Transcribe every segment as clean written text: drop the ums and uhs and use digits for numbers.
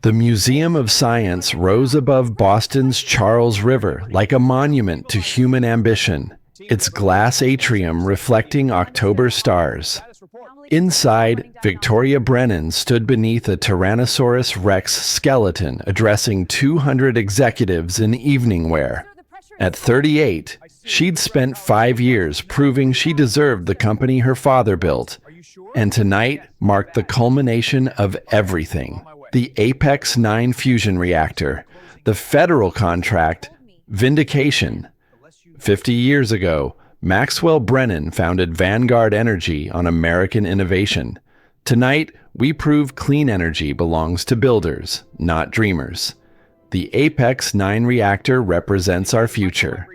The Museum of Science rose above Boston's Charles River like a monument to human ambition, its glass atrium reflecting October stars. Inside, Victoria Brennan stood beneath a Tyrannosaurus Rex skeleton addressing 200 executives in evening wear. At 38, she'd spent 5 years proving she deserved the company her father built, and tonight marked the culmination of everything. The Apex 9 fusion reactor, the federal contract, vindication. 50 years ago, Maxwell Brennan founded Vanguard Energy on American innovation. Tonight, we prove clean energy belongs to builders, not dreamers. The Apex 9 reactor represents our future.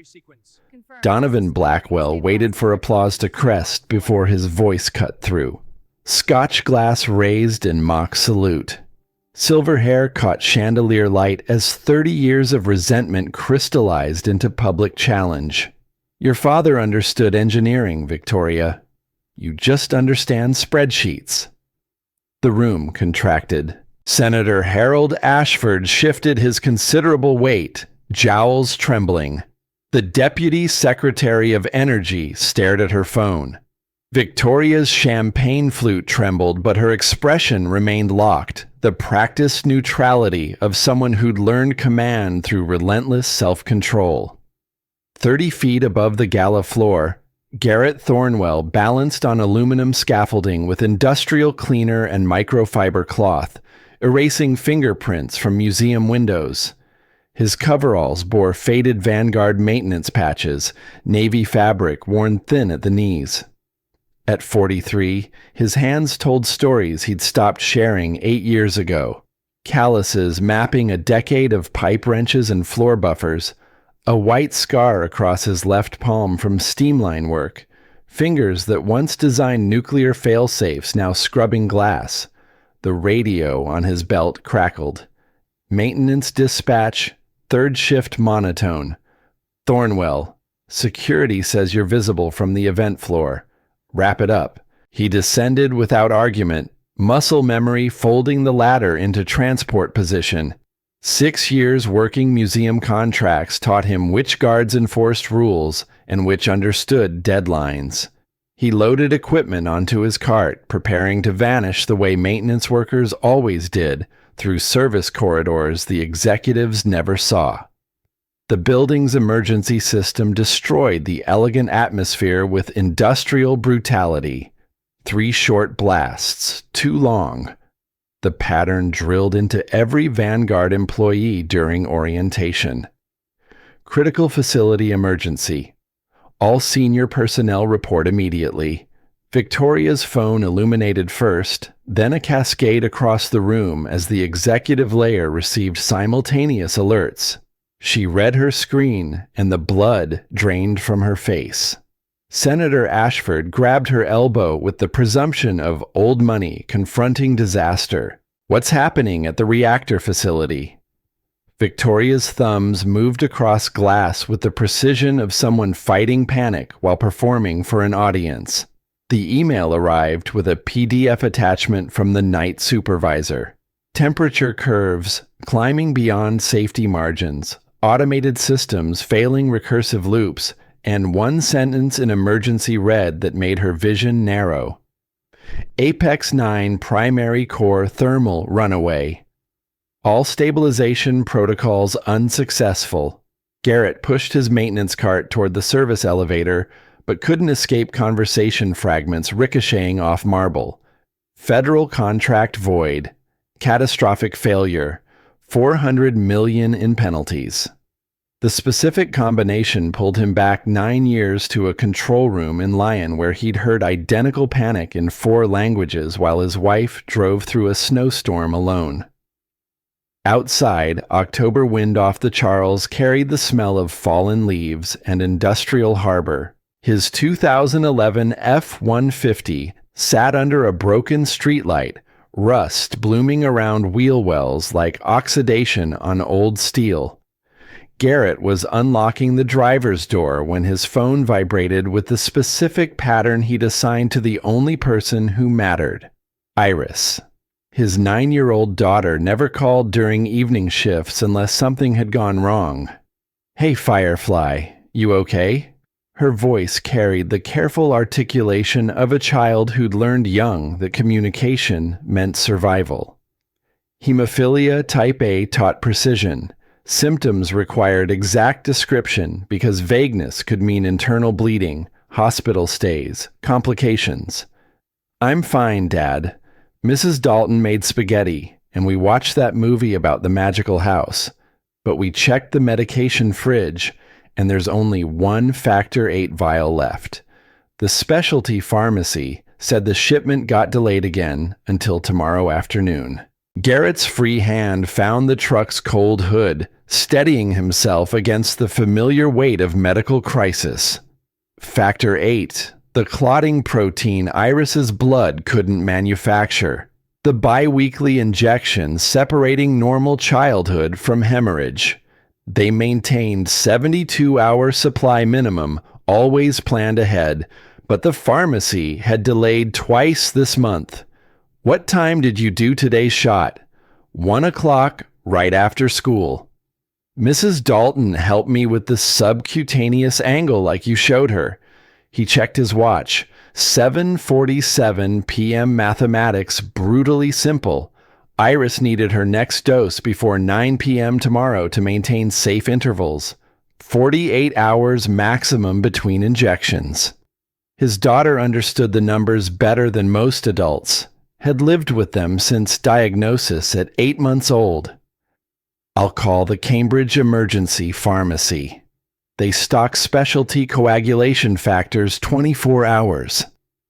Donovan Blackwell waited for applause to crest before his voice cut through. Scotch glass raised in mock salute. Silver hair caught chandelier light as 30 years of resentment crystallized into public challenge. Your father understood engineering, Victoria. You just understand spreadsheets. The room contracted. Senator Harold Ashford shifted his considerable weight, jowls trembling. The Deputy Secretary of Energy stared at her phone. Victoria's champagne flute trembled, but her expression remained locked, the practiced neutrality of someone who'd learned command through relentless self-control. 30 feet above the gala floor, Garrett Thornwell balanced on aluminum scaffolding with industrial cleaner and microfiber cloth, erasing fingerprints from museum windows. His coveralls bore faded Vanguard maintenance patches, navy fabric worn thin at the knees. At 43, his hands told stories he'd stopped sharing 8 years ago. Calluses mapping a decade of pipe wrenches and floor buffers, a white scar across his left palm from steamline work, fingers that once designed nuclear fail-safes now scrubbing glass. The radio on his belt crackled. Maintenance dispatch, third shift monotone. Thornwell, security says you're visible from the event floor. Wrap it up. He descended without argument, muscle memory folding the ladder into transport position. 6 years working museum contracts taught him which guards enforced rules and which understood deadlines. He loaded equipment onto his cart, preparing to vanish the way maintenance workers always did, through service corridors the executives never saw. The building's emergency system destroyed the elegant atmosphere with industrial brutality. 3 short blasts, too long. The pattern drilled into every Vanguard employee during orientation. Critical facility emergency. All senior personnel report immediately. Victoria's phone illuminated first, then a cascade across the room as the executive layer received simultaneous alerts. She read her screen, and the blood drained from her face. Senator Ashford grabbed her elbow with the presumption of old money confronting disaster. What's happening at the reactor facility? Victoria's thumbs moved across glass with the precision of someone fighting panic while performing for an audience. The email arrived with a PDF attachment from the night supervisor. Temperature curves climbing beyond safety margins, automated systems failing recursive loops, and one sentence in emergency red that made her vision narrow. Apex 9 primary core thermal runaway. All stabilization protocols unsuccessful. Garrett pushed his maintenance cart toward the service elevator, but couldn't escape conversation fragments ricocheting off marble. Federal contract void. Catastrophic failure. 400 million in penalties. The specific combination pulled him back 9 years to a control room in Lyon where he'd heard identical panic in 4 languages while his wife drove through a snowstorm alone. Outside, October wind off the Charles carried the smell of fallen leaves and industrial harbor. His 2011 F-150 sat under a broken streetlight, rust blooming around wheel wells like oxidation on old steel. Garrett was unlocking the driver's door when his phone vibrated with the specific pattern he'd assigned to the only person who mattered, Iris. His 9-year-old daughter never called during evening shifts unless something had gone wrong. "Hey, Firefly, you okay?" Her voice carried the careful articulation of a child who'd learned young that communication meant survival. Hemophilia type A taught precision. Symptoms required exact description because vagueness could mean internal bleeding, hospital stays, complications. "I'm fine, Dad. Mrs. Dalton made spaghetti, and we watched that movie about the magical house. But we checked the medication fridge, and there's only one Factor 8 vial left. The specialty pharmacy said the shipment got delayed again until tomorrow afternoon." Garrett's free hand found the truck's cold hood, steadying himself against the familiar weight of medical crisis. Factor 8, the clotting protein Iris's blood couldn't manufacture. The bi-weekly injection separating normal childhood from hemorrhage. They maintained 72-hour supply minimum, always planned ahead, but the pharmacy had delayed twice this month. "What time did you do today's shot?" 1 o'clock, right after school. "Mrs. Dalton helped me with the subcutaneous angle like you showed her." He checked his watch. 7:47 p.m. mathematics, brutally simple. Iris needed her next dose before 9 p.m. tomorrow to maintain safe intervals. 48 hours maximum between injections. His daughter understood the numbers better than most adults, had lived with them since diagnosis at 8 months old. "I'll call the Cambridge Emergency Pharmacy. They stock specialty coagulation factors 24 hours.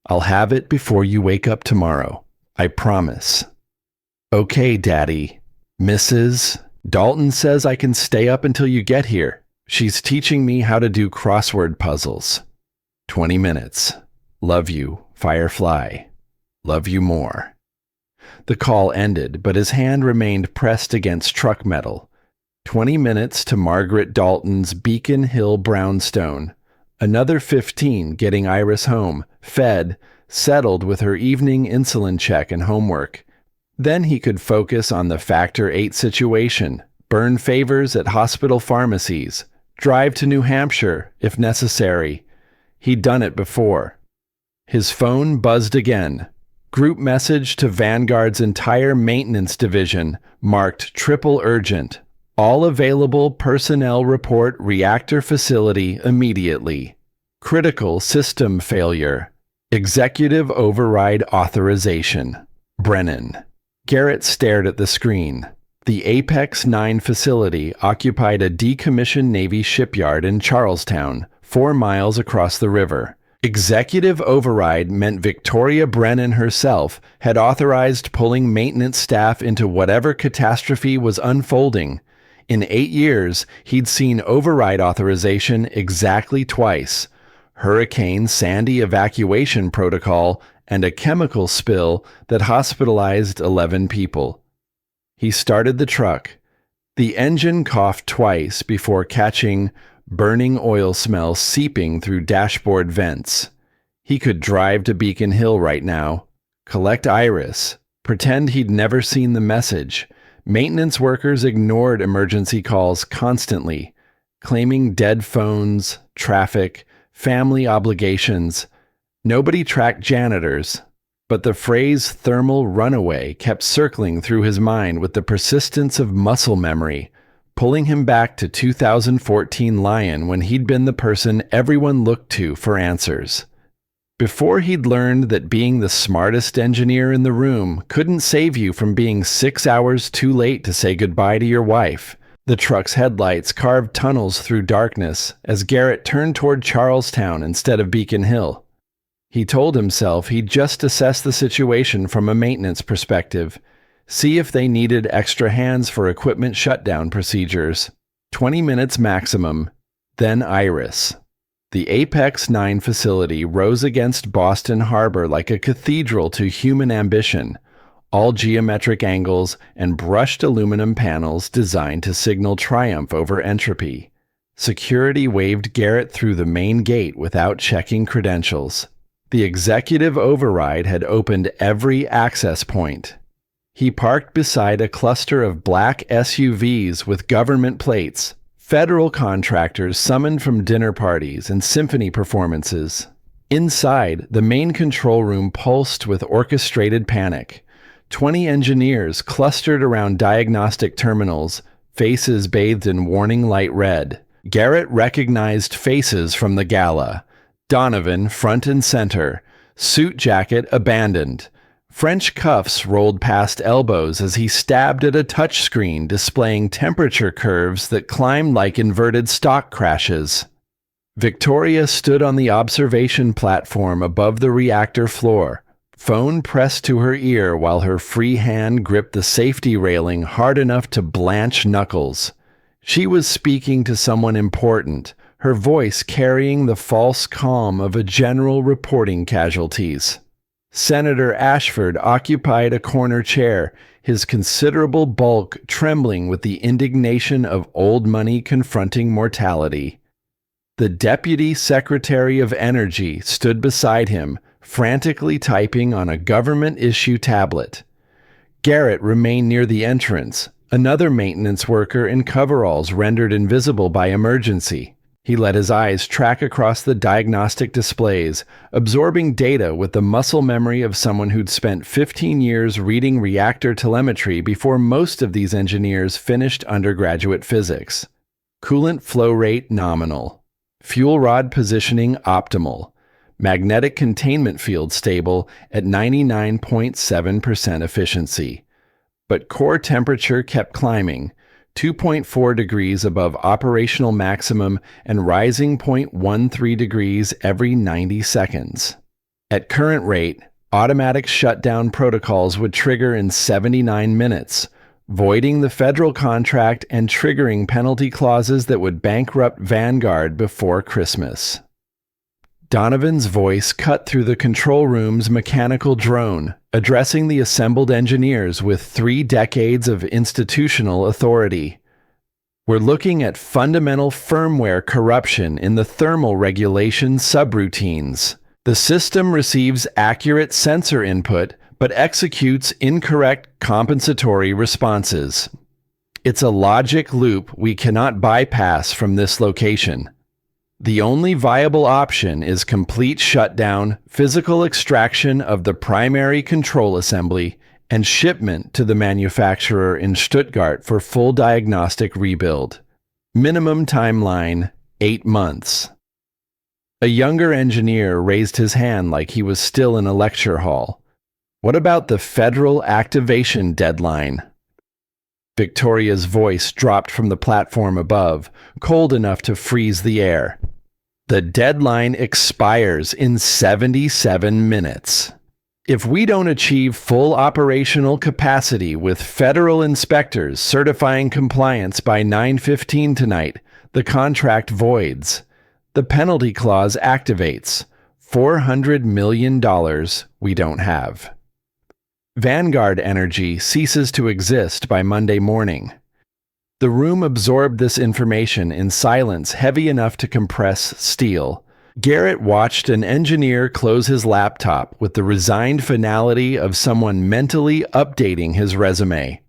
I'll have it before you wake up tomorrow. I promise." "Okay, Daddy. Mrs. Dalton says I can stay up until you get here. She's teaching me how to do crossword puzzles. 20 minutes. Love you, Firefly. Love you more." The call ended, but his hand remained pressed against truck metal. 20 minutes to Margaret Dalton's Beacon Hill brownstone. Another 15 getting Iris home, fed, settled with her evening insulin check and homework. Then he could focus on the Factor 8 situation, burn favors at hospital pharmacies, drive to New Hampshire if necessary. He'd done it before. His phone buzzed again. Group message to Vanguard's entire maintenance division, marked triple urgent. All available personnel report reactor facility immediately. Critical system failure. Executive override authorization. Brennan. Garrett stared at the screen. The Apex 9 facility occupied a decommissioned Navy shipyard in Charlestown, 4 miles across the river. Executive override meant Victoria Brennan herself had authorized pulling maintenance staff into whatever catastrophe was unfolding. In 8 years, he'd seen override authorization exactly twice. Hurricane Sandy evacuation protocol and a chemical spill that hospitalized 11 people. He started the truck. The engine coughed twice before catching burning oil smell seeping through dashboard vents. He could drive to Beacon Hill right now, collect Iris, pretend he'd never seen the message. Maintenance workers ignored emergency calls constantly, claiming dead phones, traffic, family obligations. Nobody tracked janitors, but the phrase thermal runaway kept circling through his mind with the persistence of muscle memory, pulling him back to 2014 Lion when he'd been the person everyone looked to for answers. Before he'd learned that being the smartest engineer in the room couldn't save you from being 6 hours too late to say goodbye to your wife. The truck's headlights carved tunnels through darkness as Garrett turned toward Charlestown instead of Beacon Hill. He told himself he'd just assess the situation from a maintenance perspective, see if they needed extra hands for equipment shutdown procedures. 20 minutes maximum, then Iris. The Apex 9 facility rose against Boston Harbor like a cathedral to human ambition, all geometric angles and brushed aluminum panels designed to signal triumph over entropy. Security waved Garrett through the main gate without checking credentials. The executive override had opened every access point. He parked beside a cluster of black SUVs with government plates, federal contractors summoned from dinner parties and symphony performances. Inside, the main control room pulsed with orchestrated panic. 20 engineers clustered around diagnostic terminals, faces bathed in warning light red. Garrett recognized faces from the gala. Donovan, front and center, suit jacket abandoned. French cuffs rolled past elbows as he stabbed at a touchscreen displaying temperature curves that climbed like inverted stock crashes. Victoria stood on the observation platform above the reactor floor, phone pressed to her ear while her free hand gripped the safety railing hard enough to blanch knuckles. She was speaking to someone important, her voice carrying the false calm of a general reporting casualties. Senator Ashford occupied a corner chair, his considerable bulk trembling with the indignation of old money confronting mortality. The Deputy Secretary of Energy stood beside him, frantically typing on a government-issue tablet. Garrett remained near the entrance, another maintenance worker in coveralls rendered invisible by emergency. He let his eyes track across the diagnostic displays, absorbing data with the muscle memory of someone who'd spent 15 years reading reactor telemetry before most of these engineers finished undergraduate physics. Coolant flow rate nominal. Fuel rod positioning optimal. Magnetic containment field stable at 99.7% efficiency. But core temperature kept climbing, 2.4 degrees above operational maximum and rising 0.13 degrees every 90 seconds. At current rate, automatic shutdown protocols would trigger in 79 minutes, voiding the federal contract and triggering penalty clauses that would bankrupt Vanguard before Christmas. Donovan's voice cut through the control room's mechanical drone, addressing the assembled engineers with 3 decades of institutional authority. We're looking at fundamental firmware corruption in the thermal regulation subroutines. The system receives accurate sensor input, but executes incorrect compensatory responses. It's a logic loop we cannot bypass from this location. The only viable option is complete shutdown, physical extraction of the primary control assembly, and shipment to the manufacturer in Stuttgart for full diagnostic rebuild. Minimum timeline, 8 months. A younger engineer raised his hand like he was still in a lecture hall. What about the federal activation deadline? Victoria's voice dropped from the platform above, cold enough to freeze the air. The deadline expires in 77 minutes. If we don't achieve full operational capacity with federal inspectors certifying compliance by 9:15 tonight, the contract voids. The penalty clause activates. $400 million we don't have. Vanguard Energy ceases to exist by Monday morning. The room absorbed this information in silence heavy enough to compress steel. Garrett watched an engineer close his laptop with the resigned finality of someone mentally updating his resume.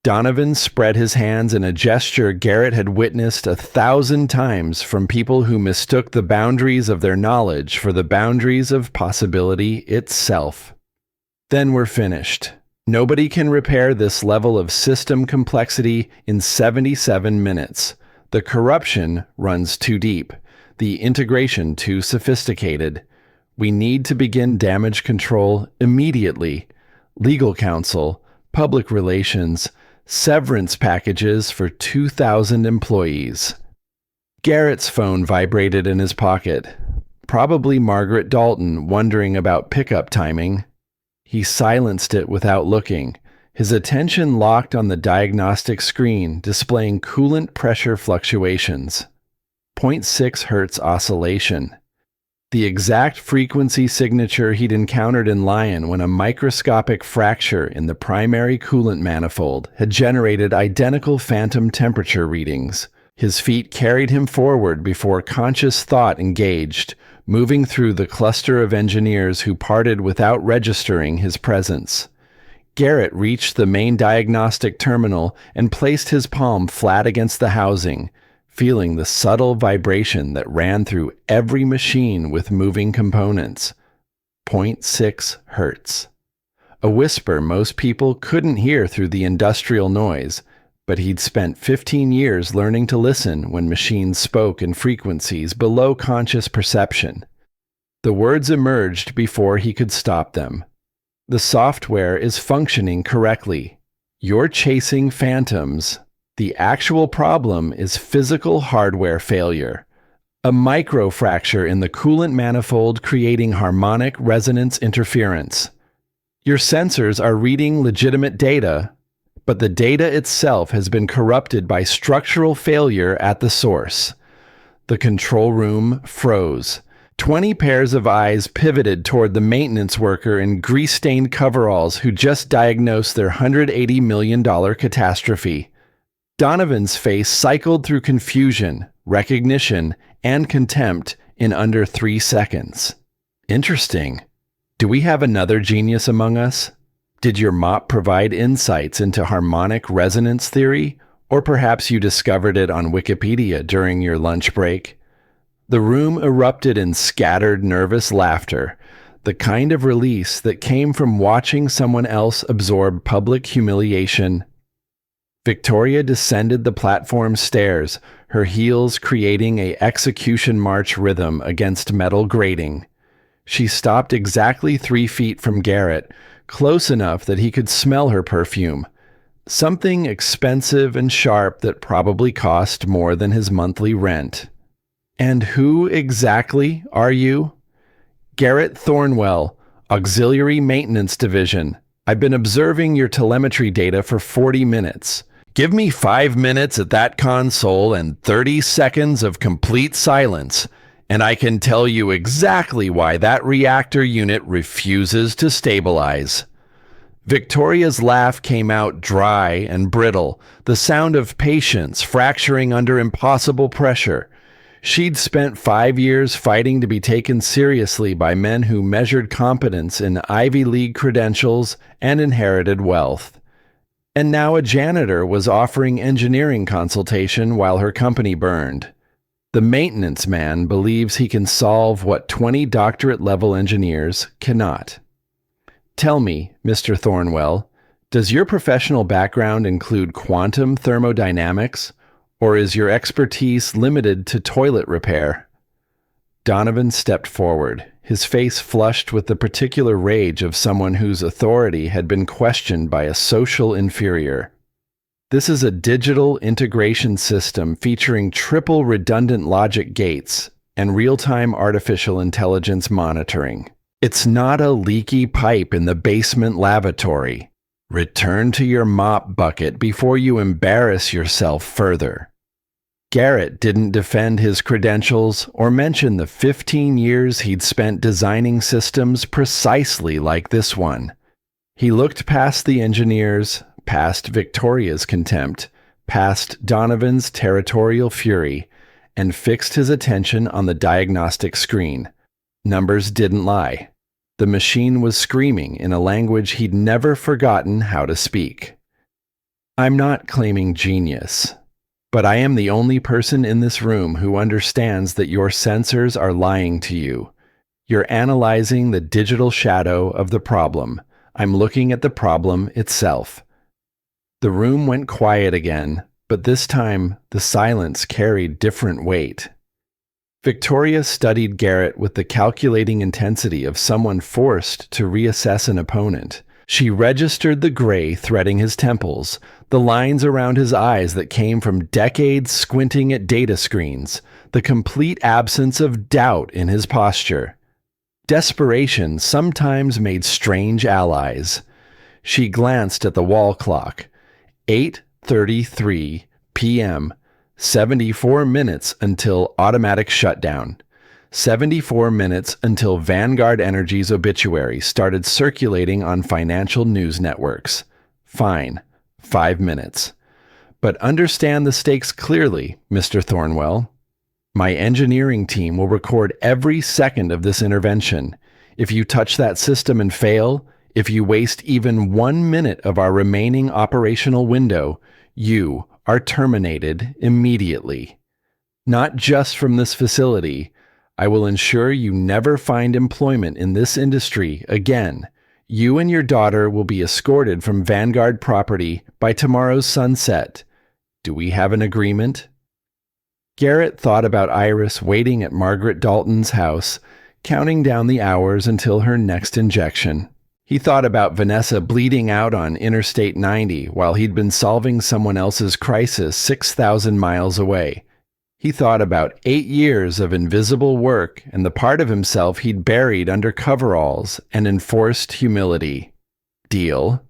Donovan spread his hands in a gesture Garrett had witnessed 1,000 times from people who mistook the boundaries of their knowledge for the boundaries of possibility itself. Then we're finished. Nobody can repair this level of system complexity in 77 minutes. The corruption runs too deep. The integration too sophisticated. We need to begin damage control immediately. Legal counsel, public relations, severance packages for 2,000 employees. Garrett's phone vibrated in his pocket. Probably Margaret Dalton wondering about pickup timing. He silenced it without looking, his attention locked on the diagnostic screen displaying coolant pressure fluctuations. 0.6 Hz oscillation. The exact frequency signature he'd encountered in Lion when a microscopic fracture in the primary coolant manifold had generated identical phantom temperature readings. His feet carried him forward before conscious thought engaged, moving through the cluster of engineers who parted without registering his presence. Garrett reached the main diagnostic terminal and placed his palm flat against the housing, feeling the subtle vibration that ran through every machine with moving components. 0.6 hertz. A whisper most people couldn't hear through the industrial noise, but he'd spent 15 years learning to listen when machines spoke in frequencies below conscious perception. The words emerged before he could stop them. The software is functioning correctly. You're chasing phantoms. The actual problem is physical hardware failure. A microfracture in the coolant manifold creating harmonic resonance interference. Your sensors are reading legitimate data, but the data itself has been corrupted by structural failure at the source. The control room froze. 20 pairs of eyes pivoted toward the maintenance worker in grease-stained coveralls who just diagnosed their $180 million catastrophe. Donovan's face cycled through confusion, recognition, and contempt in under 3 seconds. Interesting. Do we have another genius among us? Did your mop provide insights into harmonic resonance theory, or perhaps you discovered it on Wikipedia during your lunch break? The room erupted in scattered, nervous laughter, the kind of release that came from watching someone else absorb public humiliation. Victoria descended the platform stairs, her heels creating an execution march rhythm against metal grating. She stopped exactly 3 feet from Garrett, close enough that he could smell her perfume. Something expensive and sharp that probably cost more than his monthly rent. And who exactly are you? Garrett Thornwell, Auxiliary Maintenance Division. I've been observing your telemetry data for 40 minutes. Give me 5 minutes at that console and 30 seconds of complete silence, and I can tell you exactly why that reactor unit refuses to stabilize. Victoria's laugh came out dry and brittle, the sound of patience fracturing under impossible pressure. She'd spent 5 years fighting to be taken seriously by men who measured competence in Ivy League credentials and inherited wealth. And now a janitor was offering engineering consultation while her company burned. The maintenance man believes he can solve what 20 doctorate-level engineers cannot. Tell me, Mr. Thornwell, does your professional background include quantum thermodynamics, or is your expertise limited to toilet repair? Donovan stepped forward, his face flushed with the particular rage of someone whose authority had been questioned by a social inferior. This is a digital integration system featuring triple redundant logic gates and real-time artificial intelligence monitoring. It's not a leaky pipe in the basement lavatory. Return to your mop bucket before you embarrass yourself further. Garrett didn't defend his credentials or mention the 15 years he'd spent designing systems precisely like this one. He looked past the engineers, past Victoria's contempt, past Donovan's territorial fury, and fixed his attention on the diagnostic screen. Numbers didn't lie. The machine was screaming in a language he'd never forgotten how to speak. I'm not claiming genius, but I am the only person in this room who understands that your sensors are lying to you. You're analyzing the digital shadow of the problem. I'm looking at the problem itself. The room went quiet again, but this time the silence carried different weight. Victoria studied Garrett with the calculating intensity of someone forced to reassess an opponent. She registered the gray threading his temples, the lines around his eyes that came from decades squinting at data screens, the complete absence of doubt in his posture. Desperation sometimes made strange allies. She glanced at the wall clock. 8:33 p.m., 74 minutes until automatic shutdown. 74 minutes until Vanguard Energy's obituary started circulating on financial news networks. Fine, 5 minutes. But understand the stakes clearly, Mr. Thornwell. My engineering team will record every second of this intervention. If you touch that system and fail, If you waste even 1 minute of our remaining operational window, you are terminated immediately. Not just from this facility. I will ensure you never find employment in this industry again. You and your daughter will be escorted from Vanguard property by tomorrow's sunset. Do we have an agreement?" Garrett thought about Iris waiting at Margaret Dalton's house, counting down the hours until her next injection. He thought about Vanessa bleeding out on Interstate 90 while he'd been solving someone else's crisis 6,000 miles away. He thought about 8 years of invisible work and the part of himself he'd buried under coveralls and enforced humility. Deal.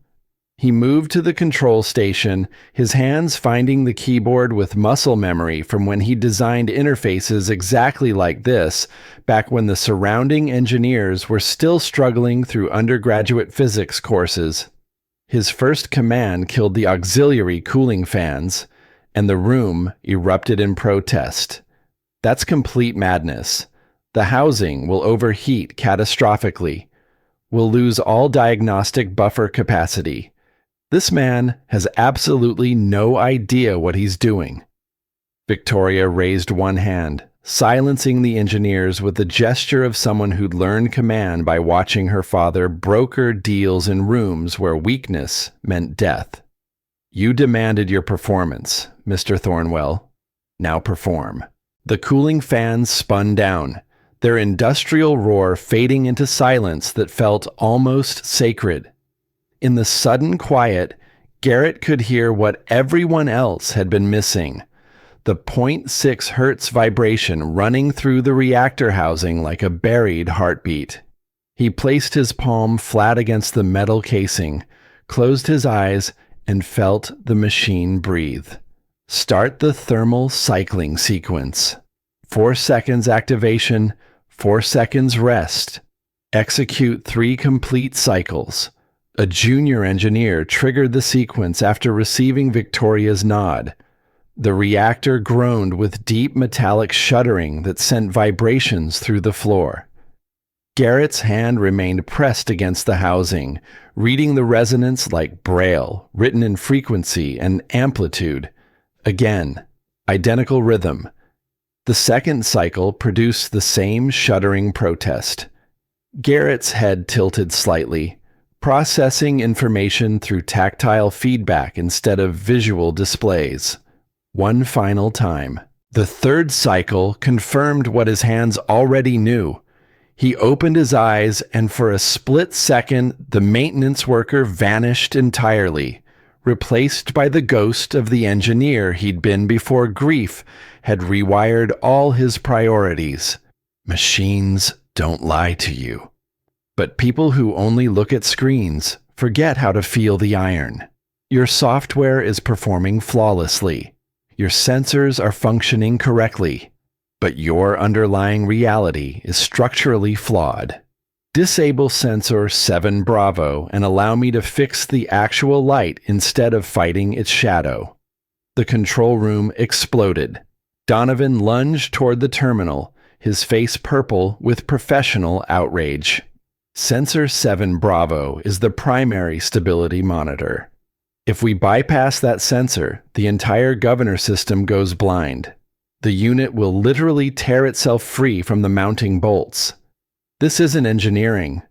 He moved to the control station, his hands finding the keyboard with muscle memory from when he designed interfaces exactly like this, back when the surrounding engineers were still struggling through undergraduate physics courses. His first command killed the auxiliary cooling fans, and the room erupted in protest. That's complete madness. The housing will overheat catastrophically. We'll lose all diagnostic buffer capacity. This man has absolutely no idea what he's doing. Victoria raised one hand, silencing the engineers with the gesture of someone who'd learned command by watching her father broker deals in rooms where weakness meant death. "You demanded your performance, Mr. Thornwell. Now perform." The cooling fans spun down, their industrial roar fading into silence that felt almost sacred. In the sudden quiet, Garrett could hear what everyone else had been missing: the 0.6 hertz vibration running through the reactor housing like a buried heartbeat. He placed his palm flat against the metal casing, closed his eyes, and felt the machine breathe. Start the thermal cycling sequence. 4 seconds activation, 4 seconds rest. Execute 3 complete cycles. A junior engineer triggered the sequence after receiving Victoria's nod. The reactor groaned with deep metallic shuddering that sent vibrations through the floor. Garrett's hand remained pressed against the housing, reading the resonance like Braille, written in frequency and amplitude. Again, identical rhythm. The second cycle produced the same shuddering protest. Garrett's head tilted slightly, processing information through tactile feedback instead of visual displays. One final time. The third cycle confirmed what his hands already knew. He opened his eyes, and for a split second, the maintenance worker vanished entirely, replaced by the ghost of the engineer he'd been before grief had rewired all his priorities. Machines don't lie to you. But people who only look at screens forget how to feel the iron. Your software is performing flawlessly. Your sensors are functioning correctly. But your underlying reality is structurally flawed. Disable sensor 7 Bravo and allow me to fix the actual light instead of fighting its shadow. The control room exploded. Donovan lunged toward the terminal, his face purple with professional outrage. Sensor 7 Bravo is the primary stability monitor. If we bypass that sensor, the entire governor system goes blind. The unit will literally tear itself free from the mounting bolts. This isn't engineering.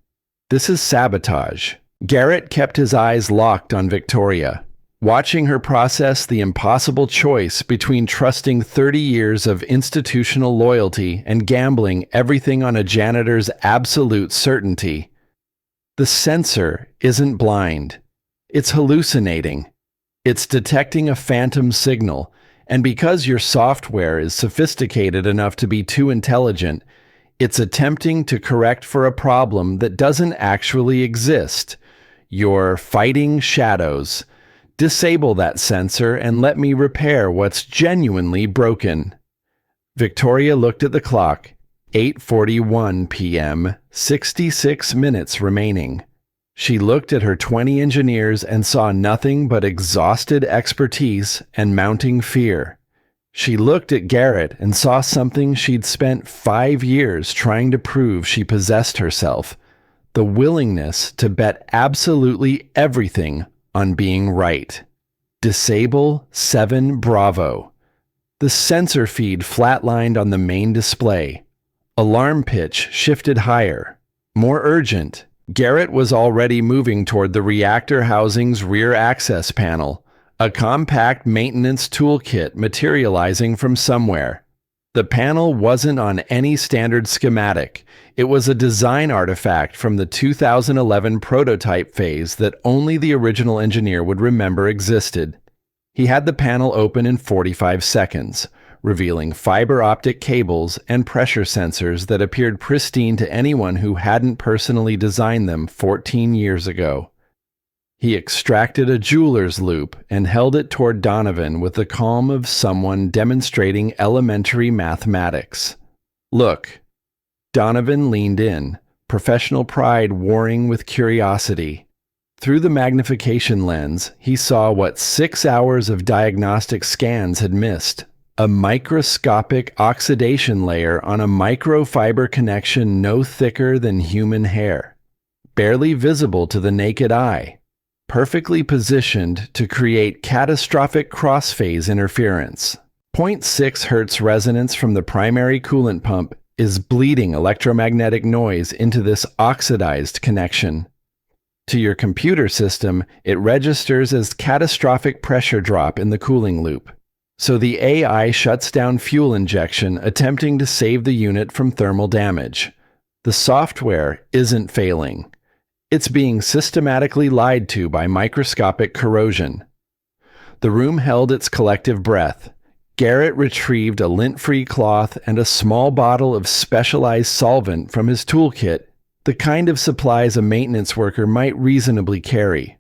This is sabotage. Garrett kept his eyes locked on Victoria, watching her process the impossible choice between trusting 30 years of institutional loyalty and gambling everything on a janitor's absolute certainty. The sensor isn't blind. It's hallucinating. It's detecting a phantom signal. And because your software is sophisticated enough to be too intelligent, it's attempting to correct for a problem that doesn't actually exist. You're fighting shadows. Disable that sensor and let me repair what's genuinely broken. Victoria looked at the clock. 8:41 p.m., 66 minutes remaining. She looked at her 20 engineers and saw nothing but exhausted expertise and mounting fear. She looked at Garrett and saw something she'd spent 5 years trying to prove she possessed herself: the willingness to bet absolutely everything on being right. Disable 7 Bravo. The sensor feed flatlined on the main display. Alarm pitch shifted higher. More urgent, Garrett was already moving toward the reactor housing's rear access panel, a compact maintenance toolkit materializing from somewhere. The panel wasn't on any standard schematic. It was a design artifact from the 2011 prototype phase that only the original engineer would remember existed. He had the panel open in 45 seconds, revealing fiber optic cables and pressure sensors that appeared pristine to anyone who hadn't personally designed them 14 years ago. He extracted a jeweler's loop and held it toward Donovan with the calm of someone demonstrating elementary mathematics. "Look." Donovan leaned in, professional pride warring with curiosity. Through the magnification lens, he saw what 6 hours of diagnostic scans had missed: a microscopic oxidation layer on a microfiber connection no thicker than human hair, barely visible to the naked eye, perfectly positioned to create catastrophic cross-phase interference. 0.6 Hz resonance from the primary coolant pump is bleeding electromagnetic noise into this oxidized connection. To your computer system, it registers as catastrophic pressure drop in the cooling loop. So the AI shuts down fuel injection, attempting to save the unit from thermal damage. The software isn't failing. It's being systematically lied to by microscopic corrosion. The room held its collective breath. Garrett retrieved a lint-free cloth and a small bottle of specialized solvent from his toolkit, the kind of supplies a maintenance worker might reasonably carry,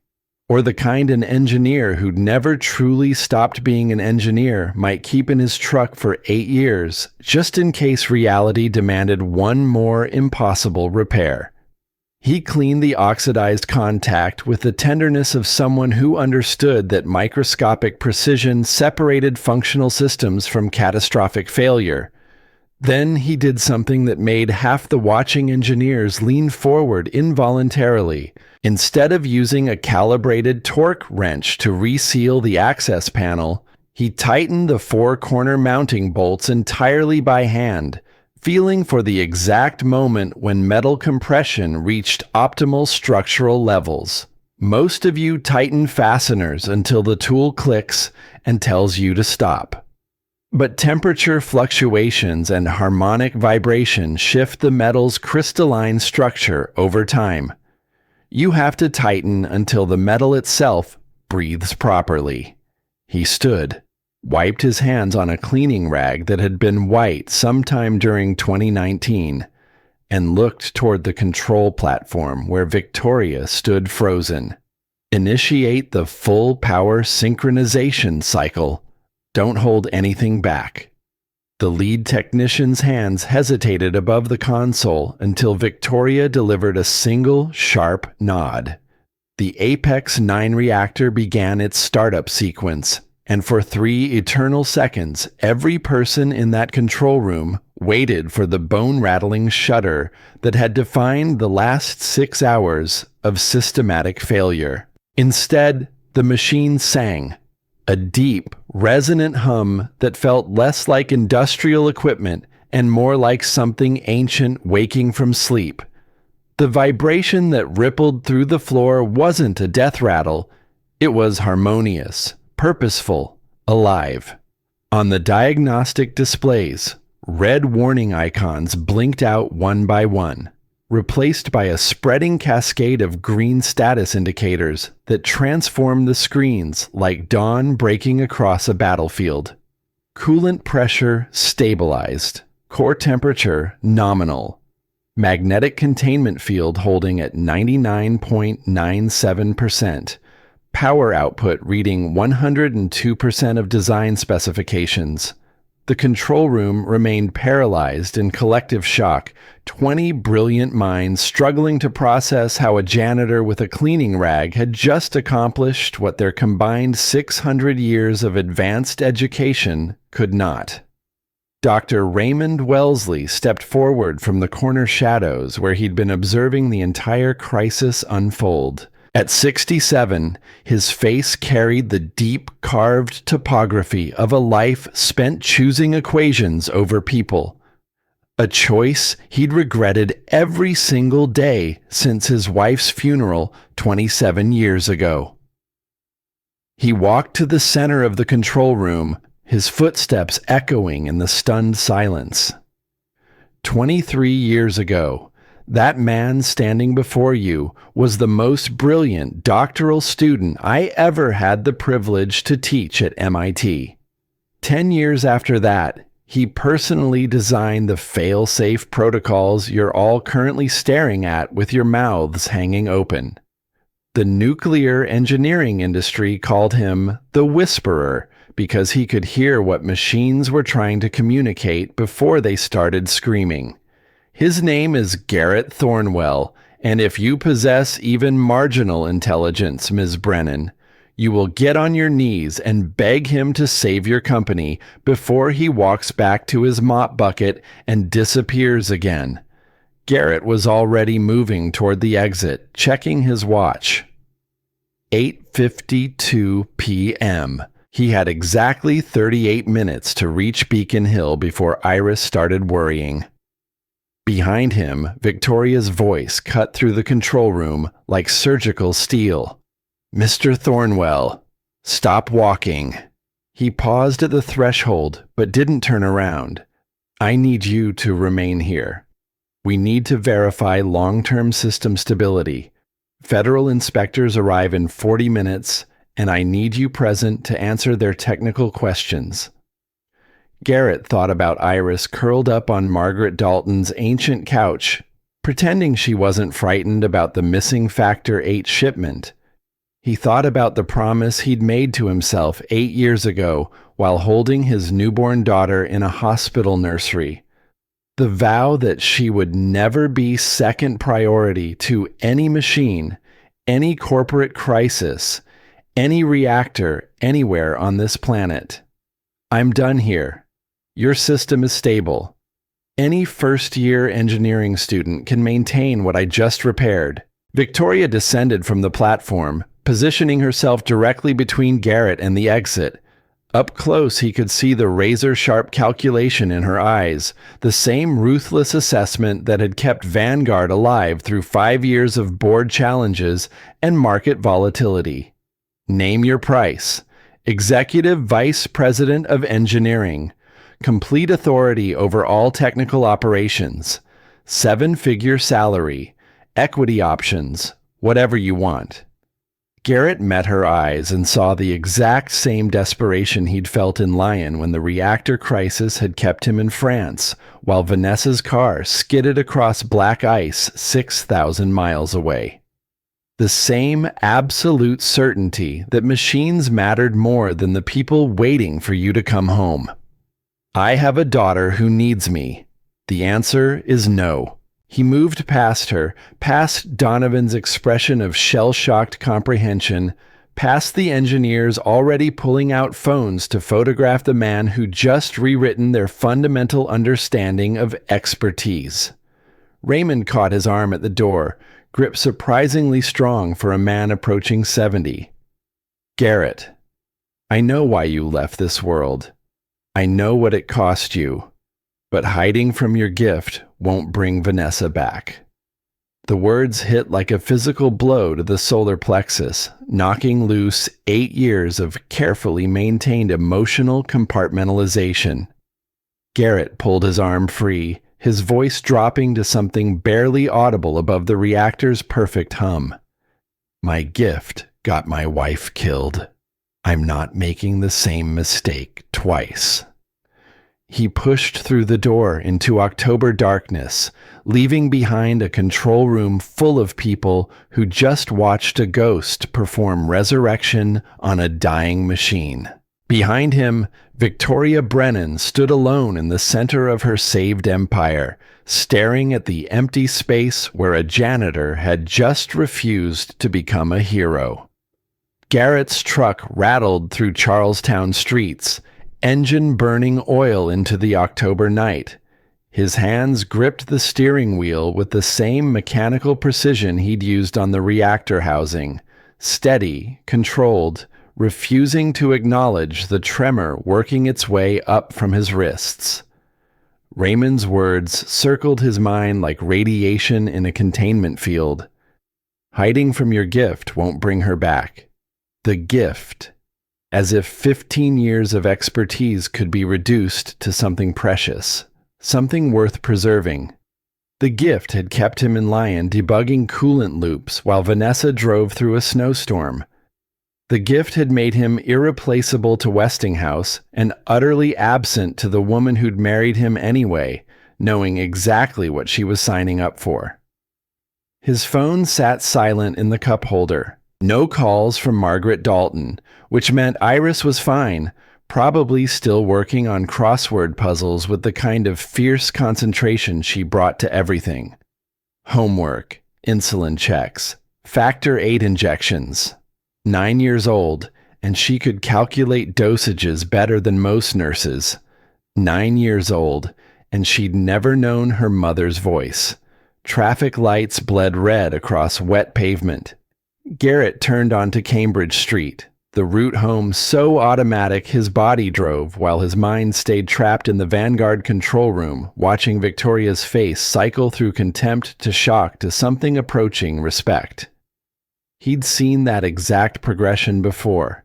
or the kind an engineer who'd never truly stopped being an engineer might keep in his truck for 8 years, just in case reality demanded one more impossible repair. He cleaned the oxidized contact with the tenderness of someone who understood that microscopic precision separated functional systems from catastrophic failure. Then he did something that made half the watching engineers lean forward involuntarily. Instead of using a calibrated torque wrench to reseal the access panel, he tightened the 4-corner mounting bolts entirely by hand, feeling for the exact moment when metal compression reached optimal structural levels. Most of you tighten fasteners until the tool clicks and tells you to stop. But temperature fluctuations and harmonic vibration shift the metal's crystalline structure over time. You have to tighten until the metal itself breathes properly. He stood, wiped his hands on a cleaning rag that had been white sometime during 2019, and looked toward the control platform where Victoria stood frozen. Initiate the full power synchronization cycle. Don't hold anything back. The lead technician's hands hesitated above the console until Victoria delivered a single, sharp nod. The Apex 9 reactor began its startup sequence, and for 3 eternal seconds, every person in that control room waited for the bone-rattling shudder that had defined the last 6 hours of systematic failure. Instead, the machine sang, a deep, resonant hum that felt less like industrial equipment and more like something ancient waking from sleep. The vibration that rippled through the floor wasn't a death rattle. It was harmonious, purposeful, alive. On the diagnostic displays, red warning icons blinked out one by one, replaced by a spreading cascade of green status indicators that transformed the screens like dawn breaking across a battlefield. Coolant pressure stabilized, core temperature nominal, magnetic containment field holding at 99.97%, power output reading 102% of design specifications. The control room remained paralyzed in collective shock, 20 brilliant minds struggling to process how a janitor with a cleaning rag had just accomplished what their combined 600 years of advanced education could not. Dr. Raymond Wellesley stepped forward from the corner shadows where he'd been observing the entire crisis unfold. At 67, his face carried the deep carved topography of a life spent choosing equations over people. A choice he'd regretted every single day since his wife's funeral 27 years ago. He walked to the center of the control room, his footsteps echoing in the stunned silence. 23 years ago, that man standing before you was the most brilliant doctoral student I ever had the privilege to teach at MIT. 10 years after that, he personally designed the fail-safe protocols you're all currently staring at with your mouths hanging open. The nuclear engineering industry called him the Whisperer because he could hear what machines were trying to communicate before they started screaming. His name is Garrett Thornwell, and if you possess even marginal intelligence, Ms. Brennan, you will get on your knees and beg him to save your company before he walks back to his mop bucket and disappears again. Garrett was already moving toward the exit, checking his watch. 8:52 p.m. He had exactly 38 minutes to reach Beacon Hill before Iris started worrying. Behind him, Victoria's voice cut through the control room like surgical steel. "Mr. Thornwell, stop walking." He paused at the threshold, but didn't turn around. "I need you to remain here. We need to verify long-term system stability. Federal inspectors arrive in 40 minutes, and I need you present to answer their technical questions." Garrett thought about Iris curled up on Margaret Dalton's ancient couch, pretending she wasn't frightened about the missing Factor 8 shipment. He thought about the promise he'd made to himself 8 years ago while holding his newborn daughter in a hospital nursery. The vow that she would never be second priority to any machine, any corporate crisis, any reactor anywhere on this planet. "I'm done here. Your system is stable. Any first-year engineering student can maintain what I just repaired." Victoria descended from the platform, positioning herself directly between Garrett and the exit. Up close, he could see the razor-sharp calculation in her eyes, the same ruthless assessment that had kept Vanguard alive through 5 years of board challenges and market volatility. "Name your price. Executive Vice President of Engineering. Complete authority over all technical operations. 7-figure salary. Equity options. Whatever you want." Garrett met her eyes and saw the exact same desperation he'd felt in Lyon when the reactor crisis had kept him in France, while Vanessa's car skidded across black ice 6,000 miles away. The same absolute certainty that machines mattered more than the people waiting for you to come home. "I have a daughter who needs me. The answer is no." He moved past her, past Donovan's expression of shell-shocked comprehension, past the engineers already pulling out phones to photograph the man who'd just rewritten their fundamental understanding of expertise. Raymond caught his arm at the door, grip surprisingly strong for a man approaching 70. "Garrett, I know why you left this world. I know what it cost you. But hiding from your gift won't bring Vanessa back." The words hit like a physical blow to the solar plexus, knocking loose 8 years of carefully maintained emotional compartmentalization. Garrett pulled his arm free, his voice dropping to something barely audible above the reactor's perfect hum. "My gift got my wife killed. I'm not making the same mistake twice." He pushed through the door into October darkness, leaving behind a control room full of people who just watched a ghost perform resurrection on a dying machine. Behind him, Victoria Brennan stood alone in the center of her saved empire, staring at the empty space where a janitor had just refused to become a hero. Garrett's truck rattled through Charlestown streets, engine burning oil into the October night. His hands gripped the steering wheel with the same mechanical precision he'd used on the reactor housing, steady, controlled, refusing to acknowledge the tremor working its way up from his wrists. Raymond's words circled his mind like radiation in a containment field. Hiding from your gift won't bring her back. The gift. As if 15 years of expertise could be reduced to something precious, something worth preserving. The gift had kept him in Lyon debugging coolant loops while Vanessa drove through a snowstorm. The gift had made him irreplaceable to Westinghouse and utterly absent to the woman who'd married him anyway, knowing exactly what she was signing up for. His phone sat silent in the cup holder. No calls from Margaret Dalton, which meant Iris was fine, probably still working on crossword puzzles with the kind of fierce concentration she brought to everything. Homework, insulin checks, factor VIII injections. 9 years old, and she could calculate dosages better than most nurses. 9 years old, and she'd never known her mother's voice. Traffic lights bled red across wet pavement. Garrett turned onto Cambridge Street, the route home so automatic his body drove while his mind stayed trapped in the Vanguard control room, watching Victoria's face cycle through contempt to shock to something approaching respect. He'd seen that exact progression before,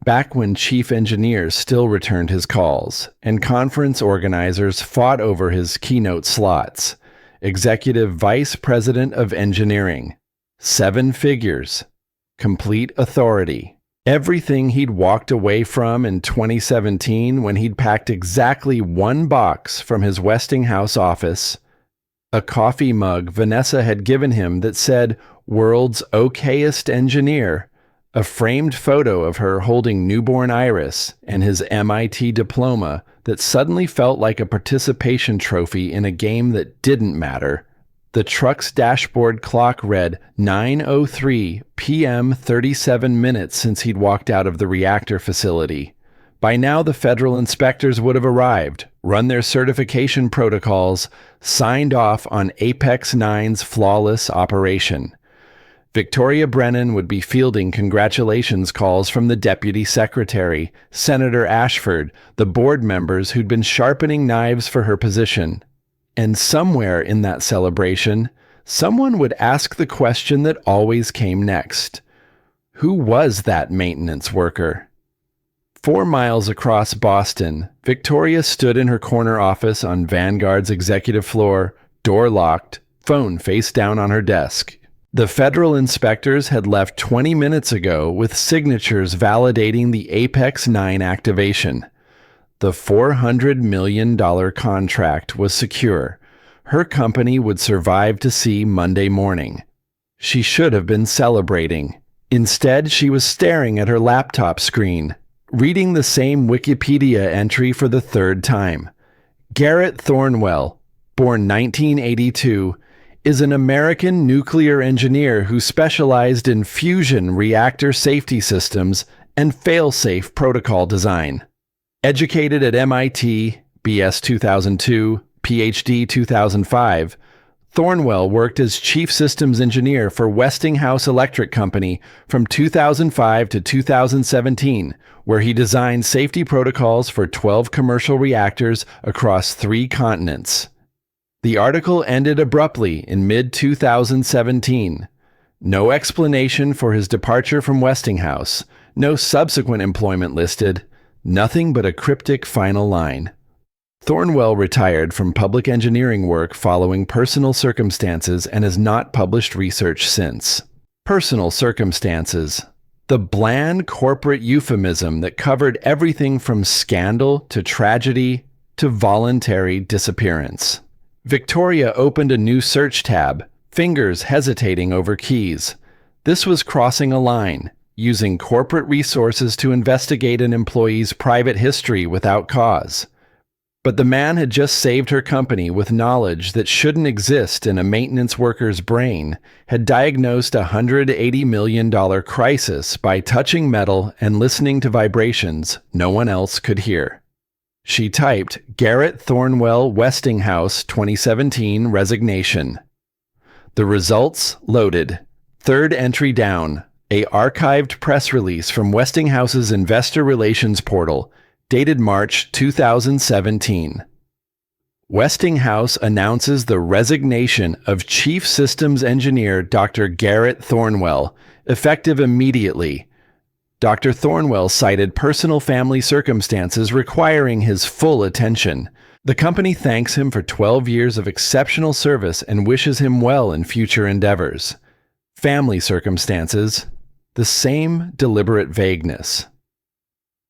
back when chief engineers still returned his calls, and conference organizers fought over his keynote slots. Executive Vice President of Engineering. 7 figures. Complete authority. Everything he'd walked away from in 2017 when he'd packed exactly 1 box from his Westinghouse office. A coffee mug Vanessa had given him that said, "World's okayest engineer," a framed photo of her holding newborn Iris, and his MIT diploma that suddenly felt like a participation trophy in a game that didn't matter. The truck's dashboard clock read 9:03 p.m. 37 minutes since he'd walked out of the reactor facility. By now, the federal inspectors would have arrived, run their certification protocols, signed off on Apex 9's flawless operation. Victoria Brennan would be fielding congratulations calls from the Deputy Secretary, Senator Ashford, the board members who'd been sharpening knives for her position. And somewhere in that celebration, someone would ask the question that always came next. Who was that maintenance worker? 4 miles across Boston, Victoria stood in her corner office on Vanguard's executive floor, door locked, phone face down on her desk. The federal inspectors had left 20 minutes ago with signatures validating the Apex 9 activation. The $400 million contract was secure. Her company would survive to see Monday morning. She should have been celebrating. Instead, she was staring at her laptop screen, reading the same Wikipedia entry for the 3rd time. Garrett Thornwell, born 1982, is an American nuclear engineer who specialized in fusion reactor safety systems and fail-safe protocol design. Educated at MIT, BS 2002, PhD 2005, Thornwell worked as chief systems engineer for Westinghouse Electric Company from 2005 to 2017, where he designed safety protocols for 12 commercial reactors across 3 continents. The article ended abruptly in mid-2017. No explanation for his departure from Westinghouse, no subsequent employment listed, nothing but a cryptic final line. Thornwell retired from public engineering work following personal circumstances and has not published research since. Personal circumstances. The bland corporate euphemism that covered everything from scandal to tragedy to voluntary disappearance. Victoria opened a new search tab, fingers hesitating over keys. This was crossing a line, using corporate resources to investigate an employee's private history without cause. But the man had just saved her company with knowledge that shouldn't exist in a maintenance worker's brain, had diagnosed a $180 million crisis by touching metal and listening to vibrations no one else could hear. She typed, Garrett Thornwell, Westinghouse, 2017, resignation. The results loaded. Third entry down. A archived press release from Westinghouse's investor relations portal, dated March 2017. Westinghouse announces the resignation of Chief Systems Engineer Dr. Garrett Thornwell, effective immediately. Dr. Thornwell cited personal family circumstances requiring his full attention. The company thanks him for 12 years of exceptional service and wishes him well in future endeavors. Family circumstances, the same deliberate vagueness.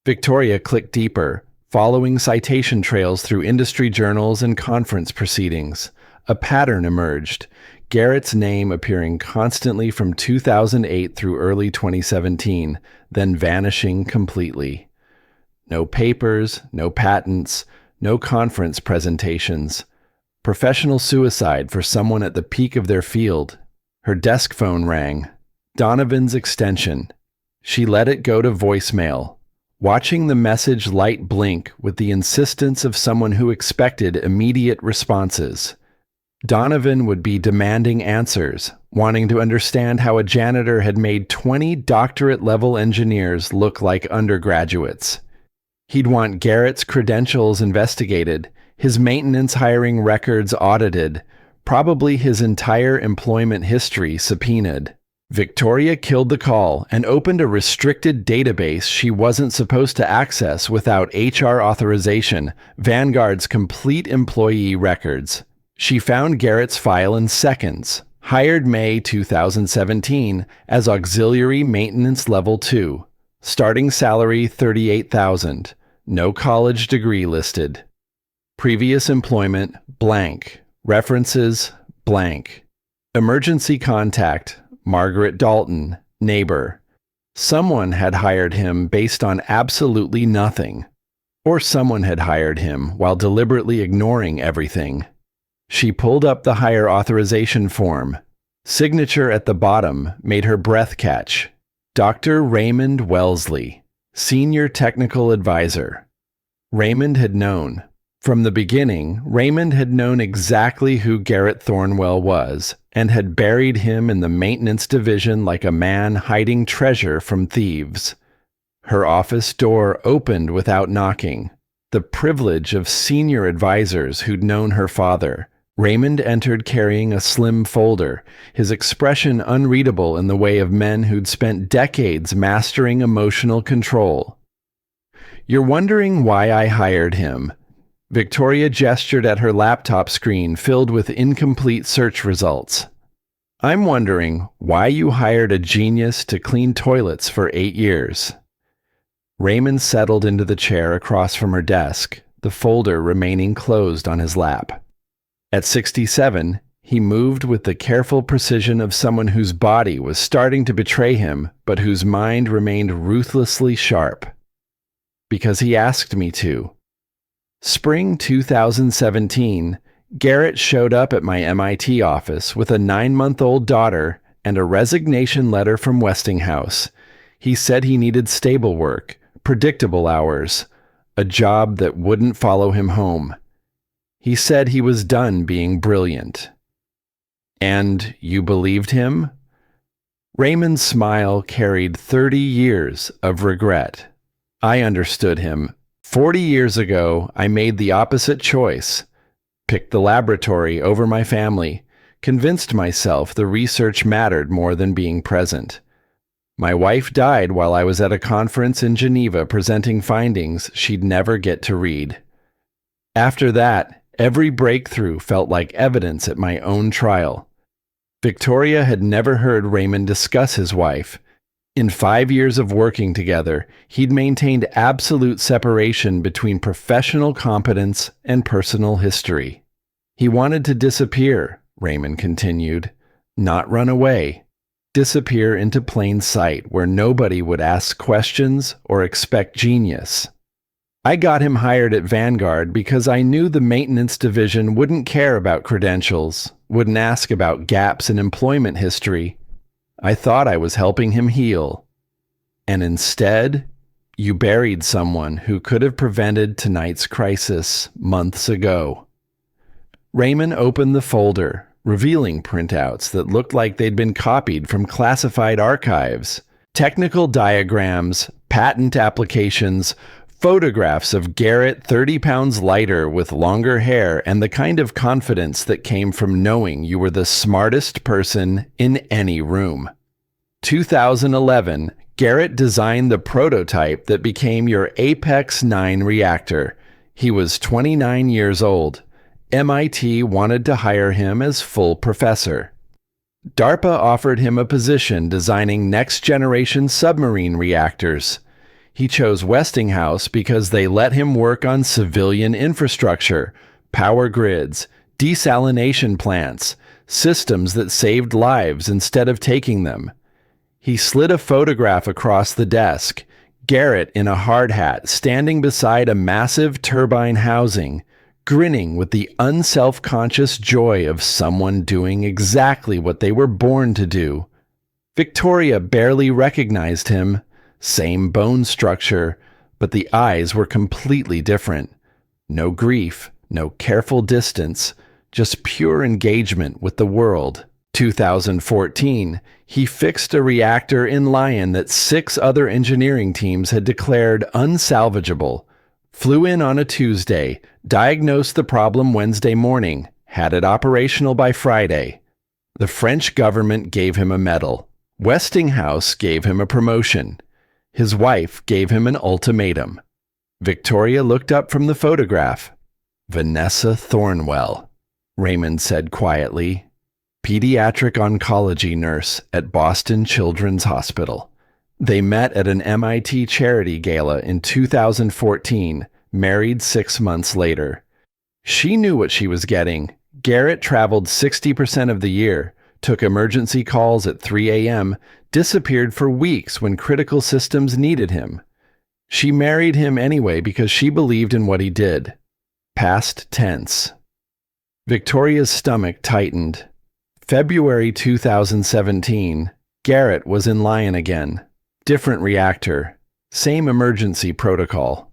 Victoria clicked deeper, following citation trails through industry journals and conference proceedings. A pattern emerged, Garrett's name appearing constantly from 2008 through early 2017, then vanishing completely. No papers, no patents, no conference presentations. Professional suicide for someone at the peak of their field. Her desk phone rang. Donovan's extension. She let it go to voicemail, watching the message light blink with the insistence of someone who expected immediate responses. Donovan would be demanding answers, wanting to understand how a janitor had made 20 doctorate-level engineers look like undergraduates. He'd want Garrett's credentials investigated, his maintenance hiring records audited, probably his entire employment history subpoenaed. Victoria killed the call and opened a restricted database she wasn't supposed to access without HR authorization, Vanguard's complete employee records. She found Garrett's file in seconds. Hired May 2017 as Auxiliary Maintenance Level 2. Starting salary $38,000. No college degree listed. Previous employment blank. References blank. Emergency contact Margaret Dalton, neighbor. Someone had hired him based on absolutely nothing. Or someone had hired him while deliberately ignoring everything. She pulled up the hire authorization form. Signature at the bottom made her breath catch. Dr. Raymond Wellesley, Senior Technical Advisor. Raymond had known. From the beginning, Raymond had known exactly who Garrett Thornwell was and had buried him in the maintenance division like a man hiding treasure from thieves. Her office door opened without knocking. The privilege of senior advisors who'd known her father. Raymond entered carrying a slim folder, his expression unreadable in the way of men who'd spent decades mastering emotional control. You're wondering why I hired him. Victoria gestured at her laptop screen filled with incomplete search results. I'm wondering why you hired a genius to clean toilets for 8 years. Raymond settled into the chair across from her desk, the folder remaining closed on his lap. At 67, he moved with the careful precision of someone whose body was starting to betray him, but whose mind remained ruthlessly sharp. Because he asked me to. Spring 2017, Garrett showed up at my MIT office with a 9-month-old daughter and a resignation letter from Westinghouse. He said he needed stable work, predictable hours, a job that wouldn't follow him home. He said he was done being brilliant. And you believed him? Raymond's smile carried 30 years of regret. I understood him. 40 years ago, I made the opposite choice. Picked the laboratory over my family. Convinced myself the research mattered more than being present. My wife died while I was at a conference in Geneva presenting findings she'd never get to read. After that, every breakthrough felt like evidence at my own trial. Victoria had never heard Raymond discuss his wife. In 5 years of working together, he'd maintained absolute separation between professional competence and personal history. He wanted to disappear, Raymond continued, not run away. Disappear into plain sight where nobody would ask questions or expect genius. I got him hired at Vanguard because I knew the maintenance division wouldn't care about credentials, wouldn't ask about gaps in employment history. I thought I was helping him heal. And instead, You buried someone who could have prevented tonight's crisis months ago. Raymond opened the folder, revealing printouts that looked like they'd been copied from classified archives. Technical diagrams, patent applications, photographs of Garrett 30 pounds lighter with longer hair, and the kind of confidence that came from knowing you were the smartest person in any room. 2011, Garrett designed the prototype that became your Apex 9 reactor. He was 29 years old. MIT wanted to hire him as full professor. DARPA offered him a position designing next-generation submarine reactors. He chose Westinghouse because they let him work on civilian infrastructure, power grids, desalination plants, systems that saved lives instead of taking them. He slid a photograph across the desk, Garrett in a hard hat standing beside a massive turbine housing, grinning with the unself-conscious joy of someone doing exactly what they were born to do. Victoria barely recognized him. Same bone structure, but the eyes were completely different. No grief, no careful distance, just pure engagement with the world. 2014, he fixed a reactor in Lyon that 6 other engineering teams had declared unsalvageable. Flew in on a Tuesday, diagnosed the problem Wednesday morning, had it operational by Friday. The French government gave him a medal. Westinghouse gave him a promotion. His wife gave him an ultimatum. Victoria looked up from the photograph. Vanessa Thornwell, Raymond said quietly. Pediatric oncology nurse at Boston Children's Hospital. They met at an MIT charity gala in 2014, married 6 months later. She knew what she was getting. Garrett traveled 60% of the year, took emergency calls at 3 a.m., disappeared for weeks when critical systems needed him. She married him anyway because she believed in what he did. Past tense. Victoria's stomach tightened. February 2017, Garrett was in Lyon again. Different reactor. Same emergency protocol.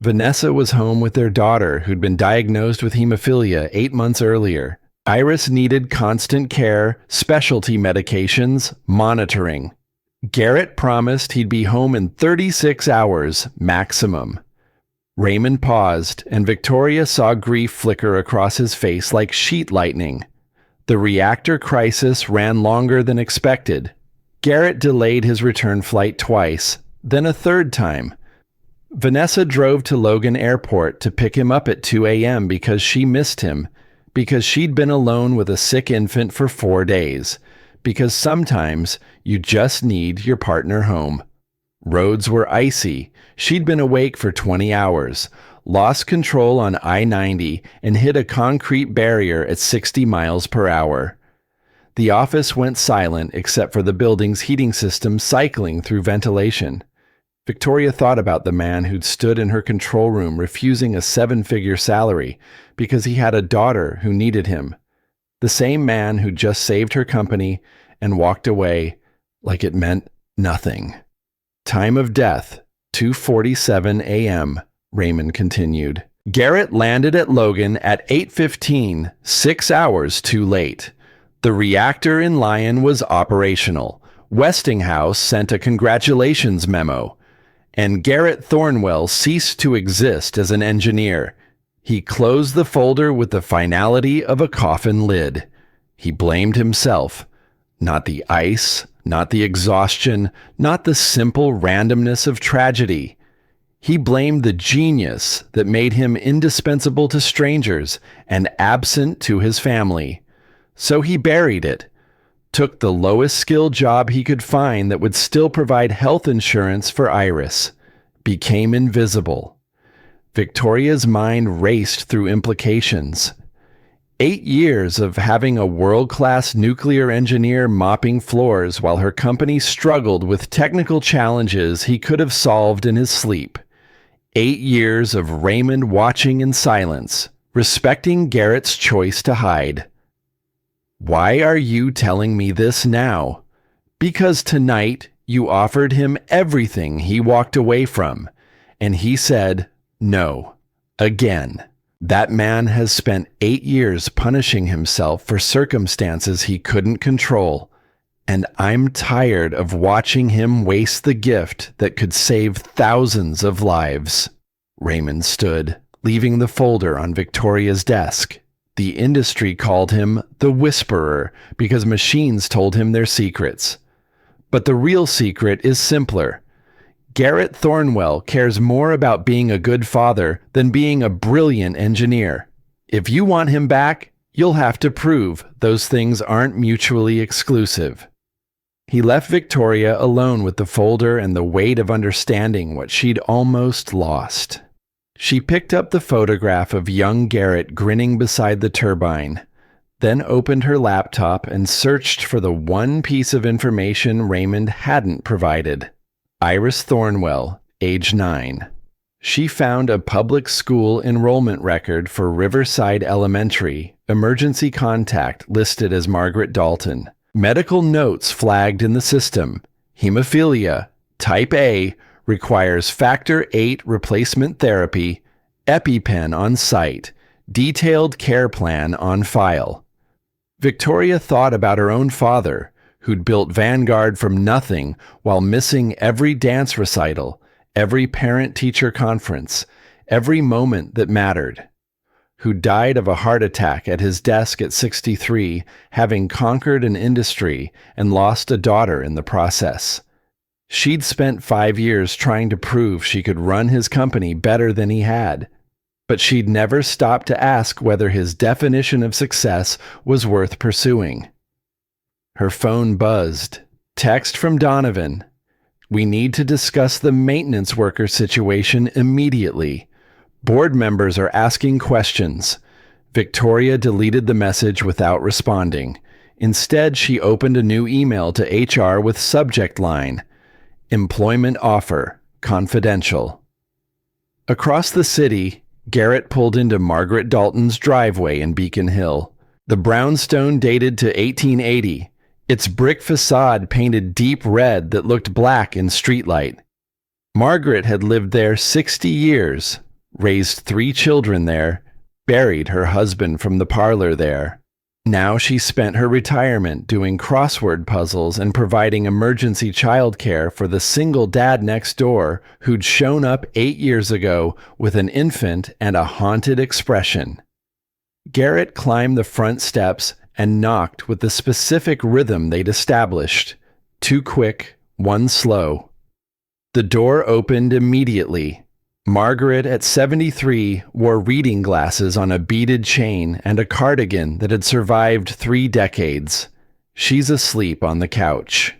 Vanessa was home with their daughter who'd been diagnosed with hemophilia 8 months earlier. Iris needed constant care, specialty medications, monitoring. Garrett promised he'd be home in 36 hours, maximum. Raymond paused, and Victoria saw grief flicker across his face like sheet lightning. The reactor crisis ran longer than expected. Garrett delayed his return flight twice, then a third time. Vanessa drove to Logan Airport to pick him up at 2 a.m. because she missed him, because she'd been alone with a sick infant for 4 days, because sometimes you just need your partner home. Roads were icy. She'd been awake for 20 hours, lost control on I-90, and hit a concrete barrier at 60 miles per hour. The office went silent except for the building's heating system cycling through ventilation. Victoria thought about the man who'd stood in her control room refusing a 7-figure salary because he had a daughter who needed him. The same man who just saved her company and walked away like it meant nothing. Time of death, 2:47 a.m., Raymond continued. Garrett landed at Logan at 8:15, 6 hours too late. The reactor in Lyon was operational. Westinghouse sent a congratulations memo. And Garrett Thornwell ceased to exist as an engineer. He closed the folder with the finality of a coffin lid. He blamed himself. Not the ice, not the exhaustion, not the simple randomness of tragedy. He blamed the genius that made him indispensable to strangers and absent to his family. So he buried it, took the lowest skill job he could find that would still provide health insurance for Iris, became invisible. Victoria's mind raced through implications. 8 years of having a world-class nuclear engineer mopping floors while her company struggled with technical challenges he could have solved in his sleep. 8 years of Raymond watching in silence, respecting Garrett's choice to hide. Why are you telling me this now? Because tonight You offered him everything he walked away from, and he said no. Again. That man has spent 8 years punishing himself for circumstances he couldn't control, and I'm tired of watching him waste the gift that could save thousands of lives. Raymond stood, leaving the folder on Victoria's desk. The industry called him the Whisperer because machines told him their secrets. But the real secret is simpler. Garrett Thornwell cares more about being a good father than being a brilliant engineer. If you want him back, you'll have to prove those things aren't mutually exclusive. He left Victoria alone with the folder and the weight of understanding what she'd almost lost. She picked up the photograph of young Garrett grinning beside the turbine, then opened her laptop and searched for the one piece of information Raymond hadn't provided. Iris Thornwell, age 9. She found a public school enrollment record for Riverside Elementary, emergency contact listed as Margaret Dalton. Medical notes flagged in the system. Hemophilia, type A, requires factor VIII replacement therapy, EpiPen on site, detailed care plan on file. Victoria thought about her own father, who'd built Vanguard from nothing while missing every dance recital, every parent-teacher conference, every moment that mattered, who died of a heart attack at his desk at 63, having conquered an industry and lost a daughter in the process. She'd spent 5 years trying to prove she could run his company better than he had, but she'd never stopped to ask whether his definition of success was worth pursuing. Her phone buzzed. Text from Donovan. We need to discuss the maintenance worker situation immediately. Board members are asking questions. Victoria deleted the message without responding. Instead, she opened a new email to HR with subject line, Employment Offer, Confidential. Across the city, Garrett pulled into Margaret Dalton's driveway in Beacon Hill. The brownstone dated to 1880. Its brick facade painted deep red that looked black in streetlight. Margaret had lived there 60 years, raised 3 children there, buried her husband from the parlor there. Now she spent her retirement doing crossword puzzles and providing emergency childcare for the single dad next door who'd shown up 8 years ago with an infant and a haunted expression. Garrett climbed the front steps and knocked with the specific rhythm they'd established. 2 quick, 1 slow. The door opened immediately. Margaret, at 73, wore reading glasses on a beaded chain and a cardigan that had survived 3 decades. She's asleep on the couch.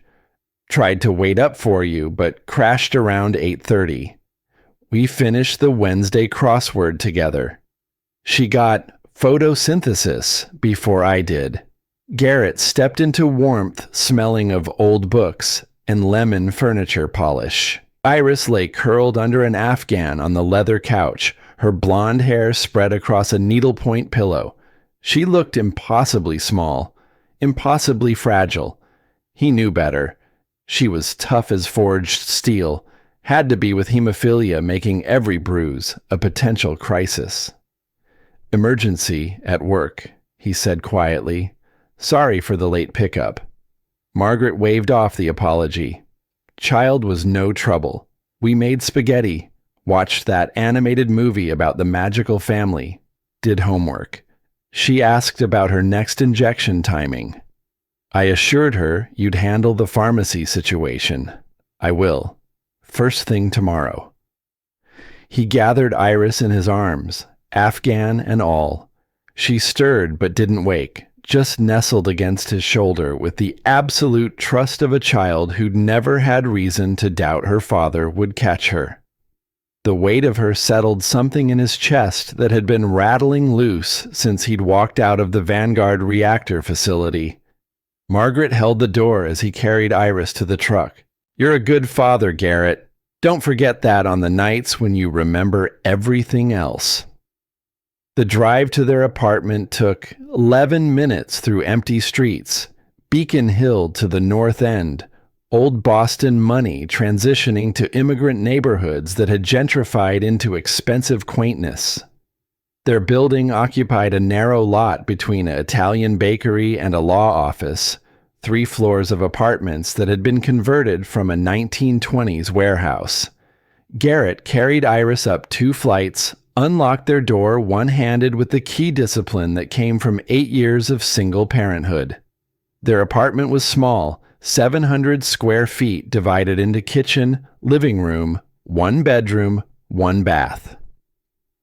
Tried to wait up for you, but crashed around 8:30. We finished the Wednesday crossword together. She got photosynthesis before I did. Garrett stepped into warmth, smelling of old books and lemon furniture polish. Iris lay curled under an afghan on the leather couch, her blonde hair spread across a needlepoint pillow. She looked impossibly small, impossibly fragile. He knew better. She was tough as forged steel, had to be with hemophilia making every bruise a potential crisis. Emergency at work, he said quietly. Sorry for the late pickup. Margaret waved off the apology. Child was no trouble. We made spaghetti, watched that animated movie about the magical family, did homework. She asked about her next injection timing. I assured her you'd handle the pharmacy situation. I will. First thing tomorrow. He gathered Iris in his arms, Afghan and all. She stirred but didn't wake, just nestled against his shoulder with the absolute trust of a child who'd never had reason to doubt her father would catch her. The weight of her settled something in his chest that had been rattling loose since he'd walked out of the Vanguard reactor facility. Margaret held the door as he carried Iris to the truck. You're a good father, Garrett. Don't forget that on the nights when you remember everything else. The drive to their apartment took 11 minutes through empty streets, Beacon Hill to the north end, Old Boston money transitioning to immigrant neighborhoods that had gentrified into expensive quaintness. Their building occupied a narrow lot between an Italian bakery and a law office, 3 floors of apartments that had been converted from a 1920s warehouse. Garrett carried Iris up 2 flights, unlocked their door one-handed with the key discipline that came from 8 years of single parenthood. Their apartment was small, 700 square feet divided into kitchen, living room, 1 bedroom, 1 bath.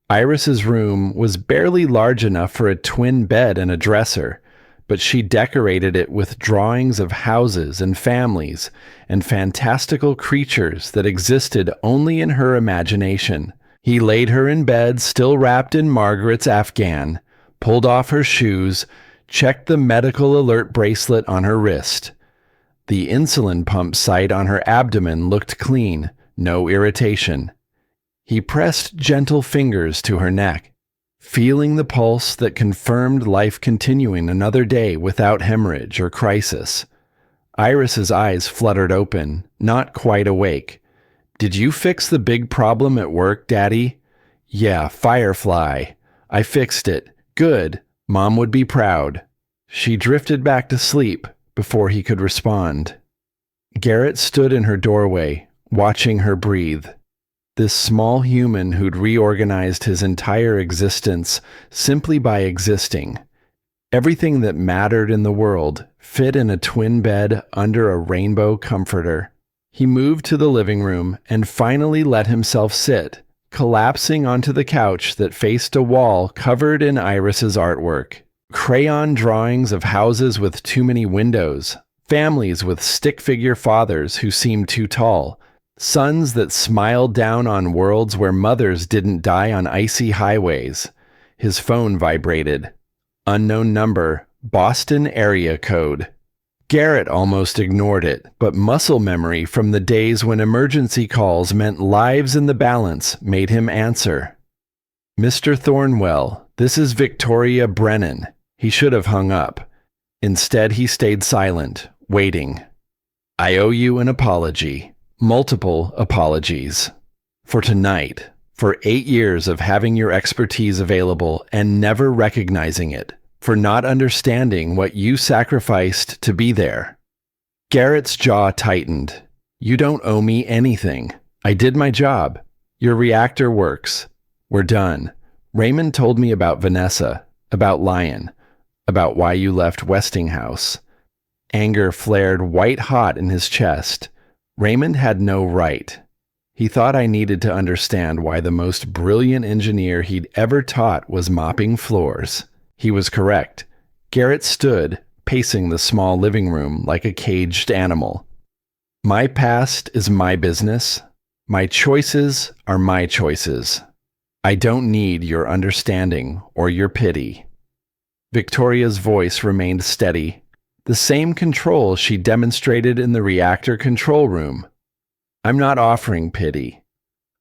Iris's room was barely large enough for a twin bed and a dresser, but she decorated it with drawings of houses and families and fantastical creatures that existed only in her imagination. He laid her in bed, still wrapped in Margaret's afghan, pulled off her shoes, checked the medical alert bracelet on her wrist. The insulin pump site on her abdomen looked clean, no irritation. He pressed gentle fingers to her neck, feeling the pulse that confirmed life continuing another day without hemorrhage or crisis. Iris's eyes fluttered open, not quite awake. "Did you fix the big problem at work, Daddy?" "Yeah, Firefly. I fixed it. Good. Mom would be proud." She drifted back to sleep before he could respond. Garrett stood in her doorway, watching her breathe. This small human who'd reorganized his entire existence simply by existing. Everything that mattered in the world fit in a twin bed under a rainbow comforter. He moved to the living room and finally let himself sit, collapsing onto the couch that faced a wall covered in Iris's artwork. Crayon drawings of houses with too many windows, families with stick-figure fathers who seemed too tall, sons that smiled down on worlds where mothers didn't die on icy highways. His phone vibrated. Unknown number, Boston area code. Garrett almost ignored it, but muscle memory from the days when emergency calls meant lives in the balance made him answer. "Mr. Thornwell, this is Victoria Brennan." He should have hung up. Instead, he stayed silent, waiting. "I owe you an apology. Multiple apologies. For tonight, for 8 years of having your expertise available and never recognizing it, for not understanding what you sacrificed to be there." Garrett's jaw tightened. "You don't owe me anything. I did my job. Your reactor works. We're done. Raymond told me about Vanessa, about Lion, about why you left Westinghouse." Anger flared white-hot in his chest. Raymond had no right. He thought I needed to understand why the most brilliant engineer he'd ever taught was mopping floors. He was correct. Garrett stood, pacing the small living room like a caged animal. "My past is my business. My choices are my choices. I don't need your understanding or your pity." Victoria's voice remained steady, the same control she demonstrated in the reactor control room. "I'm not offering pity.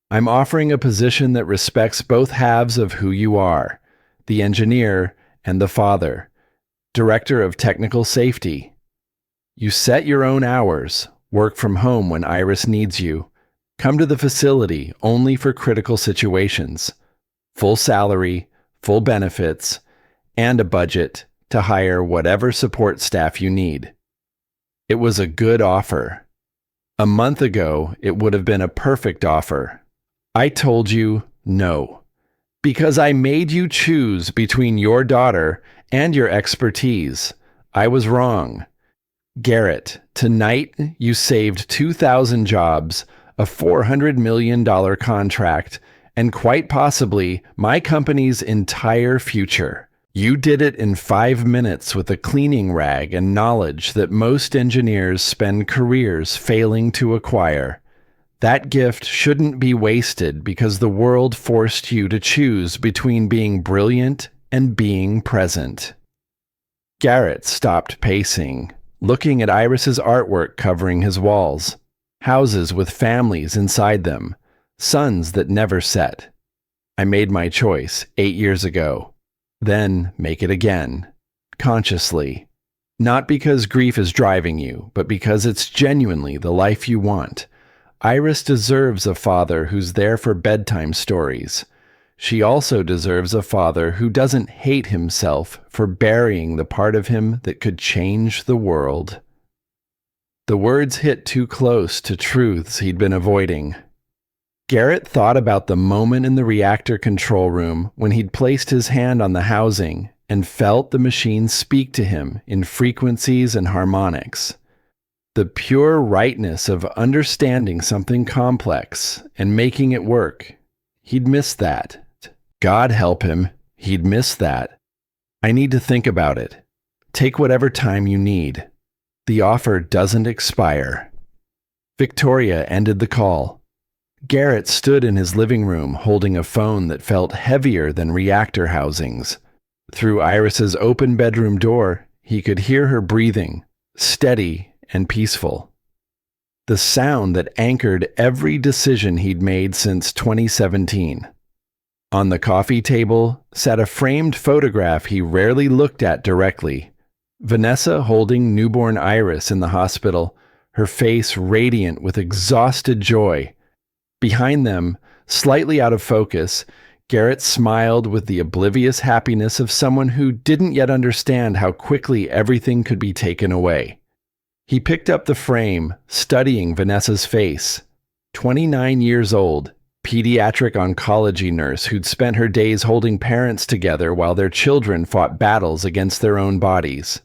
I'm offering a position that respects both halves of who you are, the engineer and the father, director of technical safety. You set your own hours, work from home when Iris needs you, come to the facility only for critical situations, full salary, full benefits, and a budget to hire whatever support staff you need." It was a good offer. A month ago, it would have been a perfect offer. I told you no, because I made you choose between your daughter and your expertise. I was wrong. Garrett, tonight you saved 2,000 jobs, a $400 million contract, and quite possibly my company's entire future. You did it in 5 minutes with a cleaning rag and knowledge that most engineers spend careers failing to acquire. That gift shouldn't be wasted because the world forced you to choose between being brilliant and being present. Garrett stopped pacing, looking at Iris's artwork covering his walls. Houses with families inside them, suns that never set. I made my choice 8 years ago. Then make it again, consciously. Not because grief is driving you, but because it's genuinely the life you want. Iris deserves a father who's there for bedtime stories. She also deserves a father who doesn't hate himself for burying the part of him that could change the world. The words hit too close to truths he'd been avoiding. Garrett thought about the moment in the reactor control room when he'd placed his hand on the housing and felt the machine speak to him in frequencies and harmonics. The pure rightness of understanding something complex and making it work. He'd missed that. God help him, he'd missed that. I need to think about it. Take whatever time you need. The offer doesn't expire. Victoria ended the call. Garrett stood in his living room holding a phone that felt heavier than reactor housings. Through Iris's open bedroom door, he could hear her breathing, steady and peaceful. The sound that anchored every decision he'd made since 2017. On the coffee table sat a framed photograph he rarely looked at directly. Vanessa holding newborn Iris in the hospital, her face radiant with exhausted joy. Behind them, slightly out of focus, Garrett smiled with the oblivious happiness of someone who didn't yet understand how quickly everything could be taken away. He picked up the frame, studying Vanessa's face. 29 years old, pediatric oncology nurse who'd spent her days holding parents together while their children fought battles against their own bodies.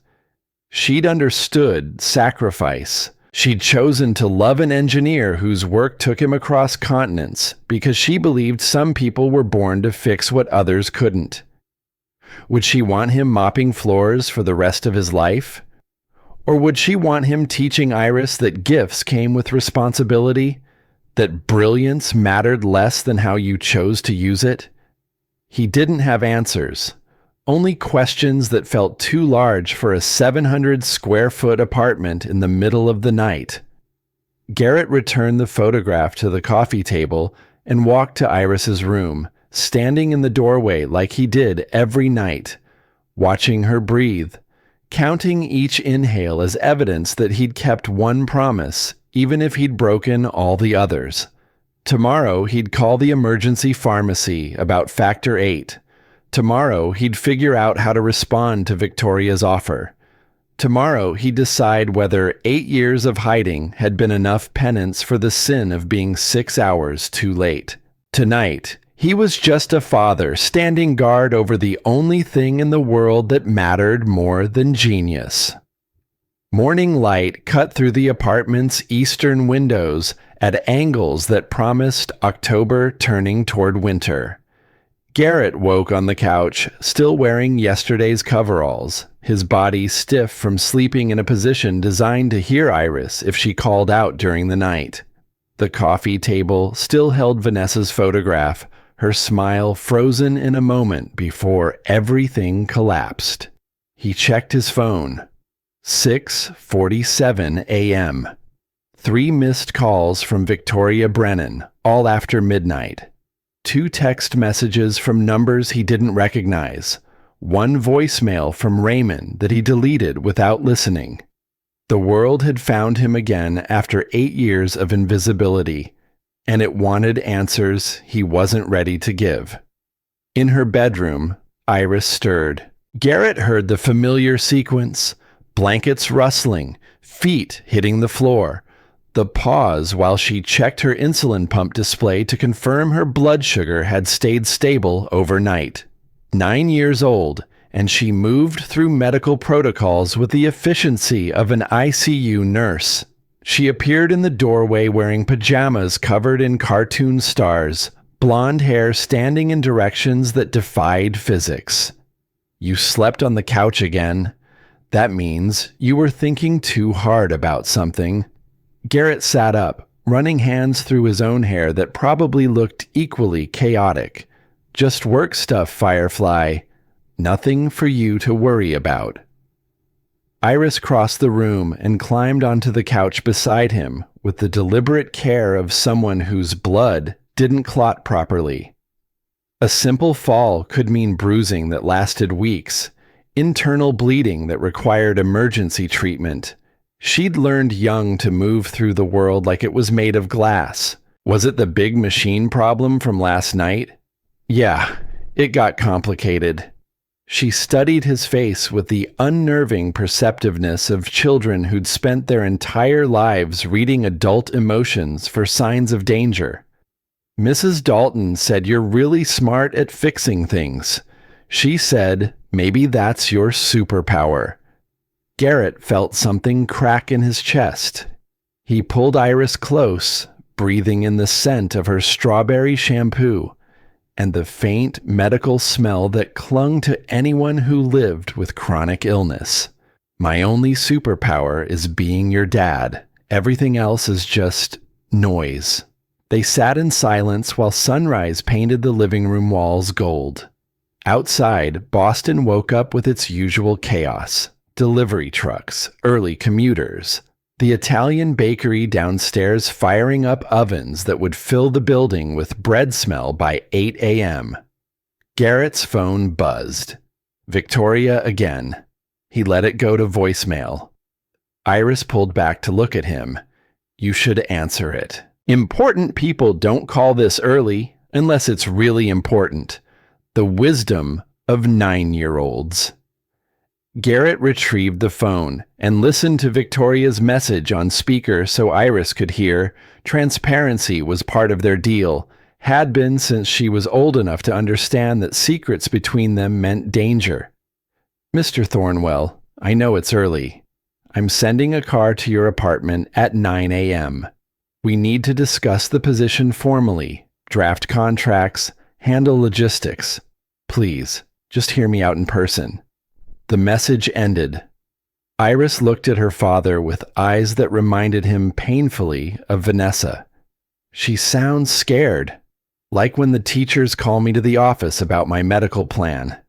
She'd understood sacrifice. She'd chosen to love an engineer whose work took him across continents because she believed some people were born to fix what others couldn't. Would she want him mopping floors for the rest of his life? Or would she want him teaching Iris that gifts came with responsibility? That brilliance mattered less than how you chose to use it? He didn't have answers. Only questions that felt too large for a 700-square-foot apartment in the middle of the night. Garrett returned the photograph to the coffee table and walked to Iris's room, standing in the doorway like he did every night, watching her breathe, counting each inhale as evidence that he'd kept one promise, even if he'd broken all the others. Tomorrow he'd call the emergency pharmacy about Factor 8. Tomorrow, he'd figure out how to respond to Victoria's offer. Tomorrow, he'd decide whether 8 years of hiding had been enough penance for the sin of being 6 hours too late. Tonight, he was just a father standing guard over the only thing in the world that mattered more than genius. Morning light cut through the apartment's eastern windows at angles that promised October turning toward winter. Garrett woke on the couch, still wearing yesterday's coveralls, his body stiff from sleeping in a position designed to hear Iris if she called out during the night. The coffee table still held Vanessa's photograph, her smile frozen in a moment before everything collapsed. He checked his phone. 6:47 a.m. 3 missed calls from Victoria Brennan, all after midnight. 2 text messages from numbers he didn't recognize. 1 voicemail from Raymond that he deleted without listening. The world had found him again after 8 years of invisibility, and it wanted answers he wasn't ready to give. In her bedroom, Iris stirred. Garrett heard the familiar sequence, blankets rustling, feet hitting the floor. The pause while she checked her insulin pump display to confirm her blood sugar had stayed stable overnight. 9 years old, and she moved through medical protocols with the efficiency of an ICU nurse. She appeared in the doorway wearing pajamas covered in cartoon stars, blonde hair standing in directions that defied physics. You slept on the couch again. That means you were thinking too hard about something. Garrett sat up, running hands through his own hair that probably looked equally chaotic. Just work stuff, Firefly. Nothing for you to worry about. Iris crossed the room and climbed onto the couch beside him with the deliberate care of someone whose blood didn't clot properly. A simple fall could mean bruising that lasted weeks. internal bleeding that required emergency treatment. She'd learned young to move through the world like it was made of glass. Was it the big machine problem from last night? Yeah, it got complicated. She studied his face with the unnerving perceptiveness of children who'd spent their entire lives reading adult emotions for signs of danger. Mrs. Dalton said you're really smart at fixing things. She said maybe that's your superpower. Garrett felt something crack in his chest. He pulled Iris close, breathing in the scent of her strawberry shampoo and the faint medical smell that clung to anyone who lived with chronic illness. My only superpower is being your dad. Everything else is just noise. They sat in silence while sunrise painted the living room walls gold. Outside, Boston woke up with its usual chaos. Delivery trucks, early commuters, the Italian bakery downstairs firing up ovens that would fill the building with bread smell by 8 a.m. Garrett's phone buzzed. Victoria again. He let it go to voicemail. Iris pulled back to look at him. You should answer it. Important people don't call this early unless it's really important. The wisdom of 9-year-olds. Garrett retrieved the phone and listened to Victoria's message on speaker so Iris could hear. Transparency was part of their deal, had been since she was old enough to understand that secrets between them meant danger. Mr. Thornwell, I know it's early. I'm sending a car to your apartment at 9 a.m. We need to discuss the position formally, draft contracts, handle logistics. Please, just hear me out in person. The message ended. Iris looked at her father with eyes that reminded him painfully of Vanessa. She sounds scared, like when the teachers call me to the office about my medical plan.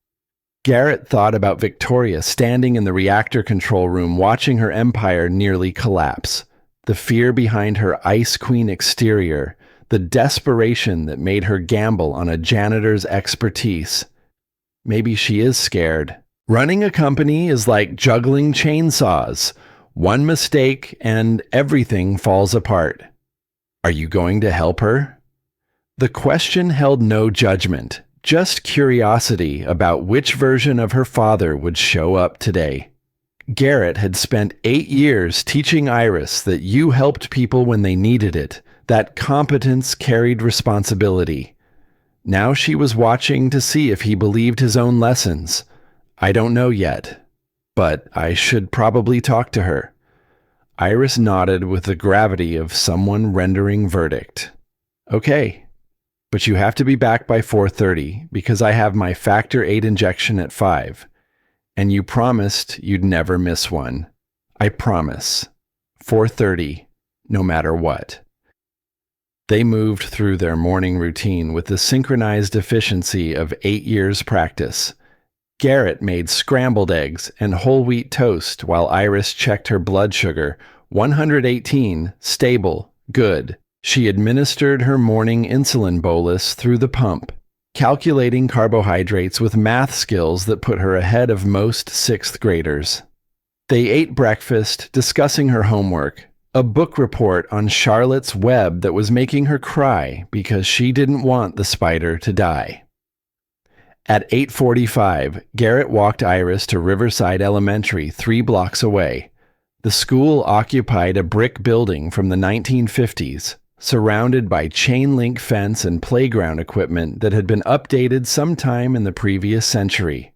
Garrett thought about Victoria standing in the reactor control room watching her empire nearly collapse. The fear behind her Ice Queen exterior, the desperation that made her gamble on a janitor's expertise. Maybe she is scared. Running a company is like juggling chainsaws. One mistake and everything falls apart. Are you going to help her? The question held no judgment, just curiosity about which version of her father would show up today. Garrett had spent 8 years teaching Iris that you helped people when they needed it, that competence carried responsibility. Now she was watching to see if he believed his own lessons. I don't know yet, but I should probably talk to her. Iris nodded with the gravity of someone rendering verdict. Okay, but you have to be back by 4:30 because I have my factor 8 injection at 5. And you promised you'd never miss one. I promise. 4:30, no matter what. They moved through their morning routine with the synchronized efficiency of 8 years' practice. Garrett made scrambled eggs and whole wheat toast while Iris checked her blood sugar, 118, stable, good. She administered her morning insulin bolus through the pump, calculating carbohydrates with math skills that put her ahead of most 6th graders. They ate breakfast, discussing her homework, a book report on Charlotte's Web that was making her cry because she didn't want the spider to die. At 8:45, Garrett walked Iris to Riverside Elementary 3 blocks away. The school occupied a brick building from the 1950s, surrounded by chain-link fence and playground equipment that had been updated sometime in the previous century.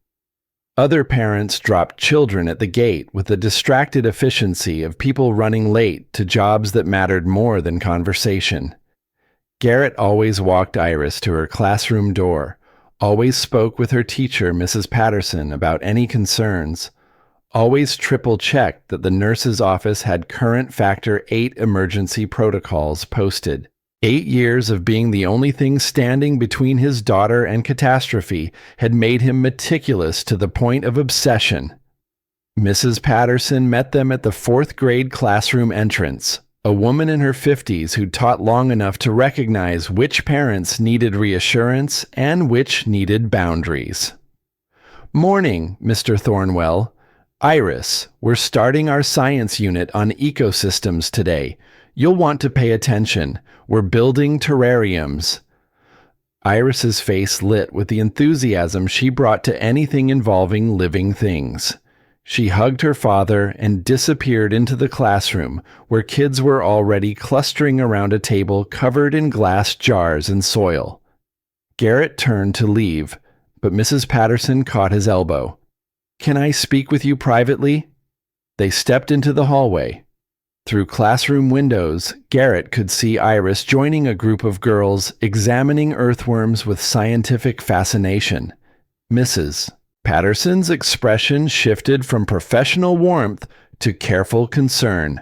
Other parents dropped children at the gate with the distracted efficiency of people running late to jobs that mattered more than conversation. Garrett always walked Iris to her classroom door, always spoke with her teacher, Mrs. Patterson, about any concerns, always triple-checked that the nurse's office had current Factor 8 emergency protocols posted. 8 years of being the only thing standing between his daughter and catastrophe had made him meticulous to the point of obsession. Mrs. Patterson met them at the 4th grade classroom entrance, a woman in her 50s who'd taught long enough to recognize which parents needed reassurance and which needed boundaries. Morning, Mr. Thornwell. Iris, we're starting our science unit on ecosystems today. You'll want to pay attention. We're building terrariums. Iris's face lit with the enthusiasm she brought to anything involving living things. She hugged her father and disappeared into the classroom, where kids were already clustering around a table covered in glass jars and soil. Garrett turned to leave, but Mrs. Patterson caught his elbow. "Can I speak with you privately?" They stepped into the hallway. Through classroom windows, Garrett could see Iris joining a group of girls examining earthworms with scientific fascination. Mrs. Patterson's expression shifted from professional warmth to careful concern.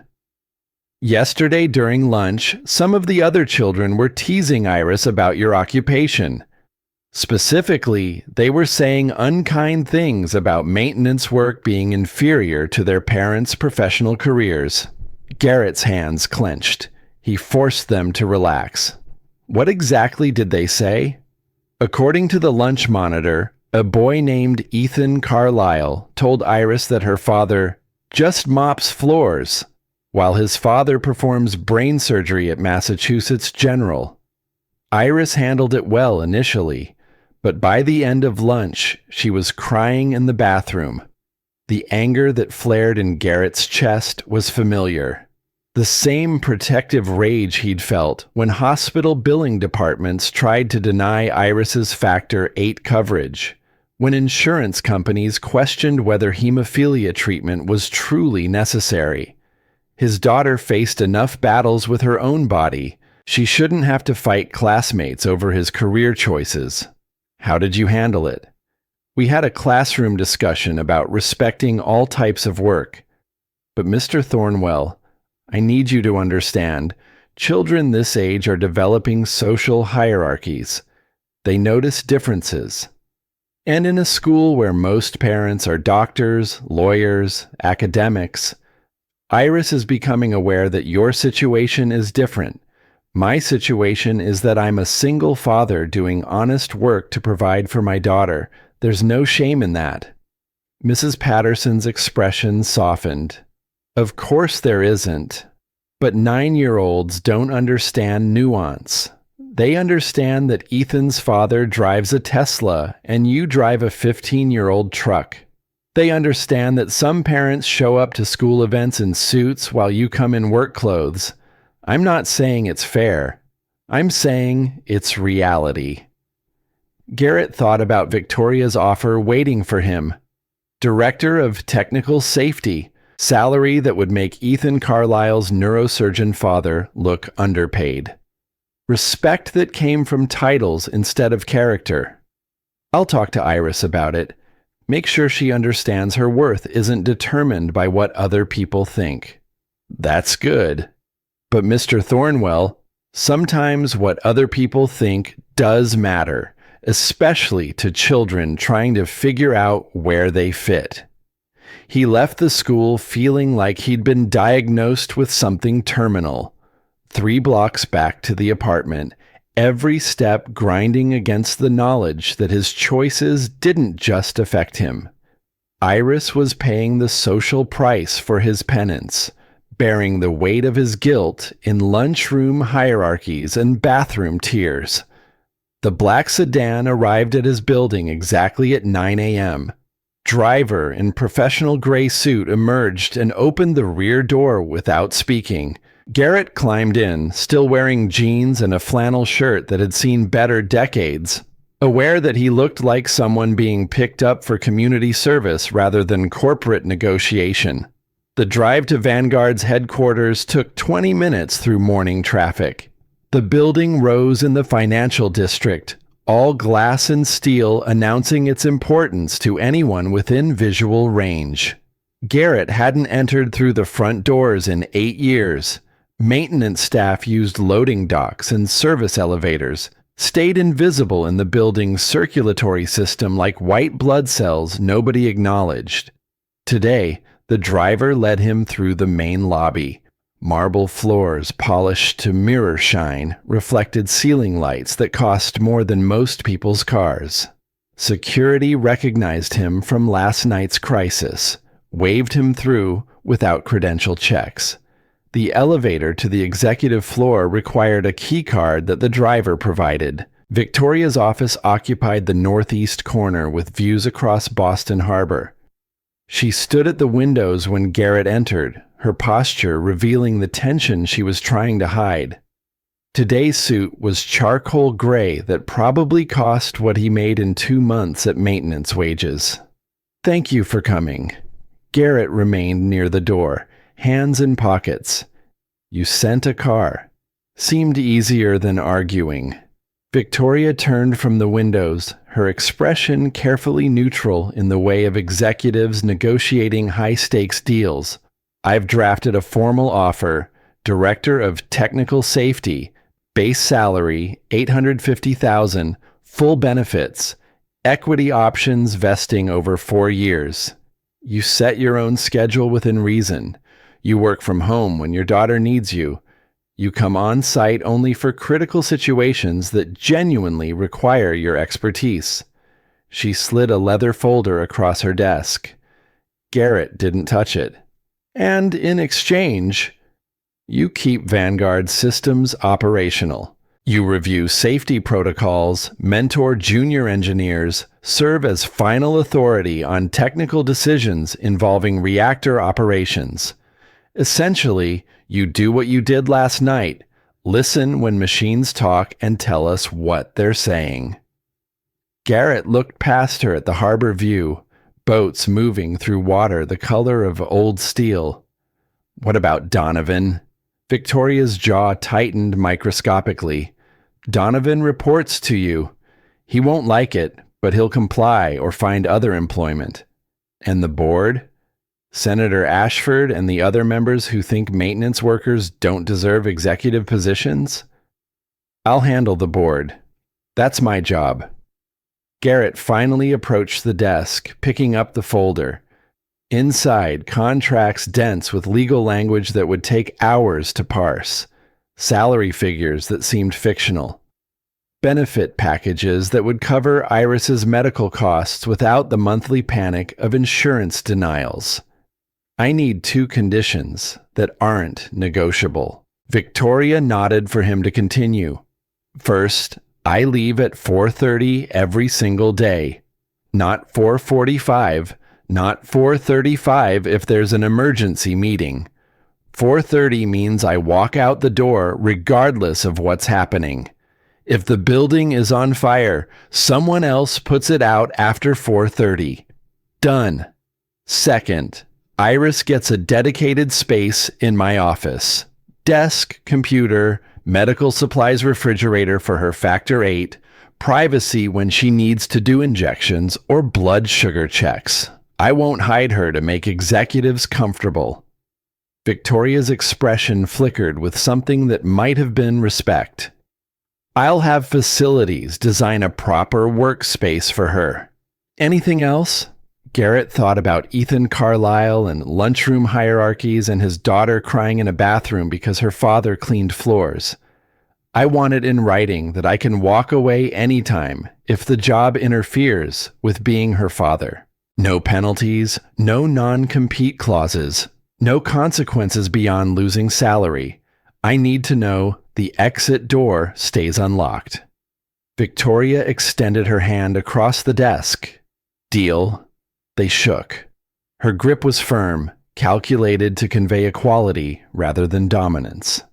"Yesterday during lunch, some of the other children were teasing Iris about your occupation. Specifically, they were saying unkind things about maintenance work being inferior to their parents' professional careers." Garrett's hands clenched. He forced them to relax. What exactly did they say? According to the lunch monitor, a boy named Ethan Carlisle told Iris that her father just mops floors, while his father performs brain surgery at Massachusetts General. Iris handled it well initially, but by the end of lunch, she was crying in the bathroom. The anger that flared in Garrett's chest was familiar. The same protective rage he'd felt when hospital billing departments tried to deny Iris's Factor VIII coverage, when insurance companies questioned whether hemophilia treatment was truly necessary. His daughter faced enough battles with her own body. She shouldn't have to fight classmates over his career choices. How did you handle it? We had a classroom discussion about respecting all types of work. But Mr. Thornwell, I need you to understand, children this age are developing social hierarchies. They notice differences. And in a school where most parents are doctors, lawyers, academics, Iris is becoming aware that your situation is different. My situation is that I'm a single father doing honest work to provide for my daughter. There's no shame in that. Mrs. Patterson's expression softened. Of course there isn't. But 9-year-olds don't understand nuance. They understand that Ethan's father drives a Tesla and you drive a 15-year-old truck. They understand that some parents show up to school events in suits while you come in work clothes. I'm not saying it's fair. I'm saying it's reality. Garrett thought about Victoria's offer waiting for him. Director of Technical Safety, salary that would make Ethan Carlisle's neurosurgeon father look underpaid. Respect that came from titles instead of character. I'll talk to Iris about it. Make sure she understands her worth isn't determined by what other people think. That's good. But Mr. Thornwell, sometimes what other people think does matter, especially to children trying to figure out where they fit. He left the school feeling like he'd been diagnosed with something terminal. 3 blocks back to the apartment, every step grinding against the knowledge that his choices didn't just affect him. Iris was paying the social price for his penance, bearing the weight of his guilt in lunchroom hierarchies and bathroom tears. The black sedan arrived at his building exactly at 9 a.m. Driver in professional gray suit emerged and opened the rear door without speaking. Garrett climbed in, still wearing jeans and a flannel shirt that had seen better decades, aware that he looked like someone being picked up for community service rather than corporate negotiation. The drive to Vanguard's headquarters took 20 minutes through morning traffic. The building rose in the financial district, all glass and steel, announcing its importance to anyone within visual range. Garrett hadn't entered through the front doors in 8 years. Maintenance staff used loading docks and service elevators, stayed invisible in the building's circulatory system like white blood cells nobody acknowledged. Today, the driver led him through the main lobby. Marble floors polished to mirror shine reflected ceiling lights that cost more than most people's cars. Security recognized him from last night's crisis, waved him through without credential checks. The elevator to the executive floor required a key card that the driver provided. Victoria's office occupied the northeast corner with views across Boston Harbor. She stood at the windows when Garrett entered, her posture revealing the tension she was trying to hide. Today's suit was charcoal gray that probably cost what he made in 2 months at maintenance wages. "Thank you for coming." Garrett remained near the door, hands in pockets. "You sent a car." Seemed easier than arguing. Victoria turned from the windows, her expression carefully neutral in the way of executives negotiating high-stakes deals. "I've drafted a formal offer, Director of Technical Safety, base salary $850,000, full benefits, equity options vesting over 4 years. You set your own schedule within reason. You work from home when your daughter needs you. You come on site only for critical situations that genuinely require your expertise." She slid a leather folder across her desk. Garrett didn't touch it. "And in exchange, you keep Vanguard systems operational. You review safety protocols, mentor junior engineers, serve as final authority on technical decisions involving reactor operations. Essentially, you do what you did last night, listen when machines talk and tell us what they're saying." Garrett looked past her at the harbor view, boats moving through water the color of old steel. "What about Donovan?" Victoria's jaw tightened microscopically. "Donovan reports to you. He won't like it, but he'll comply or find other employment." "And the board? Senator Ashford and the other members who think maintenance workers don't deserve executive positions?" "I'll handle the board. That's my job." Garrett finally approached the desk, picking up the folder. Inside, contracts dense with legal language that would take hours to parse. Salary figures that seemed fictional. Benefit packages that would cover Iris's medical costs without the monthly panic of insurance denials. "I need 2 conditions that aren't negotiable." Victoria nodded for him to continue. "First, I leave at 4:30 every single day. Not 4:45, not 4:35 if there's an emergency meeting. 4:30 means I walk out the door regardless of what's happening. If the building is on fire, someone else puts it out after 4:30. Done. Second, Iris gets a dedicated space in my office. Desk, computer, medical supplies refrigerator for her factor 8, privacy when she needs to do injections or blood sugar checks. I won't hide her to make executives comfortable." Victoria's expression flickered with something that might have been respect. "I'll have facilities design a proper workspace for her." "Anything else?" Garrett thought about Ethan Carlisle and lunchroom hierarchies and his daughter crying in a bathroom because her father cleaned floors. "I want it in writing that I can walk away anytime if the job interferes with being her father. No penalties, no non-compete clauses, no consequences beyond losing salary. I need to know the exit door stays unlocked." Victoria extended her hand across the desk. "Deal." They shook. Her grip was firm, calculated to convey equality rather than dominance.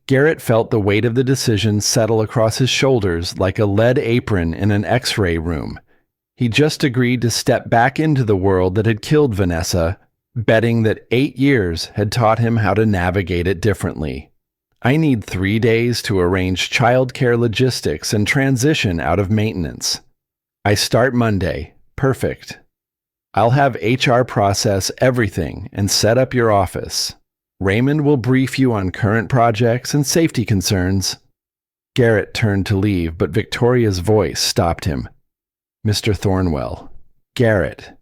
Garrett felt the weight of the decision settle across his shoulders like a lead apron in an X-ray room. He just agreed to step back into the world that had killed Vanessa, betting that 8 years had taught him how to navigate it differently. "I need 3 days to arrange childcare logistics and transition out of maintenance. I start Monday. Perfect. I'll have HR process everything and set up your office. Raymond will brief you on current projects and safety concerns." Garrett turned to leave, but Victoria's voice stopped him. "Mr. Thornwell, Garrett,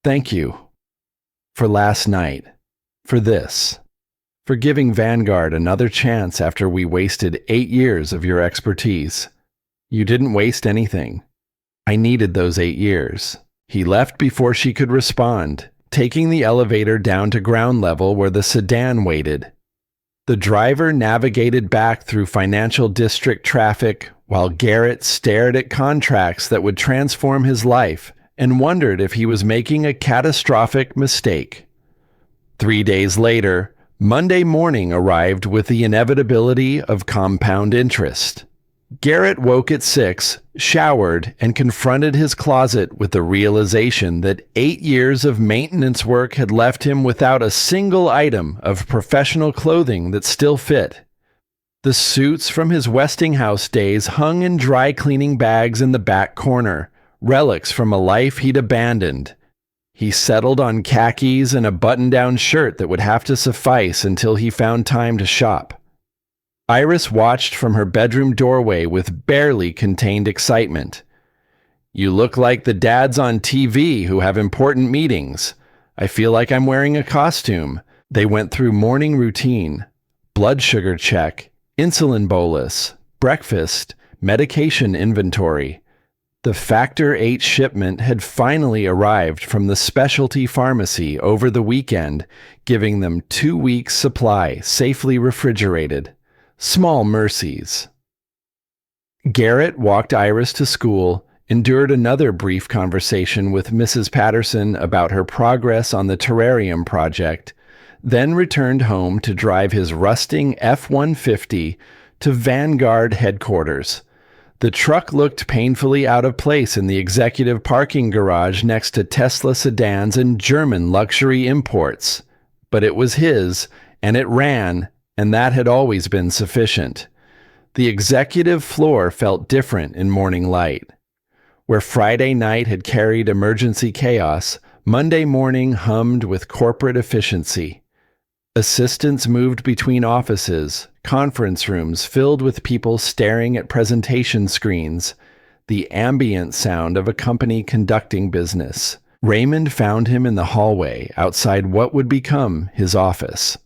thank you. For last night. For this. For giving Vanguard another chance after we wasted 8 years of your expertise. You didn't waste anything. I needed those 8 years. He left before she could respond, taking the elevator down to ground level where the sedan waited. The driver navigated back through financial district traffic while Garrett stared at contracts that would transform his life and wondered if he was making a catastrophic mistake. 3 days later, Monday morning arrived with the inevitability of compound interest. Garrett woke at 6, showered, and confronted his closet with the realization that 8 years of maintenance work had left him without a single item of professional clothing that still fit. The suits from his Westinghouse days hung in dry cleaning bags in the back corner, relics from a life he'd abandoned. He settled on khakis and a button-down shirt that would have to suffice until he found time to shop. Iris watched from her bedroom doorway with barely contained excitement. "You look like the dads on TV who have important meetings. I feel like I'm wearing a costume." They went through morning routine, blood sugar check, insulin bolus, breakfast, medication inventory. The Factor 8 shipment had finally arrived from the specialty pharmacy over the weekend, giving them 2 weeks' supply safely refrigerated. Small mercies. Garrett walked Iris to school, endured another brief conversation with Mrs. Patterson about her progress on the terrarium project, then returned home to drive his rusting F-150 to Vanguard headquarters. The truck looked painfully out of place in the executive parking garage next to Tesla sedans and German luxury imports. But it was his, and it ran, and that had always been sufficient. The executive floor felt different in morning light. Where Friday night had carried emergency chaos, Monday morning hummed with corporate efficiency. Assistants moved between offices, conference rooms filled with people staring at presentation screens, the ambient sound of a company conducting business. Raymond found him in the hallway outside what would become his office.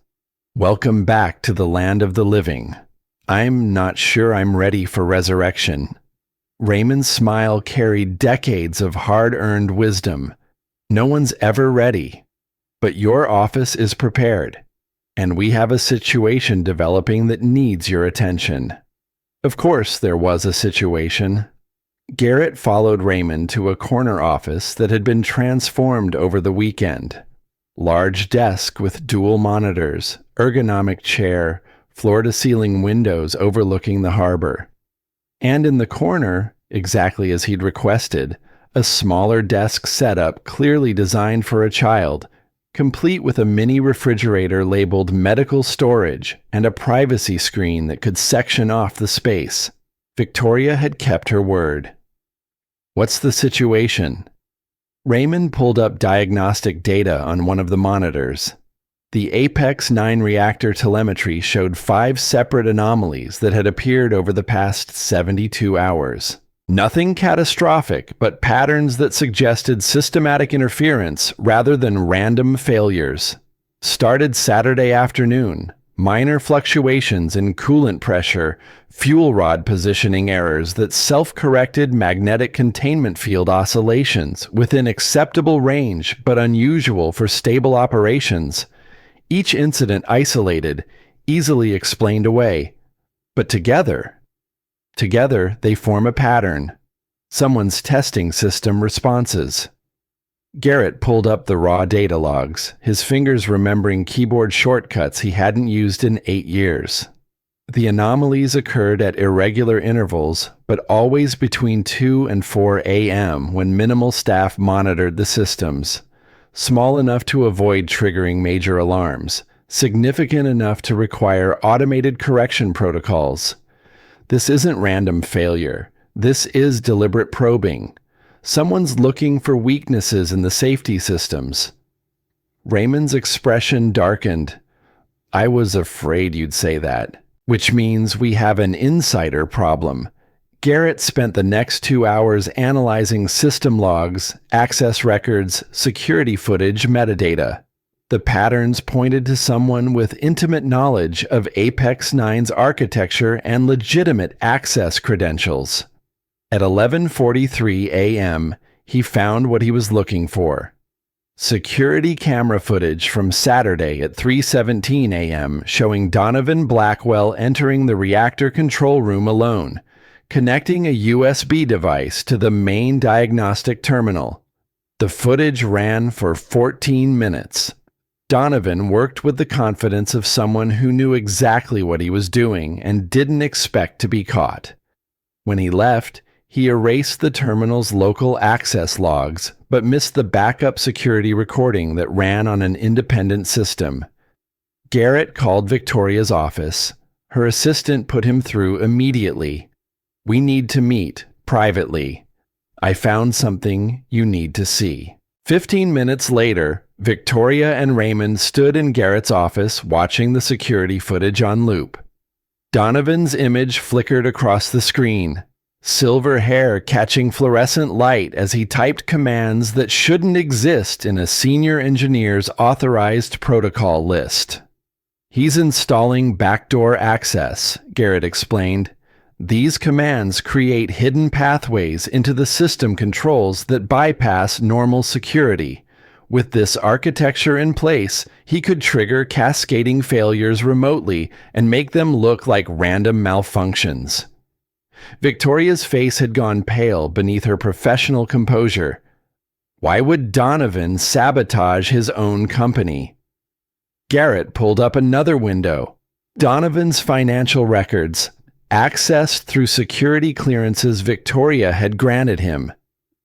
"Welcome back to the land of the living. I'm not sure I'm ready for resurrection." Raymond's smile carried decades of hard-earned wisdom. "No one's ever ready. But your office is prepared, and we have a situation developing that needs your attention." Of course there was a situation. Garrett followed Raymond to a corner office that had been transformed over the weekend. Large desk with dual monitors, ergonomic chair, floor-to-ceiling windows overlooking the harbor. And in the corner, exactly as he'd requested, a smaller desk setup clearly designed for a child, complete with a mini refrigerator labeled medical storage and a privacy screen that could section off the space. Victoria had kept her word. "What's the situation?" Raymond pulled up diagnostic data on one of the monitors. The Apex 9 reactor telemetry showed 5 separate anomalies that had appeared over the past 72 hours. Nothing catastrophic, but patterns that suggested systematic interference rather than random failures. Started Saturday afternoon. Minor fluctuations in coolant pressure, fuel rod positioning errors that self-corrected magnetic containment field oscillations within acceptable range but unusual for stable operations. Each incident isolated, easily explained away. But together they form a pattern. Someone's testing system responses. Garrett pulled up the raw data logs, his fingers remembering keyboard shortcuts he hadn't used in 8 years. The anomalies occurred at irregular intervals, but always between 2 and 4 a.m. when minimal staff monitored the systems. Small enough to avoid triggering major alarms, significant enough to require automated correction protocols. This isn't random failure. This is deliberate probing. Someone's looking for weaknesses in the safety systems. Raymond's expression darkened. "I was afraid you'd say that, which means we have an insider problem." Garrett spent the next 2 hours analyzing system logs, access records, security footage, metadata. The patterns pointed to someone with intimate knowledge of Apex 9's architecture and legitimate access credentials. At 11:43 a.m., he found what he was looking for. Security camera footage from Saturday at 3:17 a.m. showing Donovan Blackwell entering the reactor control room alone, connecting a USB device to the main diagnostic terminal. The footage ran for 14 minutes. Donovan worked with the confidence of someone who knew exactly what he was doing and didn't expect to be caught. When he left, he erased the terminal's local access logs, but missed the backup security recording that ran on an independent system. Garrett called Victoria's office. Her assistant put him through immediately. "We need to meet, privately. I found something you need to see." 15 minutes later, Victoria and Raymond stood in Garrett's office watching the security footage on loop. Donovan's image flickered across the screen, silver hair catching fluorescent light as he typed commands that shouldn't exist in a senior engineer's authorized protocol list. "He's installing backdoor access," Garrett explained. "These commands create hidden pathways into the system controls that bypass normal security. With this architecture in place, he could trigger cascading failures remotely and make them look like random malfunctions." Victoria's face had gone pale beneath her professional composure. Why would Donovan sabotage his own company? Garrett pulled up another window. Donovan's financial records, accessed through security clearances Victoria had granted him,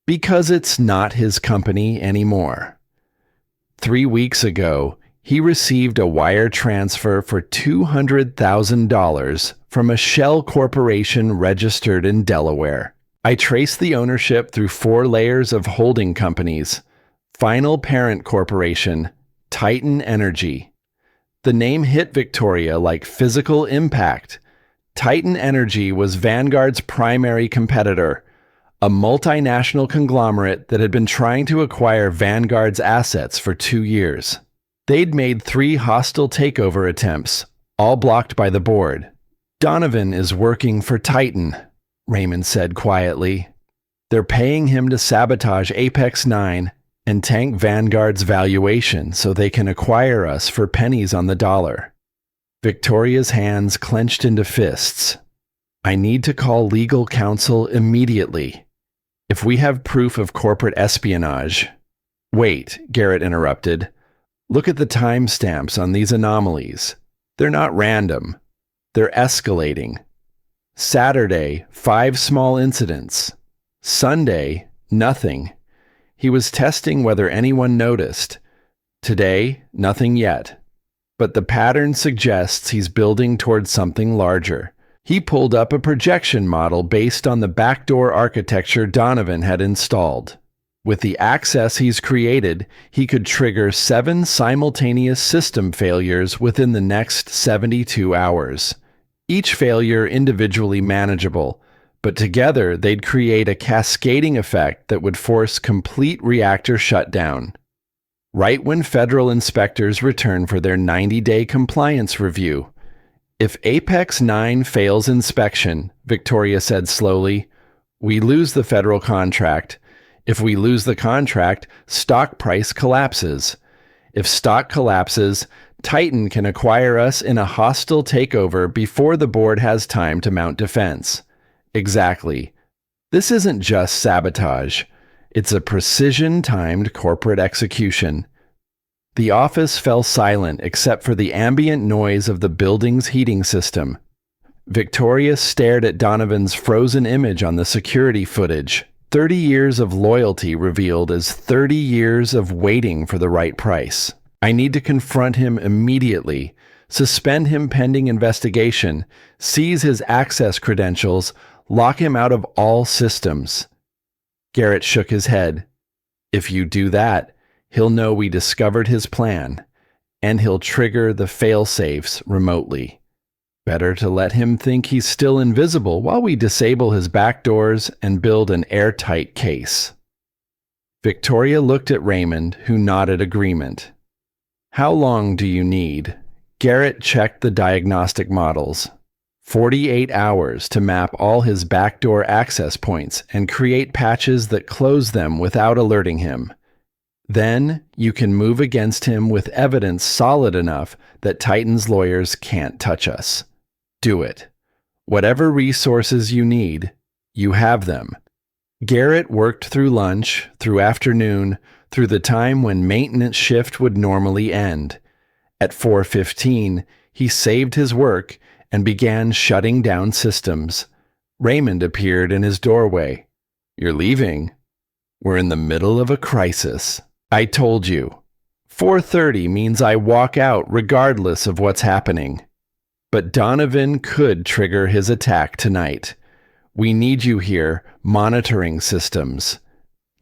because it's not his company anymore. 3 weeks ago, he received a wire transfer for $200,000 from a shell corporation registered in Delaware. I traced the ownership through 4 layers of holding companies. Final parent corporation, Titan Energy. The name hit Victoria like physical impact. Titan Energy was Vanguard's primary competitor, a multinational conglomerate that had been trying to acquire Vanguard's assets for 2 years. They'd made 3 hostile takeover attempts, all blocked by the board. "Donovan is working for Titan," Raymond said quietly. "They're paying him to sabotage Apex 9 and tank Vanguard's valuation so they can acquire us for pennies on the dollar." Victoria's hands clenched into fists. "I need to call legal counsel immediately. If we have proof of corporate espionage—" "Wait," Garrett interrupted. "Look at the timestamps on these anomalies. They're not random. They're escalating. Saturday, 5 small incidents. Sunday, nothing. He was testing whether anyone noticed. Today, nothing yet. But the pattern suggests he's building towards something larger." He pulled up a projection model based on the backdoor architecture Donovan had installed. With the access he's created, he could trigger 7 simultaneous system failures within the next 72 hours. Each failure individually manageable, but together they'd create a cascading effect that would force complete reactor shutdown. Right when federal inspectors return for their 90-day compliance review. "If Apex 9 fails inspection," Victoria said slowly, "we lose the federal contract. If we lose the contract, stock price collapses. If stock collapses, Titan can acquire us in a hostile takeover before the board has time to mount defense." Exactly. This isn't just sabotage. It's a precision-timed corporate execution. The office fell silent except for the ambient noise of the building's heating system. Victoria stared at Donovan's frozen image on the security footage. 30 years of loyalty revealed as 30 years of waiting for the right price. "I need to confront him immediately, suspend him pending investigation, seize his access credentials, lock him out of all systems." Garrett shook his head. "If you do that, he'll know we discovered his plan, and he'll trigger the fail-safes remotely. Better to let him think he's still invisible while we disable his backdoors and build an airtight case." Victoria looked at Raymond, who nodded agreement. "How long do you need?" Garrett checked the diagnostic models. 48 hours to map all his backdoor access points and create patches that close them without alerting him. Then you can move against him with evidence solid enough that Titan's lawyers can't touch us. Do it. Whatever resources you need, you have them. Garrett worked through lunch, through afternoon, through the time when maintenance shift would normally end. At 4:15, he saved his work and began shutting down systems. Raymond appeared in his doorway. "You're leaving?" "We're in the middle of a crisis." "I told you. 4:30 means I walk out regardless of what's happening." But Donovan could trigger his attack tonight. "We need you here, monitoring systems."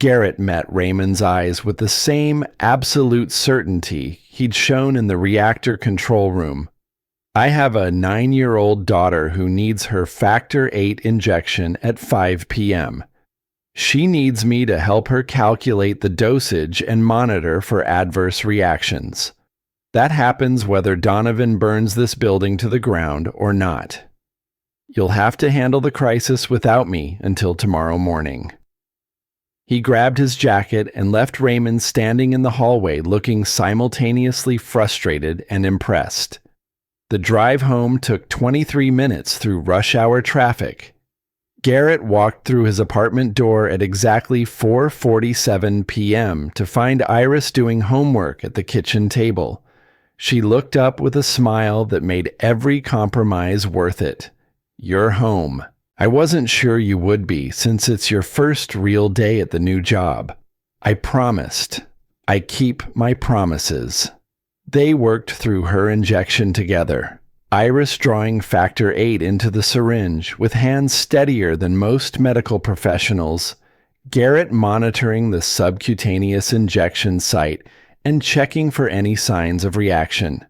Garrett met Raymond's eyes with the same absolute certainty he'd shown in the reactor control room. "I have a 9-year-old daughter who needs her Factor VIII injection at 5 p.m. She needs me to help her calculate the dosage and monitor for adverse reactions. That happens whether Donovan burns this building to the ground or not. You'll have to handle the crisis without me until tomorrow morning." He grabbed his jacket and left Raymond standing in the hallway looking simultaneously frustrated and impressed. The drive home took 23 minutes through rush hour traffic. Garrett walked through his apartment door at exactly 4:47 p.m. to find Iris doing homework at the kitchen table. She looked up with a smile that made every compromise worth it. "You're home. I wasn't sure you would be since it's your first real day at the new job. I promised. I keep my promises." They worked through her injection together. Iris drawing Factor VIII into the syringe with hands steadier than most medical professionals. Garrett monitoring the subcutaneous injection site and checking for any signs of reaction.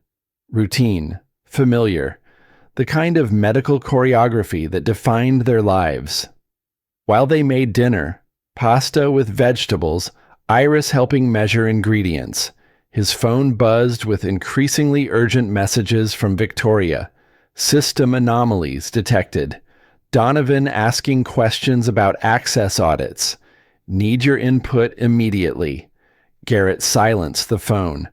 Routine, familiar, the kind of medical choreography that defined their lives. While they made dinner, pasta with vegetables, Iris helping measure ingredients, his phone buzzed with increasingly urgent messages from Victoria. System anomalies detected. Donovan asking questions about access audits. Need your input immediately. Garrett silenced the phone.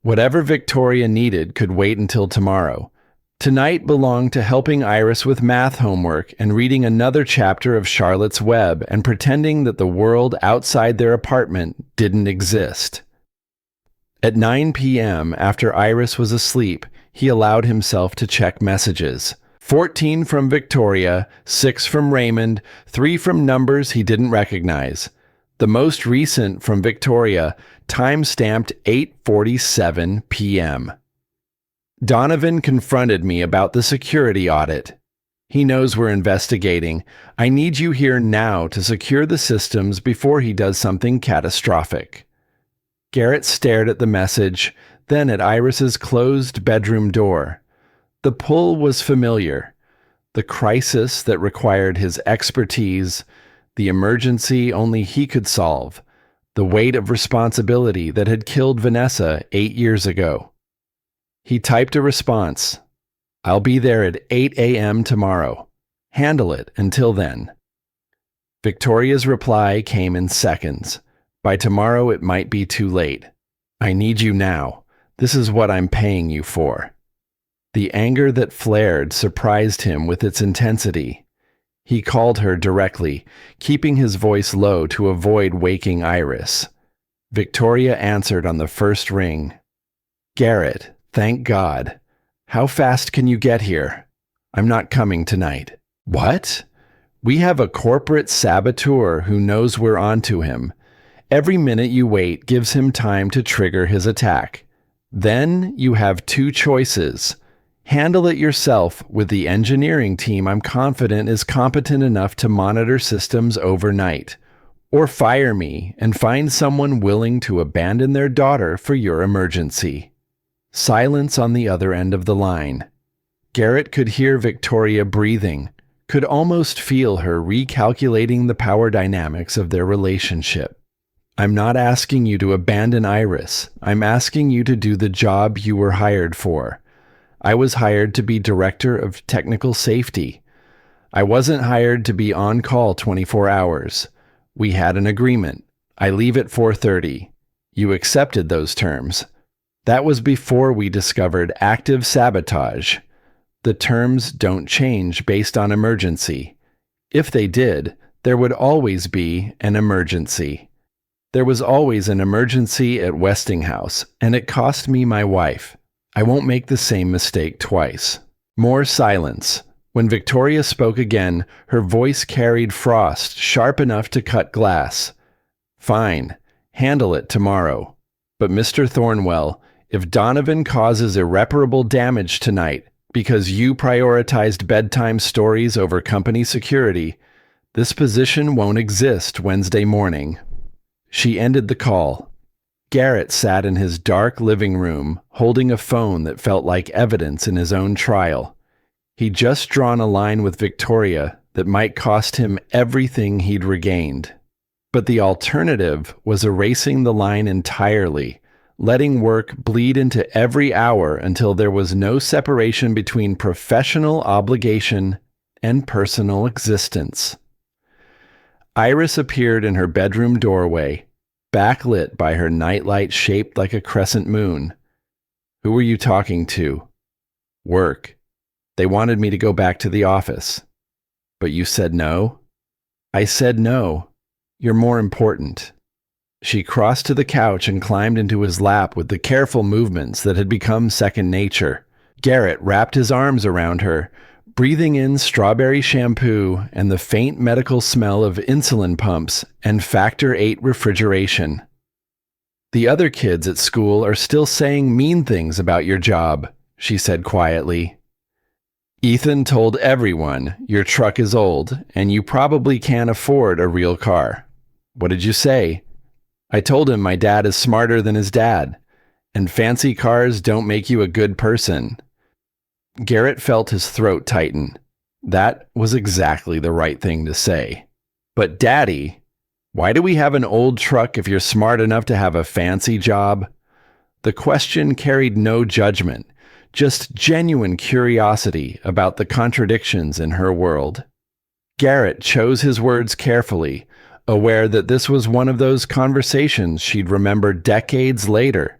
Whatever Victoria needed could wait until tomorrow. Tonight belonged to helping Iris with math homework and reading another chapter of Charlotte's Web and pretending that the world outside their apartment didn't exist. At 9 p.m., after Iris was asleep, he allowed himself to check messages. 14 from Victoria, 6 from Raymond, 3 from numbers he didn't recognize. The most recent from Victoria, time-stamped 8:47 p.m. Donovan confronted me about the security audit. He knows we're investigating. I need you here now to secure the systems before he does something catastrophic. Garrett stared at the message, then at Iris's closed bedroom door. The pull was familiar. The crisis that required his expertise, the emergency only he could solve, the weight of responsibility that had killed Vanessa 8 years ago. He typed a response. "I'll be there at 8 a.m. tomorrow. Handle it until then." Victoria's reply came in seconds. "By tomorrow it might be too late. I need you now. This is what I'm paying you for." The anger that flared surprised him with its intensity. He called her directly, keeping his voice low to avoid waking Iris. Victoria answered on the first ring. "Garrett, thank God. How fast can you get here?" "I'm not coming tonight." "What?" "We have a corporate saboteur who knows we're onto him. Every minute you wait gives him time to trigger his attack. Then you have 2 choices. Handle it yourself with the engineering team I'm confident is competent enough to monitor systems overnight. Or fire me and find someone willing to abandon their daughter for your emergency." Silence on the other end of the line. Garrett could hear Victoria breathing, could almost feel her recalculating the power dynamics of their relationship. "I'm not asking you to abandon Iris. I'm asking you to do the job you were hired for. I was hired to be director of technical safety. I wasn't hired to be on call 24 hours. We had an agreement. I leave at 4:30. You accepted those terms. That was before we discovered active sabotage. The terms don't change based on emergency. If they did, there would always be an emergency. There was always an emergency at Westinghouse, and it cost me my wife. I won't make the same mistake twice. More silence. When Victoria spoke again, her voice carried frost sharp enough to cut glass. Fine. Handle it tomorrow. But Mr. Thornwell, if Donovan causes irreparable damage tonight because you prioritized bedtime stories over company security, this position won't exist Wednesday morning. She ended the call. Garrett sat in his dark living room, holding a phone that felt like evidence in his own trial. He'd just drawn a line with Victoria that might cost him everything he'd regained. But the alternative was erasing the line entirely, letting work bleed into every hour until there was no separation between professional obligation and personal existence. Iris appeared in her bedroom doorway, backlit by her nightlight shaped like a crescent moon. Who were you talking to? Work. They wanted me to go back to the office. But you said no? I said no. You're more important. She crossed to the couch and climbed into his lap with the careful movements that had become second nature. Garrett wrapped his arms around her, breathing in strawberry shampoo and the faint medical smell of insulin pumps and Factor 8 refrigeration. The other kids at school are still saying mean things about your job, she said quietly. Ethan told everyone your truck is old and you probably can't afford a real car. What did you say? I told him my dad is smarter than his dad, and fancy cars don't make you a good person. Garrett felt his throat tighten. That was exactly the right thing to say. But Daddy, why do we have an old truck if you're smart enough to have a fancy job? The question carried no judgment, just genuine curiosity about the contradictions in her world. Garrett chose his words carefully, aware that this was one of those conversations she'd remember decades later.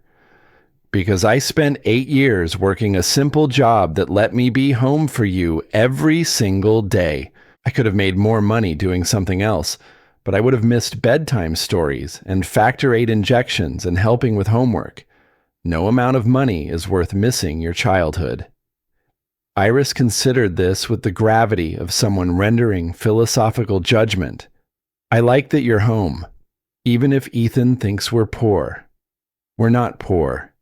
Because I spent 8 years working a simple job that let me be home for you every single day. I could have made more money doing something else, but I would have missed bedtime stories and Factor 8 injections and helping with homework. No amount of money is worth missing your childhood. Iris considered this with the gravity of someone rendering philosophical judgment. I like that you're home, even if Ethan thinks we're poor. We're not poor.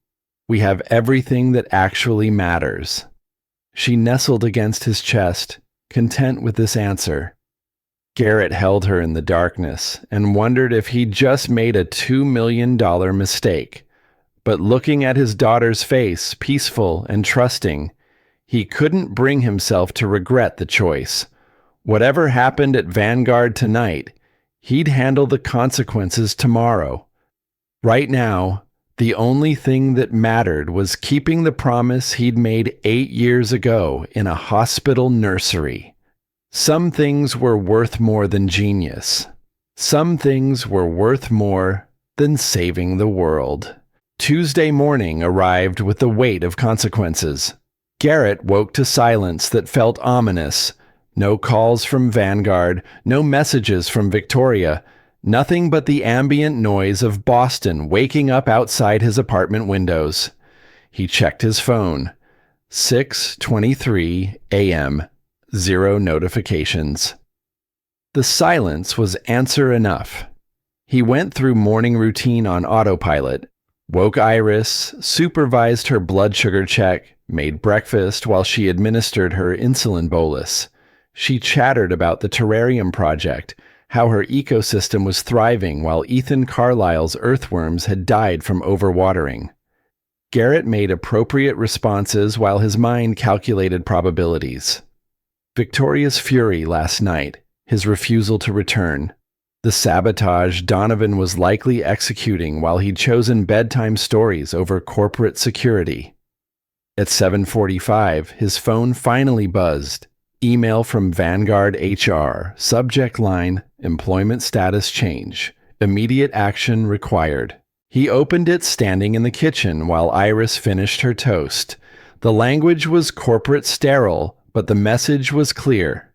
We have everything that actually matters. She nestled against his chest, content with this answer. Garrett held her in the darkness and wondered if he'd just made a $2 million mistake. But looking at his daughter's face, peaceful and trusting, he couldn't bring himself to regret the choice. Whatever happened at Vanguard tonight, he'd handle the consequences tomorrow. Right now, the only thing that mattered was keeping the promise he'd made 8 years ago in a hospital nursery. Some things were worth more than genius. Some things were worth more than saving the world. Tuesday morning arrived with the weight of consequences. Garrett woke to silence that felt ominous. No calls from Vanguard, no messages from Victoria, nothing but the ambient noise of Boston waking up outside his apartment windows. He checked his phone. 6:23 a.m. 0 notifications. The silence was answer enough. He went through morning routine on autopilot, woke Iris, supervised her blood sugar check, made breakfast while she administered her insulin bolus. She chattered about the terrarium project, how her ecosystem was thriving while Ethan Carlisle's earthworms had died from overwatering. Garrett made appropriate responses while his mind calculated probabilities. Victoria's fury last night, his refusal to return, the sabotage Donovan was likely executing while he'd chosen bedtime stories over corporate security. At 7:45, his phone finally buzzed. Email from Vanguard HR. Subject line, employment status change. Immediate action required. He opened it standing in the kitchen while Iris finished her toast. The language was corporate sterile, but the message was clear.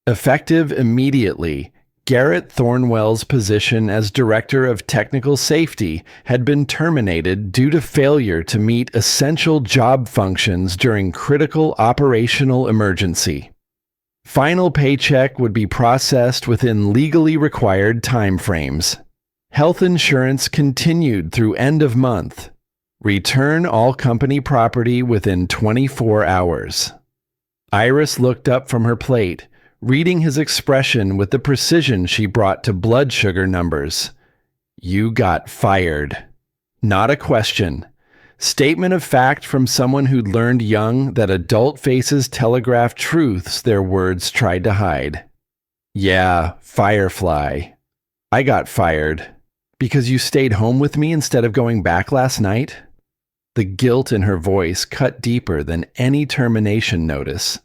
Effective immediately, Garrett Thornwell's position as Director of Technical Safety had been terminated due to failure to meet essential job functions during critical operational emergency. Final paycheck would be processed within legally required timeframes. Health insurance continued through end of month. Return all company property within 24 hours. Iris looked up from her plate, reading his expression with the precision she brought to blood sugar numbers. You got fired. Not a question. Statement of fact from someone who'd learned young that adult faces telegraph truths their words tried to hide. Yeah, Firefly. I got fired. Because you stayed home with me instead of going back last night? The guilt in her voice cut deeper than any termination notice.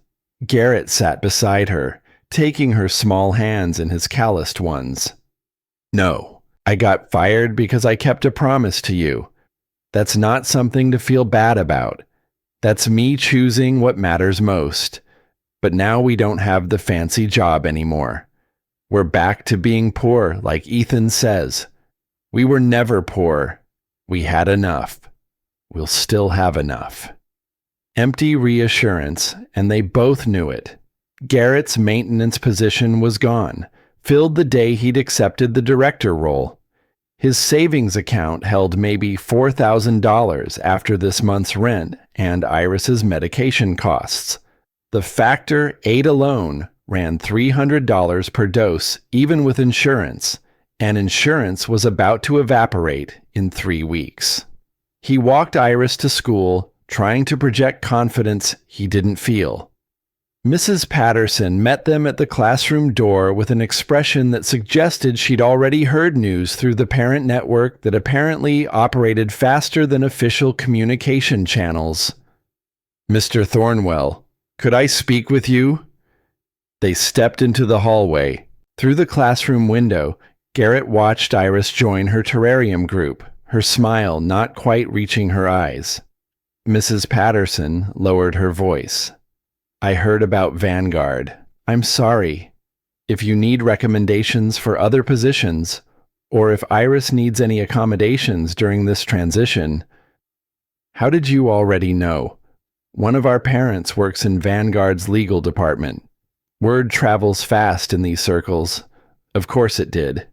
Garrett sat beside her, taking her small hands in his calloused ones. No, I got fired because I kept a promise to you. That's not something to feel bad about. That's me choosing what matters most. But now we don't have the fancy job anymore. We're back to being poor, like Ethan says. We were never poor. We had enough. We'll still have enough. Empty reassurance, and they both knew it. Garrett's maintenance position was gone, filled the day he'd accepted the director role. His savings account held maybe $4,000 after this month's rent and Iris's medication costs. The Factor 8 alone ran $300 per dose, even with insurance, and insurance was about to evaporate in 3 weeks. He walked Iris to school, trying to project confidence he didn't feel. Mrs. Patterson met them at the classroom door with an expression that suggested she'd already heard news through the parent network that apparently operated faster than official communication channels. Mr. Thornwell, could I speak with you? They stepped into the hallway. Through the classroom window, Garrett watched Iris join her terrarium group, her smile not quite reaching her eyes. Mrs. Patterson lowered her voice. I heard about Vanguard. I'm sorry. If you need recommendations for other positions, or if Iris needs any accommodations during this transition. How did you already know? One of our parents works in Vanguard's legal department. Word travels fast in these circles. Of course it did.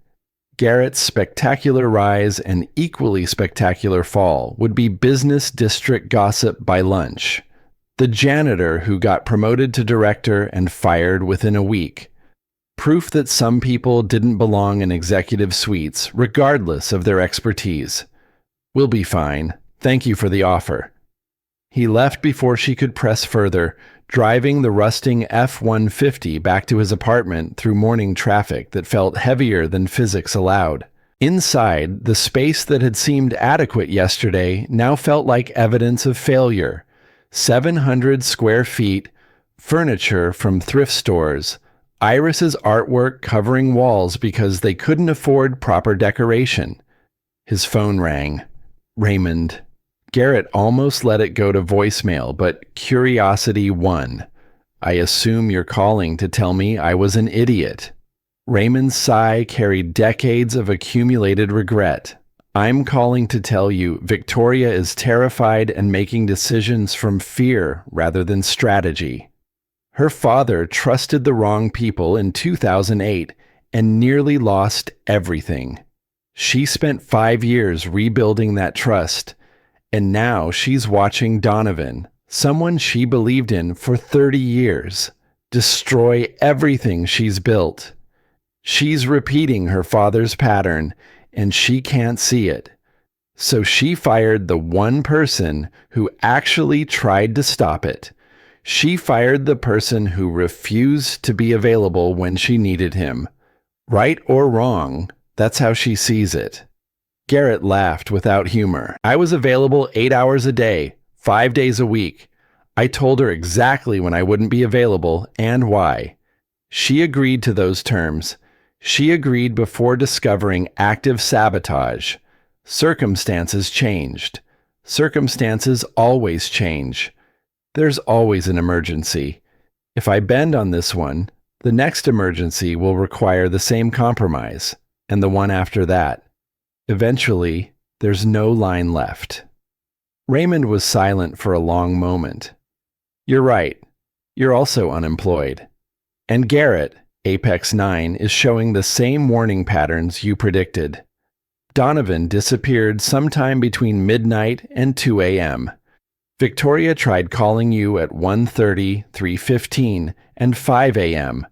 Garrett's spectacular rise and equally spectacular fall would be business district gossip by lunch. The janitor who got promoted to director and fired within a week. Proof that some people didn't belong in executive suites, regardless of their expertise. We'll be fine. Thank you for the offer. He left before she could press further, driving the rusting F-150 back to his apartment through morning traffic that felt heavier than physics allowed. Inside, the space that had seemed adequate yesterday now felt like evidence of failure. 700 square feet, furniture from thrift stores, Iris's artwork covering walls because they couldn't afford proper decoration. His phone rang. Raymond. Garrett almost let it go to voicemail, but curiosity won. I assume you're calling to tell me I was an idiot. Raymond's sigh carried decades of accumulated regret. I'm calling to tell you Victoria is terrified and making decisions from fear rather than strategy. Her father trusted the wrong people in 2008 and nearly lost everything. She spent 5 years rebuilding that trust, and now she's watching Donovan, someone she believed in for 30 years, destroy everything she's built. She's repeating her father's pattern, and she can't see it. So she fired the one person who actually tried to stop it. She fired the person who refused to be available when she needed him. Right or wrong, that's how she sees it. Garrett laughed without humor. I was available 8 hours a day, 5 days a week. I told her exactly when I wouldn't be available and why. She agreed to those terms. She agreed before discovering active sabotage. Circumstances changed. Circumstances always change. There's always an emergency. If I bend on this one, the next emergency will require the same compromise, and the one after that. Eventually, there's no line left. Raymond was silent for a long moment. You're right. You're also unemployed. And Garrett, Apex 9, is showing the same warning patterns you predicted. Donovan disappeared sometime between midnight and 2 a.m. Victoria tried calling you at 1:30, 3:15, and 5 a.m.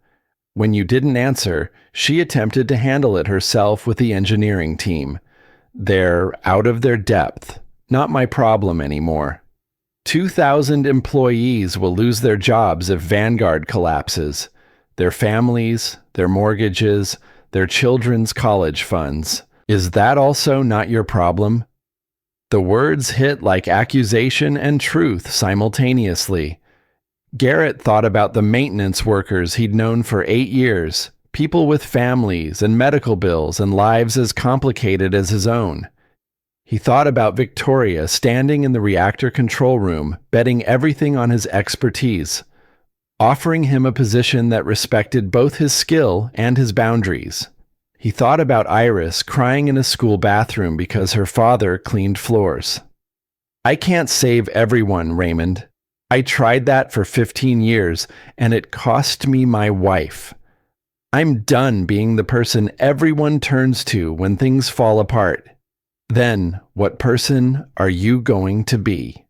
When you didn't answer, she attempted to handle it herself with the engineering team. They're out of their depth. Not my problem anymore. 2,000 employees will lose their jobs if Vanguard collapses. Their families, their mortgages, their children's college funds. Is that also not your problem? The words hit like accusation and truth simultaneously. Garrett thought about the maintenance workers he'd known for 8 years, people with families and medical bills and lives as complicated as his own. He thought about Victoria standing in the reactor control room, betting everything on his expertise, offering him a position that respected both his skill and his boundaries. He thought about Iris crying in a school bathroom because her father cleaned floors. I can't save everyone, Raymond. I tried that for 15 years, and it cost me my wife. I'm done being the person everyone turns to when things fall apart. Then, what person are you going to be?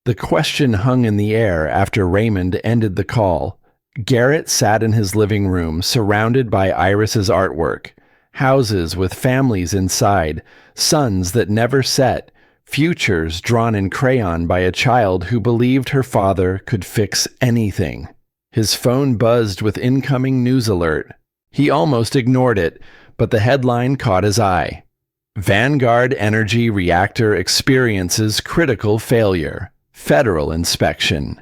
The question hung in the air after Raymond ended the call. Garrett sat in his living room, surrounded by Iris's artwork, houses with families inside, suns that never set, futures drawn in crayon by a child who believed her father could fix anything. His phone buzzed with incoming news alert. He almost ignored it, but the headline caught his eye. Vanguard Energy Reactor experiences critical failure. Federal inspection.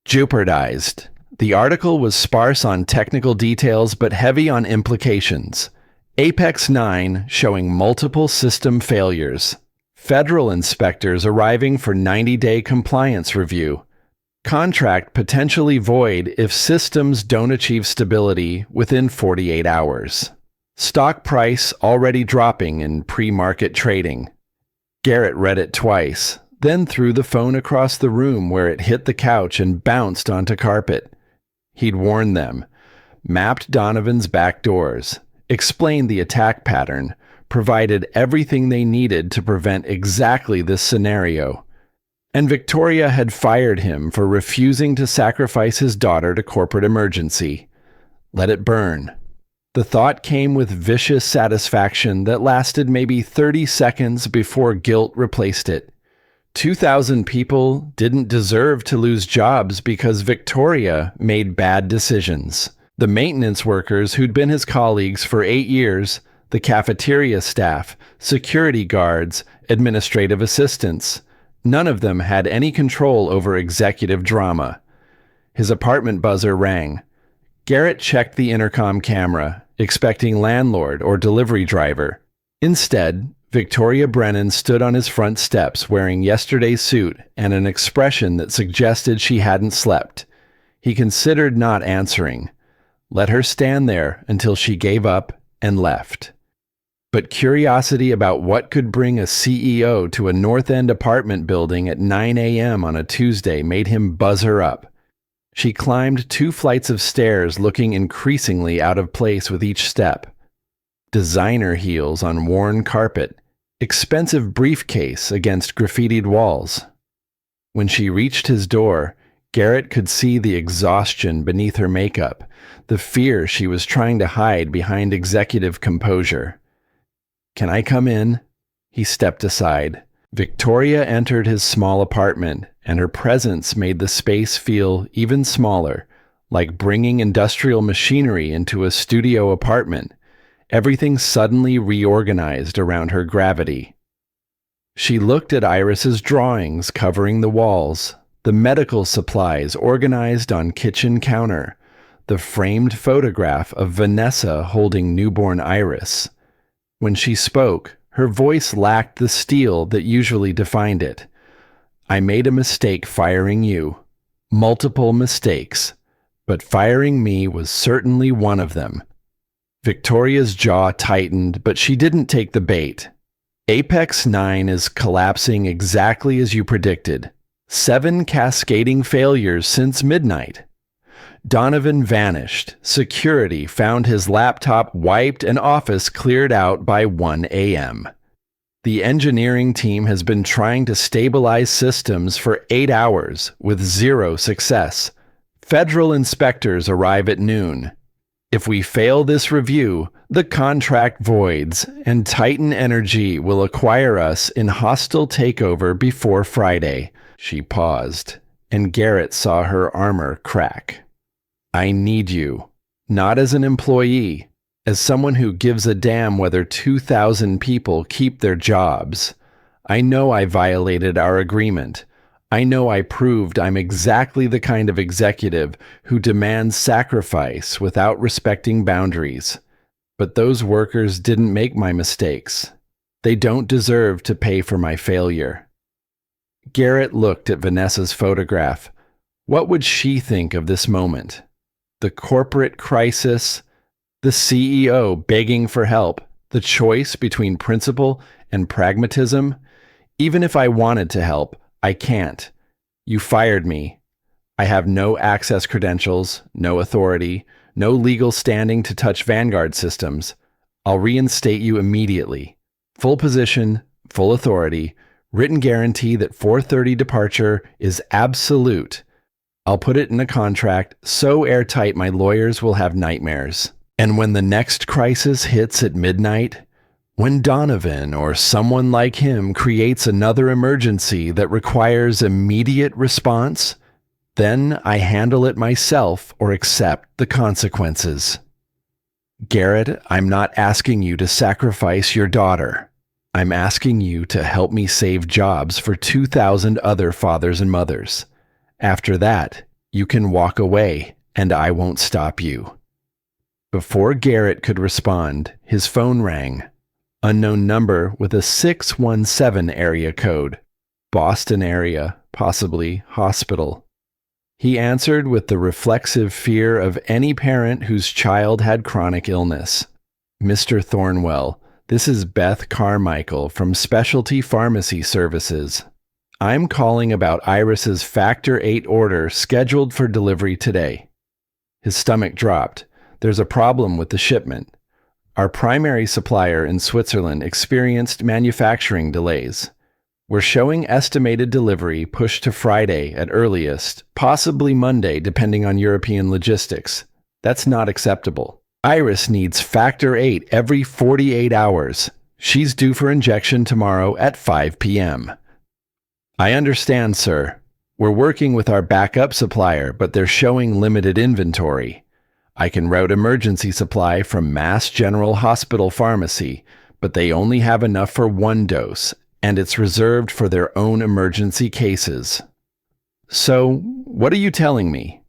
Jeopardized. The article was sparse on technical details but heavy on implications. Apex 9 showing multiple system failures. Federal inspectors arriving for 90-day compliance review. Contract potentially void if systems don't achieve stability within 48 hours. Stock price already dropping in pre-market trading. Garrett read it twice, then threw the phone across the room where it hit the couch and bounced onto carpet. He'd warned them, mapped Donovan's back doors, explained the attack pattern, provided everything they needed to prevent exactly this scenario. And Victoria had fired him for refusing to sacrifice his daughter to corporate emergency. Let it burn. The thought came with vicious satisfaction that lasted maybe 30 seconds before guilt replaced it. 2,000 people didn't deserve to lose jobs because Victoria made bad decisions. The maintenance workers who'd been his colleagues for 8 years, the cafeteria staff, security guards, administrative assistants, none of them had any control over executive drama. His apartment buzzer rang. Garrett checked the intercom camera, expecting landlord or delivery driver. Instead, Victoria Brennan stood on his front steps wearing yesterday's suit and an expression that suggested she hadn't slept. He considered not answering. Let her stand there until she gave up and left. But curiosity about what could bring a CEO to a North End apartment building at 9 a.m. on a Tuesday made him buzz her up. She climbed 2 flights of stairs, looking increasingly out of place with each step. Designer heels on worn carpet, expensive briefcase against graffitied walls. When she reached his door, Garrett could see the exhaustion beneath her makeup, the fear she was trying to hide behind executive composure. "Can I come in?" He stepped aside. Victoria entered his small apartment, and her presence made the space feel even smaller, like bringing industrial machinery into a studio apartment. Everything suddenly reorganized around her gravity. She looked at Iris's drawings covering the walls, the medical supplies organized on kitchen counter, the framed photograph of Vanessa holding newborn Iris. When she spoke, her voice lacked the steel that usually defined it. I made a mistake firing you. Multiple mistakes. But firing me was certainly one of them. Victoria's jaw tightened, but she didn't take the bait. Apex 9 is collapsing exactly as you predicted. 7 cascading failures since midnight. Donovan vanished. Security found his laptop wiped and office cleared out by 1 a.m. The engineering team has been trying to stabilize systems for 8 hours with 0 success. Federal inspectors arrive at noon. If we fail this review, the contract voids, and Titan Energy will acquire us in hostile takeover before Friday. She paused, and Garrett saw her armor crack. I need you, not as an employee, as someone who gives a damn whether 2,000 people keep their jobs. I know I violated our agreement. I know I proved I'm exactly the kind of executive who demands sacrifice without respecting boundaries. But those workers didn't make my mistakes. They don't deserve to pay for my failure. Garrett looked at Vanessa's photograph. What would she think of this moment? The corporate crisis, the CEO begging for help, the choice between principle and pragmatism. Even if I wanted to help, I can't. You fired me. I have no access credentials, no authority, no legal standing to touch Vanguard systems. I'll reinstate you immediately. Full position, full authority, written guarantee that 4:30 departure is absolute. I'll put it in a contract so airtight my lawyers will have nightmares. And when the next crisis hits at midnight, when Donovan or someone like him creates another emergency that requires immediate response, then I handle it myself or accept the consequences. Garrett, I'm not asking you to sacrifice your daughter. I'm asking you to help me save jobs for 2,000 other fathers and mothers. After that, you can walk away, and I won't stop you. Before Garrett could respond, his phone rang. Unknown number with a 617 area code. Boston area, possibly hospital. He answered with the reflexive fear of any parent whose child had chronic illness. Mr. Thornwell, this is Beth Carmichael from Specialty Pharmacy Services. I'm calling about Iris's Factor 8 order scheduled for delivery today. His stomach dropped. There's a problem with the shipment. Our primary supplier in Switzerland experienced manufacturing delays. We're showing estimated delivery pushed to Friday at earliest, possibly Monday depending on European logistics. That's not acceptable. Iris needs Factor 8 every 48 hours. She's due for injection tomorrow at 5 p.m. I understand, sir. We're working with our backup supplier, but they're showing limited inventory. I can route emergency supply from Mass General Hospital Pharmacy, but they only have enough for 1 dose, and it's reserved for their own emergency cases. So, what are you telling me?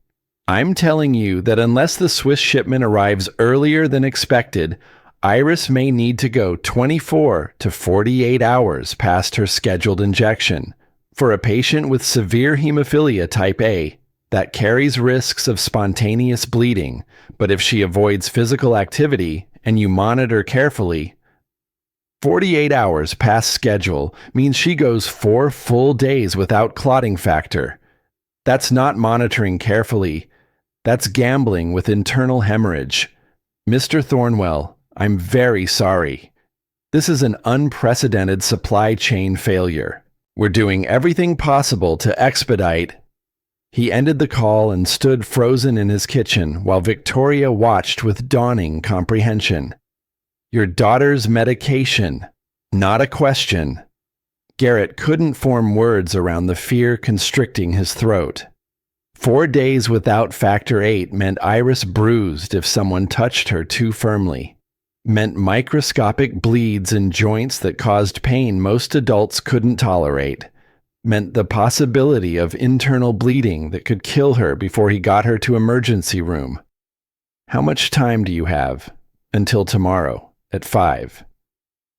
I'm telling you that unless the Swiss shipment arrives earlier than expected, Iris may need to go 24 to 48 hours past her scheduled injection. For a patient with severe hemophilia type A, that carries risks of spontaneous bleeding, but if she avoids physical activity and you monitor carefully, 48 hours past schedule means she goes 4 full days without clotting factor. That's not monitoring carefully. That's gambling with internal hemorrhage. Mr. Thornwell, I'm very sorry. This is an unprecedented supply chain failure. We're doing everything possible to expedite. He ended the call and stood frozen in his kitchen while Victoria watched with dawning comprehension. Your daughter's medication, not a question. Garrett couldn't form words around the fear constricting his throat. 4 days without Factor 8 meant Iris bruised if someone touched her too firmly. meant microscopic bleeds in joints that caused pain most adults couldn't tolerate, meant the possibility of internal bleeding that could kill her before he got her to emergency room. How much time do you have? Until tomorrow, at 5.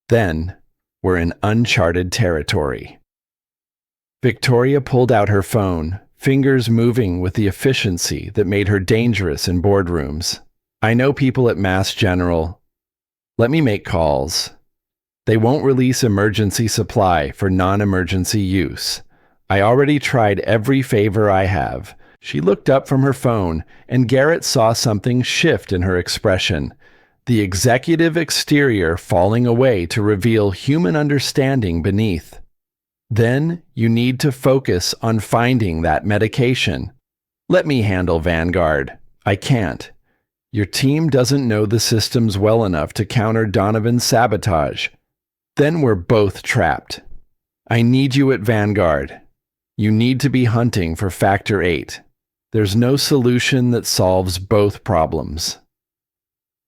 Then, we're in uncharted territory. Victoria pulled out her phone, fingers moving with the efficiency that made her dangerous in boardrooms. I know people at Mass General. Let me make calls. They won't release emergency supply for non-emergency use. I already tried every favor I have. She looked up from her phone, and Garrett saw something shift in her expression, the executive exterior falling away to reveal human understanding beneath. Then you need to focus on finding that medication. Let me handle Vanguard. I can't. Your team doesn't know the systems well enough to counter Donovan's sabotage. Then we're both trapped. I need you at Vanguard. You need to be hunting for Factor 8. There's no solution that solves both problems.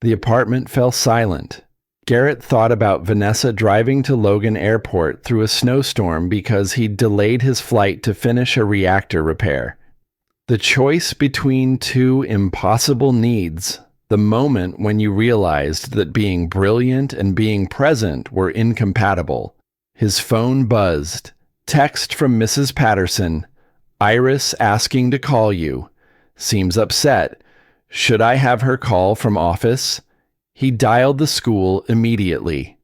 The apartment fell silent. Garrett thought about Vanessa driving to Logan Airport through a snowstorm because he'd delayed his flight to finish a reactor repair. The choice between two impossible needs, the moment when you realized that being brilliant and being present were incompatible. His phone buzzed. Text from Mrs. Patterson. Iris asking to call you. Seems upset. Should I have her call from office? He dialed the school immediately.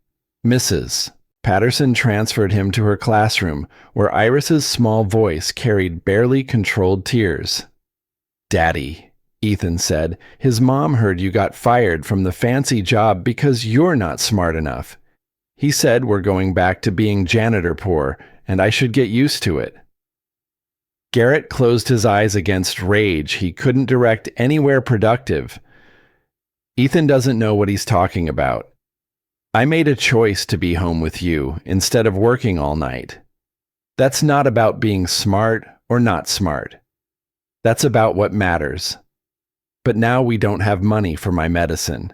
Mrs. Patterson transferred him to her classroom, where Iris's small voice carried barely controlled tears. Daddy, Ethan said, his mom heard you got fired from the fancy job because you're not smart enough. He said we're going back to being janitor poor, and I should get used to it. Garrett closed his eyes against rage he couldn't direct anywhere productive. Ethan doesn't know what he's talking about. I made a choice to be home with you instead of working all night. That's not about being smart or not smart. That's about what matters. But now we don't have money for my medicine.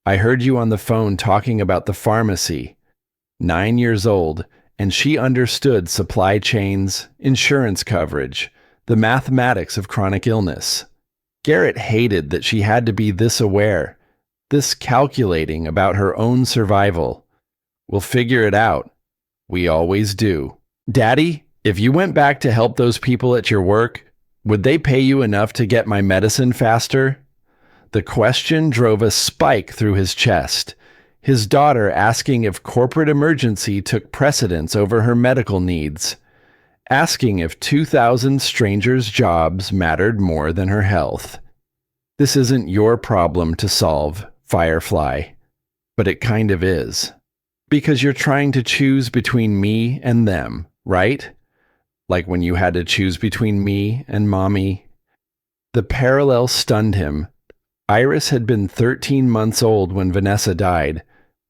I heard you on the phone talking about the pharmacy. 9 years old, and she understood supply chains, insurance coverage, the mathematics of chronic illness. Garrett hated that she had to be this aware, this calculating about her own survival. We'll figure it out. We always do. Daddy, if you went back to help those people at your work, would they pay you enough to get my medicine faster? The question drove a spike through his chest. His daughter asking if corporate emergency took precedence over her medical needs. Asking if 2,000 strangers' jobs mattered more than her health. This isn't your problem to solve, Firefly. But it kind of is. Because you're trying to choose between me and them, right? Like when you had to choose between me and Mommy. The parallel stunned him. Iris had been 13 months old when Vanessa died.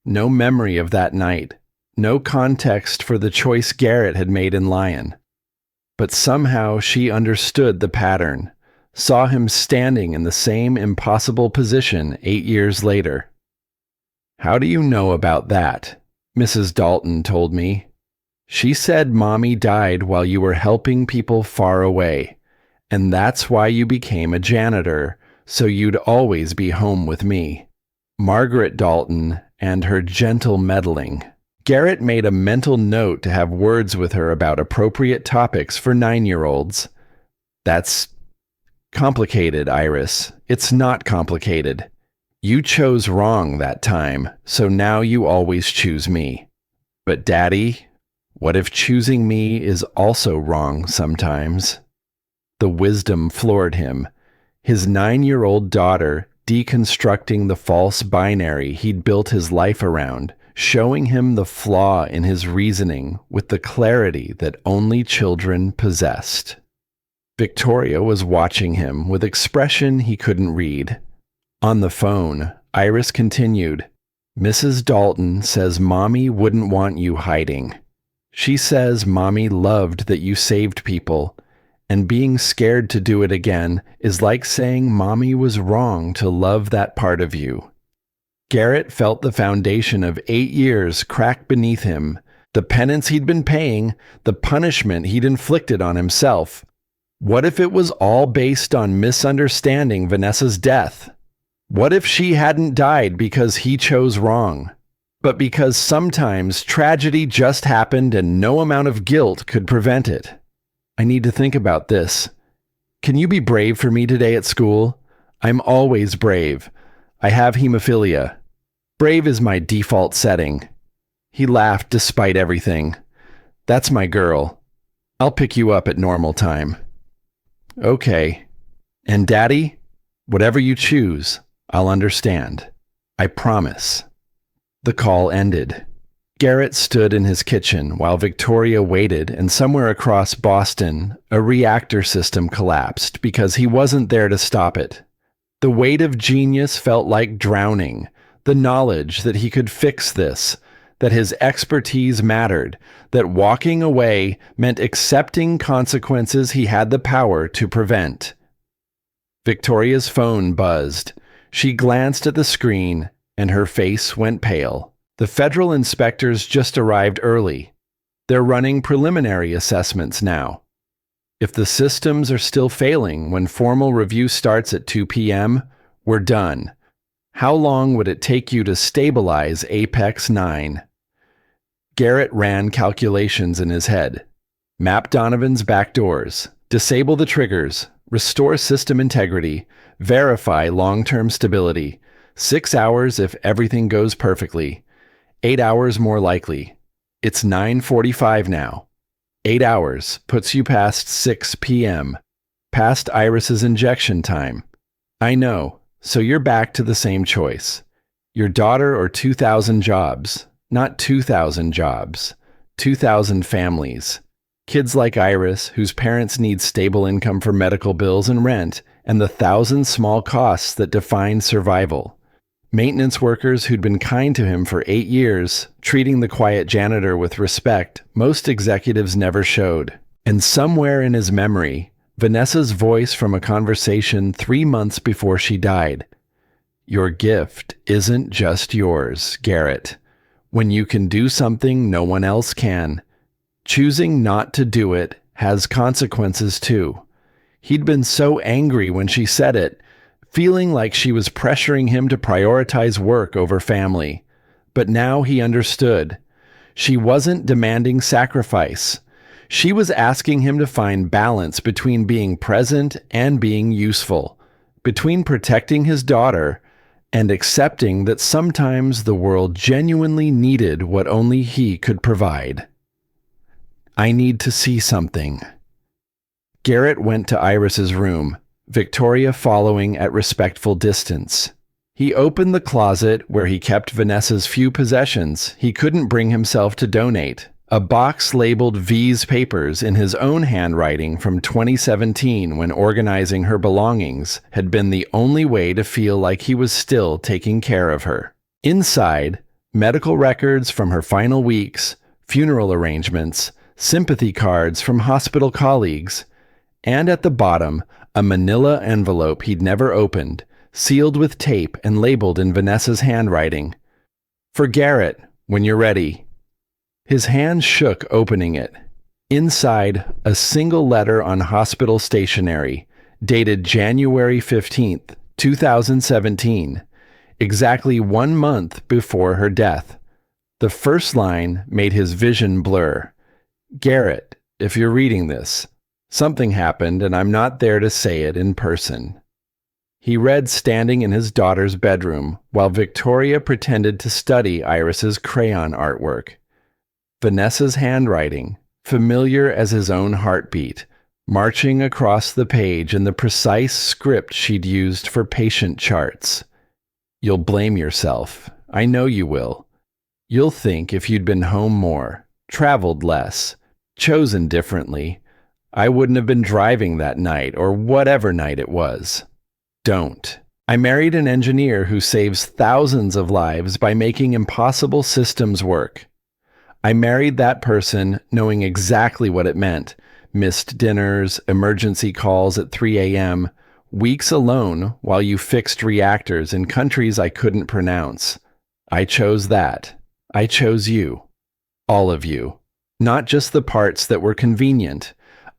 No memory of that night. No context for the choice Garrett had made in Lion. But somehow she understood the pattern. Saw him standing in the same impossible position 8 years later. How do you know about that? Mrs. Dalton told me. She said Mommy died while you were helping people far away, and that's why you became a janitor, so you'd always be home with me. Margaret Dalton and her gentle meddling. Garrett made a mental note to have words with her about appropriate topics for 9-year-olds. That's complicated, Iris. It's not complicated. You chose wrong that time, so now you always choose me. But Daddy, what if choosing me is also wrong sometimes? The wisdom floored him. His 9-year-old daughter deconstructing the false binary he'd built his life around, showing him the flaw in his reasoning with the clarity that only children possessed. Victoria was watching him with expression he couldn't read. On the phone, Iris continued, Mrs. Dalton says Mommy wouldn't want you hiding. She says Mommy loved that you saved people, and being scared to do it again is like saying Mommy was wrong to love that part of you. Garrett felt the foundation of 8 years crack beneath him, the penance he'd been paying, the punishment he'd inflicted on himself. What if it was all based on misunderstanding Vanessa's death? What if she hadn't died because he chose wrong, but because sometimes tragedy just happened and no amount of guilt could prevent it? I need to think about this. Can you be brave for me today at school? I'm always brave. I have hemophilia. Brave is my default setting. He laughed despite everything. That's my girl. I'll pick you up at normal time. Okay. And Daddy, whatever you choose, I'll understand. I promise. The call ended. Garrett stood in his kitchen while Victoria waited, and somewhere across Boston, a reactor system collapsed because he wasn't there to stop it. The weight of genius felt like drowning, the knowledge that he could fix this, that his expertise mattered, that walking away meant accepting consequences he had the power to prevent. Victoria's phone buzzed. She glanced at the screen, and her face went pale. The federal inspectors just arrived early. They're running preliminary assessments now. If the systems are still failing when formal review starts at 2 p.m., we're done. How long would it take you to stabilize Apex 9? Garrett ran calculations in his head. Map Donovan's back doors, disable the triggers, restore system integrity, verify long-term stability. 6 hours if everything goes perfectly. 8 hours more likely. It's 9:45 now. 8 hours puts you past 6 p.m. Past Iris's injection time. I know, so you're back to the same choice. Your daughter or 2,000 jobs. Not 2,000 jobs. 2,000 families. Kids like Iris, whose parents need stable income for medical bills and rent, and the 1,000 small costs that define survival. Maintenance workers who'd been kind to him for 8 years, treating the quiet janitor with respect most executives never showed. And somewhere in his memory, Vanessa's voice from a conversation 3 months before she died. Your gift isn't just yours, Garrett. When you can do something no one else can, choosing not to do it has consequences too. He'd been so angry when she said it, feeling like she was pressuring him to prioritize work over family. But now he understood. She wasn't demanding sacrifice. She was asking him to find balance between being present and being useful, between protecting his daughter and accepting that sometimes the world genuinely needed what only he could provide. I need to see something. Garrett went to Iris's room, Victoria following at respectful distance. He opened the closet where he kept Vanessa's few possessions he couldn't bring himself to donate. A box labeled V's papers in his own handwriting from 2017 when organizing her belongings had been the only way to feel like he was still taking care of her. Inside, medical records from her final weeks, funeral arrangements, sympathy cards from hospital colleagues, and at the bottom, a manila envelope he'd never opened, sealed with tape and labeled in Vanessa's handwriting. For Garrett, when you're ready. His hand shook opening it. Inside, a single letter on hospital stationery, dated January 15th, 2017, exactly 1 month before her death. The first line made his vision blur. Garrett, if you're reading this, something happened and I'm not there to say it in person. He read standing in his daughter's bedroom while Victoria pretended to study Iris's crayon artwork. Vanessa's handwriting, familiar as his own heartbeat, marching across the page in the precise script she'd used for patient charts. You'll blame yourself. I know you will. You'll think if you'd been home more, traveled less, chosen differently, I wouldn't have been driving that night or whatever night it was. Don't. I married an engineer who saves thousands of lives by making impossible systems work. I married that person knowing exactly what it meant. Missed dinners, emergency calls at 3 a.m., Weeks alone while you fixed reactors in countries I couldn't pronounce. I chose that. I chose you. All of you. Not just the parts that were convenient.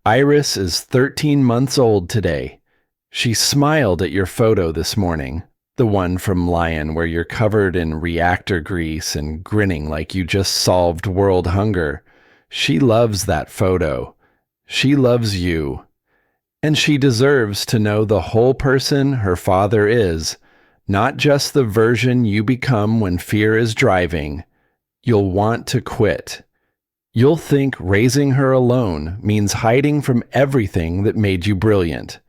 Iris is 13 months old today. She smiled at your photo this morning, the one from Lion where you're covered in reactor grease and grinning like you just solved world hunger. She loves that photo. She loves you. And she deserves to know the whole person her father is, not just the version you become when fear is driving. You'll want to quit. You'll think raising her alone means hiding from everything that made you brilliant.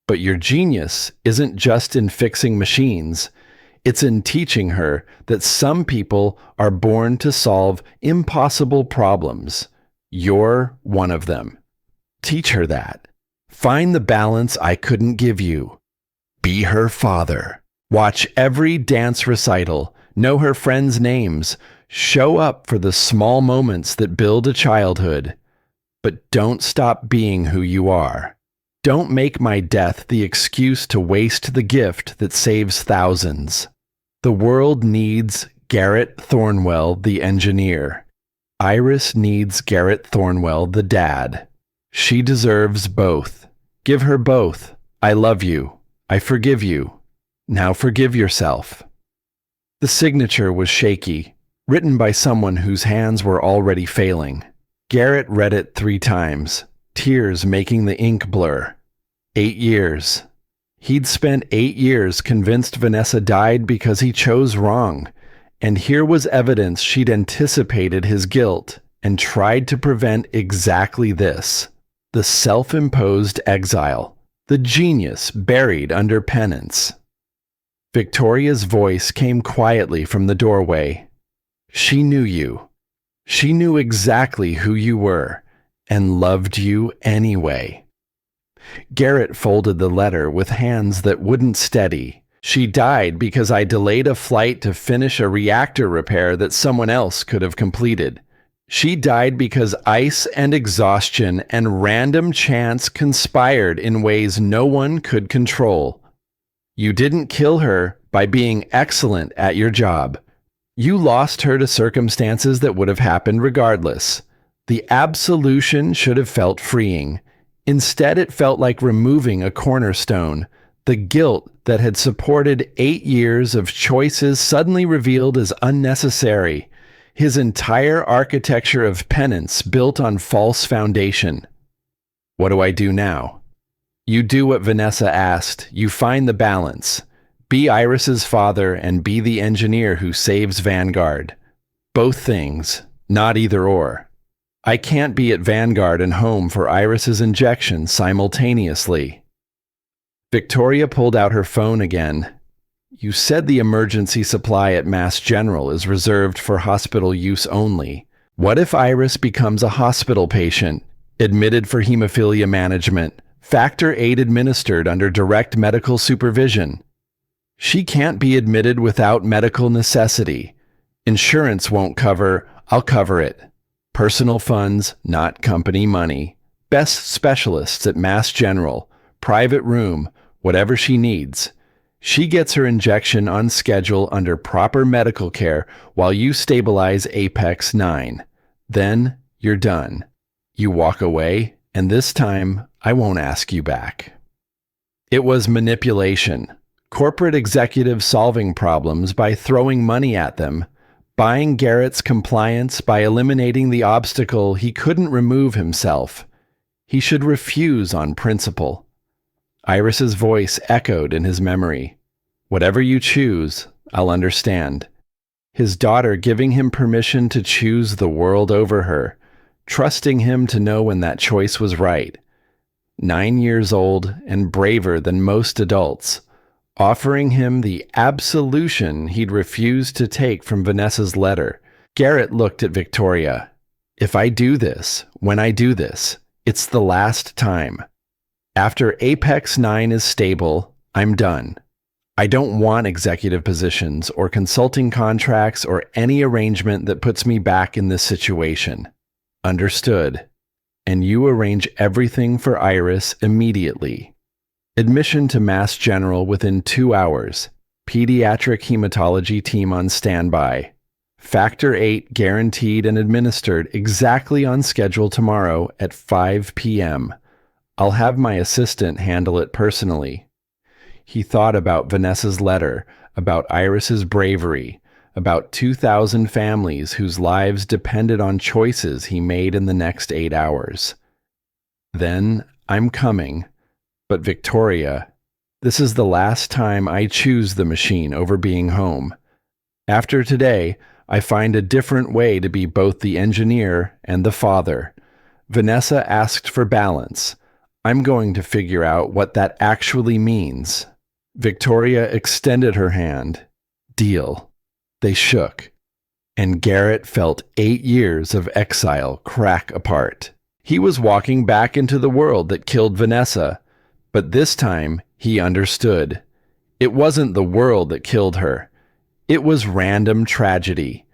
But your genius isn't just in fixing machines. It's in teaching her that some people are born to solve impossible problems. You're one of them. Teach her that. Find the balance I couldn't give you. Be her father. Watch every dance recital. Know her friends' names. Show up for the small moments that build a childhood. But don't stop being who you are. Don't make my death the excuse to waste the gift that saves thousands. The world needs Garrett Thornwell, the engineer. Iris needs Garrett Thornwell, the dad. She deserves both. Give her both. I love you. I forgive you. Now forgive yourself. The signature was shaky, written by someone whose hands were already failing. Garrett read it 3 times, tears making the ink blur. 8 years. He'd spent 8 years convinced Vanessa died because he chose wrong, and here was evidence she'd anticipated his guilt and tried to prevent exactly this. The self-imposed exile, the genius buried under penance. Victoria's voice came quietly from the doorway. She knew you. She knew exactly who you were, and loved you anyway. Garrett folded the letter with hands that wouldn't steady. She died because I delayed a flight to finish a reactor repair that someone else could have completed. She died because ice and exhaustion and random chance conspired in ways no one could control. You didn't kill her by being excellent at your job. You lost her to circumstances that would have happened regardless. The absolution should have felt freeing. Instead, it felt like removing a cornerstone. The guilt that had supported 8 years of choices suddenly revealed as unnecessary. His entire architecture of penance built on false foundation. What do I do now? You do what Vanessa asked. You find the balance. Be Iris's father and be the engineer who saves Vanguard. Both things, not either or. I can't be at Vanguard and home for Iris's injection simultaneously. Victoria pulled out her phone again. You said the emergency supply at Mass General is reserved for hospital use only. What if Iris becomes a hospital patient, admitted for hemophilia management, factor 8 administered under direct medical supervision? She can't be admitted without medical necessity. Insurance won't cover, I'll cover it. Personal funds, not company money. Best specialists at Mass General, private room, whatever she needs. She gets her injection on schedule under proper medical care while you stabilize Apex 9. Then you're done. You walk away, and this time I won't ask you back. It was manipulation. Corporate executives solving problems by throwing money at them, buying Garrett's compliance by eliminating the obstacle he couldn't remove himself. He should refuse on principle. Iris's voice echoed in his memory. Whatever you choose, I'll understand. His daughter giving him permission to choose the world over her, trusting him to know when that choice was right. 9 years old and braver than most adults, offering him the absolution he'd refused to take from Vanessa's letter. Garrett looked at Victoria. If I do this, when I do this, it's the last time. After Apex 9 is stable, I'm done. I don't want executive positions or consulting contracts or any arrangement that puts me back in this situation. Understood. And you arrange everything for Iris immediately. Admission to Mass General within 2 hours. Pediatric hematology team on standby. Factor 8 guaranteed and administered exactly on schedule tomorrow at 5 p.m. I'll have my assistant handle it personally. He thought about Vanessa's letter, about Iris's bravery, about 2,000 families whose lives depended on choices he made in the next 8 hours. Then, I'm coming. But Victoria, this is the last time I choose the machine over being home. After today, I find a different way to be both the engineer and the father. Vanessa asked for balance. I'm going to figure out what that actually means. Victoria extended her hand. Deal. They shook. And Garrett felt 8 years of exile crack apart. He was walking back into the world that killed Vanessa, but this time he understood. It wasn't the world that killed her. It was random tragedy.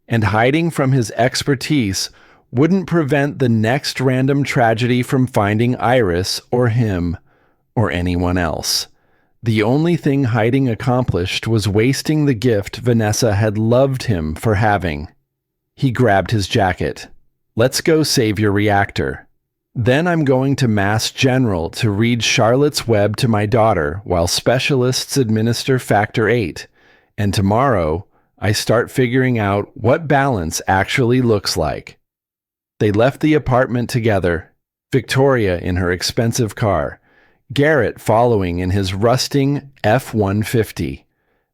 And hiding from his expertise wouldn't prevent the next random tragedy from finding Iris or him or anyone else. The only thing hiding accomplished was wasting the gift Vanessa had loved him for having. He grabbed his jacket. Let's go save your reactor. Then I'm going to Mass General to read Charlotte's Web to my daughter while specialists administer Factor 8. And tomorrow, I start figuring out what balance actually looks like. They left the apartment together, Victoria in her expensive car, Garrett following in his rusting F-150.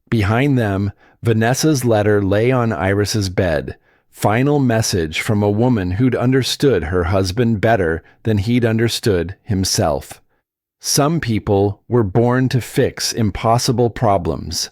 Behind them, Vanessa's letter lay on Iris's bed, final message from a woman who'd understood her husband better than he'd understood himself. Some people were born to fix impossible problems.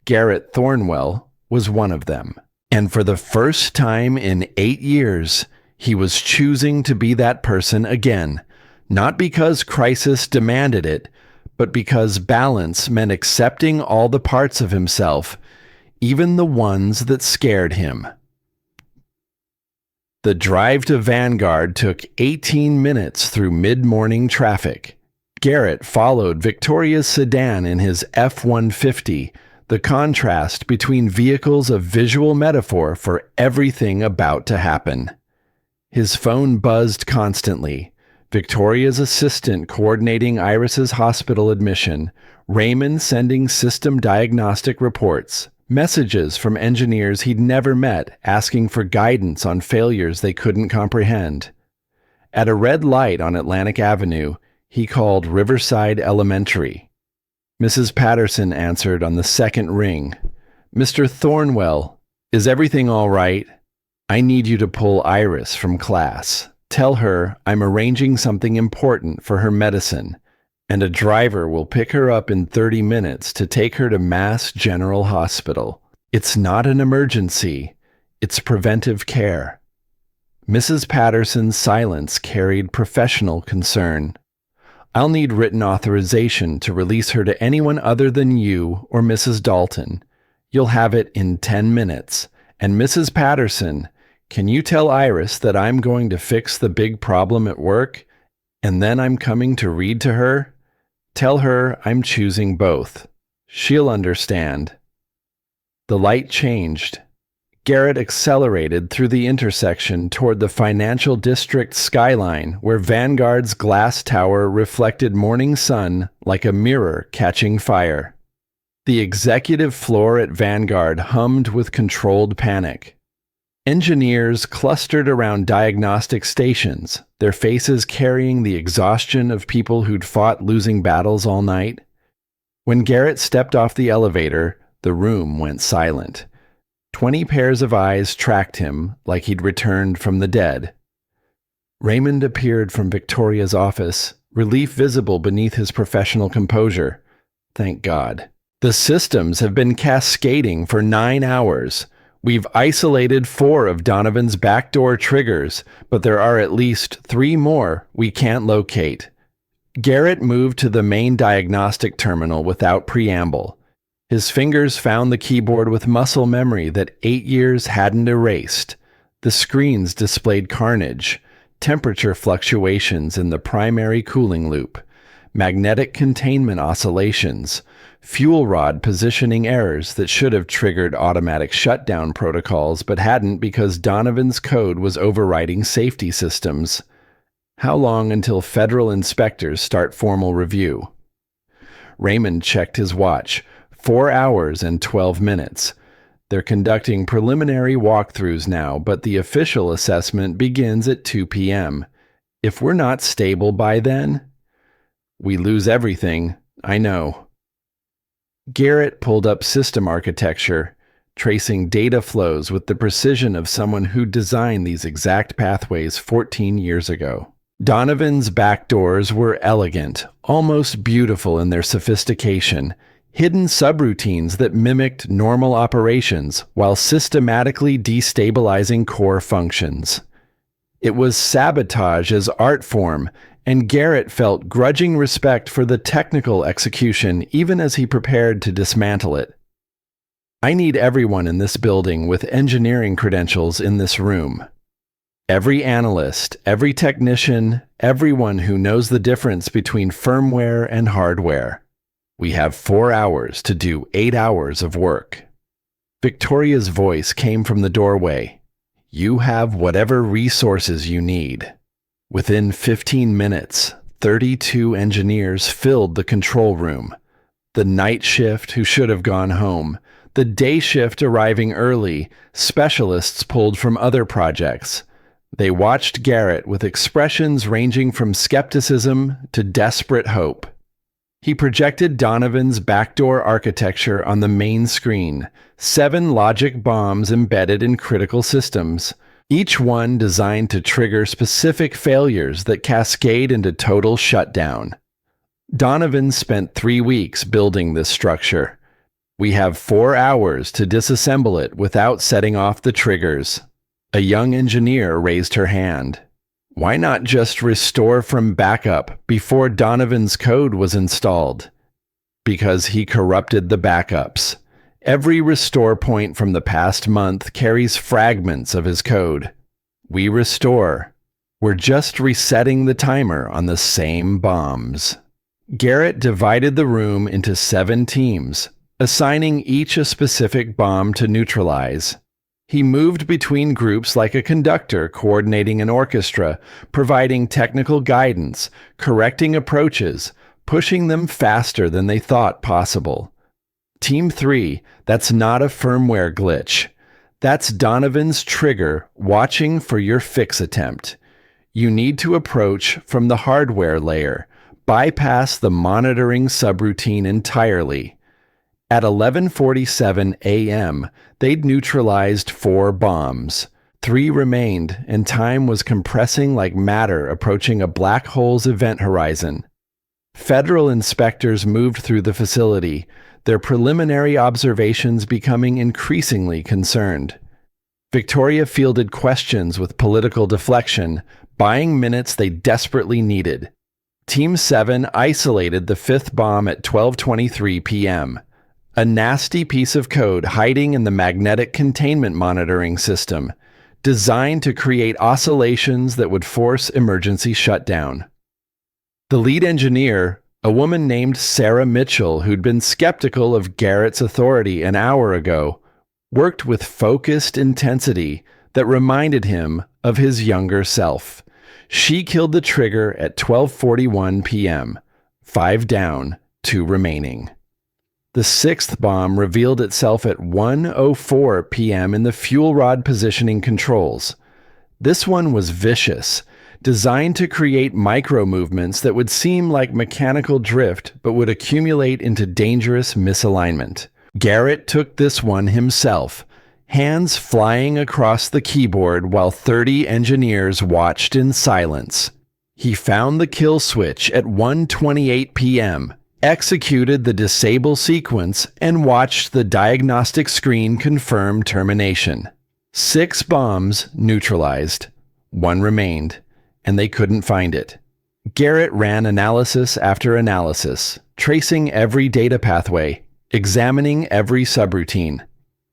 Garrett Thornwell was one of them. And for the first time in 8 years, he was choosing to be that person again, not because crisis demanded it, but because balance meant accepting all the parts of himself, even the ones that scared him. The drive to Vanguard took 18 minutes through mid-morning traffic. Garrett followed Victoria's sedan in his F-150, the contrast between vehicles of visual metaphor for everything about to happen. His phone buzzed constantly. Victoria's assistant coordinating Iris's hospital admission, Raymond sending system diagnostic reports, messages from engineers he'd never met asking for guidance on failures they couldn't comprehend. At a red light on Atlantic Avenue, he called Riverside Elementary. Mrs. Patterson answered on the second ring. Mr. Thornwell, is everything all right? I need you to pull Iris from class. Tell her I'm arranging something important for her medicine, and a driver will pick her up in 30 minutes to take her to Mass General Hospital. It's not an emergency. It's preventive care. Mrs. Patterson's silence carried professional concern. I'll need written authorization to release her to anyone other than you or Mrs. Dalton. You'll have it in 10 minutes. And Mrs. Patterson, can you tell Iris that I'm going to fix the big problem at work, and then I'm coming to read to her? Tell her I'm choosing both. She'll understand. The light changed. Garrett accelerated through the intersection toward the financial district skyline where Vanguard's glass tower reflected morning sun like a mirror catching fire. The executive floor at Vanguard hummed with controlled panic. Engineers clustered around diagnostic stations, their faces carrying the exhaustion of people who'd fought losing battles all night. When Garrett stepped off the elevator, the room went silent. 20 pairs of eyes tracked him like he'd returned from the dead. Raymond appeared from Victoria's office, relief visible beneath his professional composure. Thank God. The systems have been cascading for 9 hours. We've isolated 4 of Donovan's backdoor triggers, but there are at least 3 more we can't locate. Garrett moved to the main diagnostic terminal without preamble. His fingers found the keyboard with muscle memory that 8 years hadn't erased. The screens displayed carnage, temperature fluctuations in the primary cooling loop, magnetic containment oscillations, fuel rod positioning errors that should have triggered automatic shutdown protocols but hadn't because Donovan's code was overriding safety systems. How long until federal inspectors start formal review? Raymond checked his watch. 4 hours and 12 minutes. They're conducting preliminary walkthroughs now, but the official assessment begins at 2 p.m. If we're not stable by then, we lose everything, I know. Garrett pulled up system architecture, tracing data flows with the precision of someone who designed these exact pathways 14 years ago. Donovan's back doors were elegant, almost beautiful in their sophistication, hidden subroutines that mimicked normal operations while systematically destabilizing core functions. It was sabotage as art form, and Garrett felt grudging respect for the technical execution even as he prepared to dismantle it. I need everyone in this building with engineering credentials in this room. Every analyst, every technician, everyone who knows the difference between firmware and hardware. We have 4 hours to do 8 hours of work. Victoria's voice came from the doorway. You have whatever resources you need. Within 15 minutes, 32 engineers filled the control room. The night shift who should have gone home, the day shift arriving early, specialists pulled from other projects. They watched Garrett with expressions ranging from skepticism to desperate hope. He projected Donovan's backdoor architecture on the main screen, 7 logic bombs embedded in critical systems, each one designed to trigger specific failures that cascade into total shutdown. Donovan spent 3 weeks building this structure. We have 4 hours to disassemble it without setting off the triggers. A young engineer raised her hand. Why not just restore from backup before Donovan's code was installed? Because he corrupted the backups. Every restore point from the past month carries fragments of his code. We restore. We're just resetting the timer on the same bombs. Garrett divided the room into 7 teams, assigning each a specific bomb to neutralize. He moved between groups like a conductor coordinating an orchestra, providing technical guidance, correcting approaches, pushing them faster than they thought possible. Team 3, that's not a firmware glitch. That's Donovan's trigger watching for your fix attempt. You need to approach from the hardware layer, bypass the monitoring subroutine entirely. At 11:47 a.m., they'd neutralized 4 bombs. 3 remained, and time was compressing like matter approaching a black hole's event horizon. Federal inspectors moved through the facility, their preliminary observations becoming increasingly concerned. Victoria fielded questions with political deflection, buying minutes they desperately needed. Team 7 isolated the 5th bomb at 12:23 p.m. A nasty piece of code hiding in the magnetic containment monitoring system, designed to create oscillations that would force emergency shutdown. The lead engineer, a woman named Sarah Mitchell who'd been skeptical of Garrett's authority an hour ago, worked with focused intensity that reminded him of his younger self. She killed the trigger at 12:41 p.m., 5 down, 2 remaining. The 6th bomb revealed itself at 1:04 p.m. in the fuel rod positioning controls. This one was vicious, designed to create micro-movements that would seem like mechanical drift but would accumulate into dangerous misalignment. Garrett took this one himself, hands flying across the keyboard while 30 engineers watched in silence. He found the kill switch at 1:28 p.m., executed the disable sequence, and watched the diagnostic screen confirm termination. 6 bombs neutralized. 1 remained, and they couldn't find it. Garrett ran analysis after analysis, tracing every data pathway, examining every subroutine.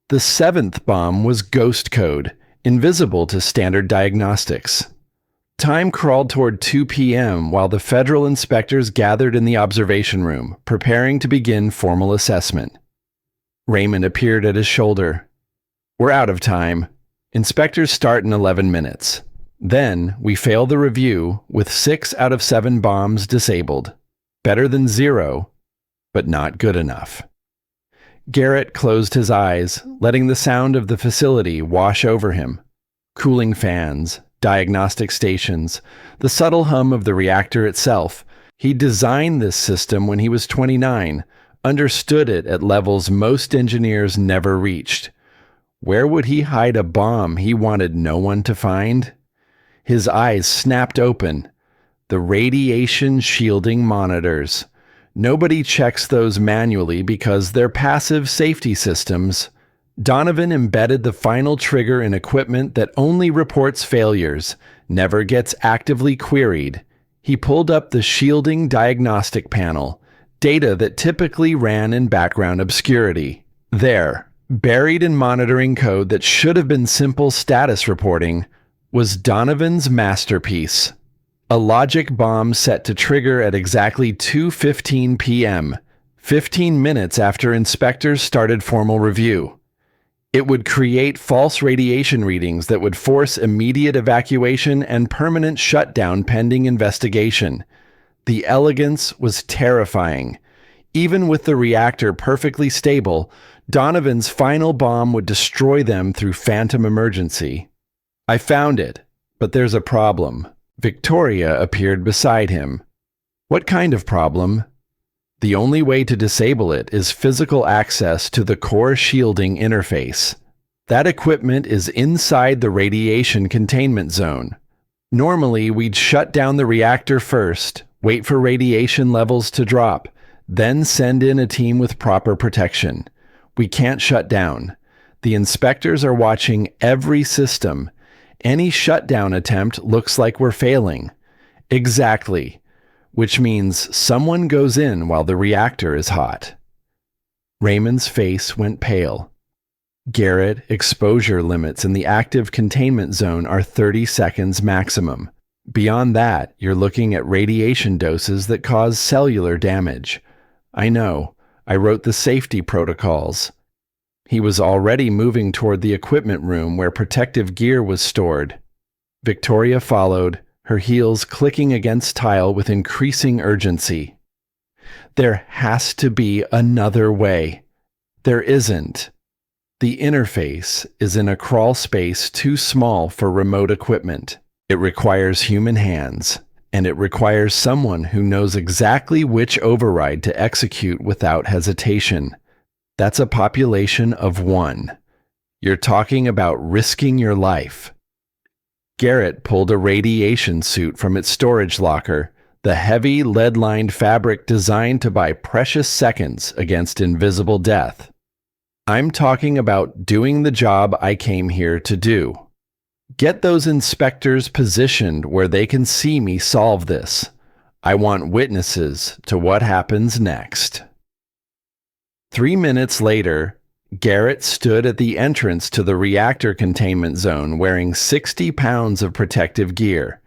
The 7th bomb was ghost code, invisible to standard diagnostics. Time crawled toward 2 p.m. while the federal inspectors gathered in the observation room, preparing to begin formal assessment. Raymond appeared at his shoulder. "We're out of time. Inspectors start in 11 minutes. Then we fail the review with 6 out of 7 bombs disabled. Better than 0, but not good enough." Garrett closed his eyes, letting the sound of the facility wash over him. Cooling fans, diagnostic stations, the subtle hum of the reactor itself. He designed this system when he was 29, understood it at levels most engineers never reached. Where would he hide a bomb he wanted no one to find? His eyes snapped open. The radiation shielding monitors. Nobody checks those manually because they're passive safety systems. Donovan embedded the final trigger in equipment that only reports failures, never gets actively queried. He pulled up the shielding diagnostic panel, data that typically ran in background obscurity. There, buried in monitoring code that should have been simple status reporting, was Donovan's masterpiece. A logic bomb set to trigger at exactly 2:15 p.m., 15 minutes after inspectors started formal review. It would create false radiation readings that would force immediate evacuation and permanent shutdown pending investigation. The elegance was terrifying. Even with the reactor perfectly stable, Donovan's final bomb would destroy them through phantom emergency. "I found it, but there's a problem." Victoria appeared beside him. "What kind of problem?" "The only way to disable it is physical access to the core shielding interface. That equipment is inside the radiation containment zone. Normally, we'd shut down the reactor first, wait for radiation levels to drop, then send in a team with proper protection. We can't shut down. The inspectors are watching every system. Any shutdown attempt looks like we're failing." "Exactly. Which means someone goes in while the reactor is hot." Raymond's face went pale. "Garrett, exposure limits in the active containment zone are 30 seconds maximum. Beyond that, you're looking at radiation doses that cause cellular damage. I know. I wrote the safety protocols." He was already moving toward the equipment room where protective gear was stored. Victoria followed, her heels clicking against tile with increasing urgency. "There has to be another way." "There isn't. The interface is in a crawl space too small for remote equipment. It requires human hands, and it requires someone who knows exactly which override to execute without hesitation. That's a population of 1. You're talking about risking your life." Garrett pulled a radiation suit from its storage locker, the heavy lead-lined fabric designed to buy precious seconds against invisible death. "I'm talking about doing the job I came here to do. Get those inspectors positioned where they can see me solve this. I want witnesses to what happens next." 3 minutes later, Garrett stood at the entrance to the reactor containment zone wearing 60 pounds of protective gear.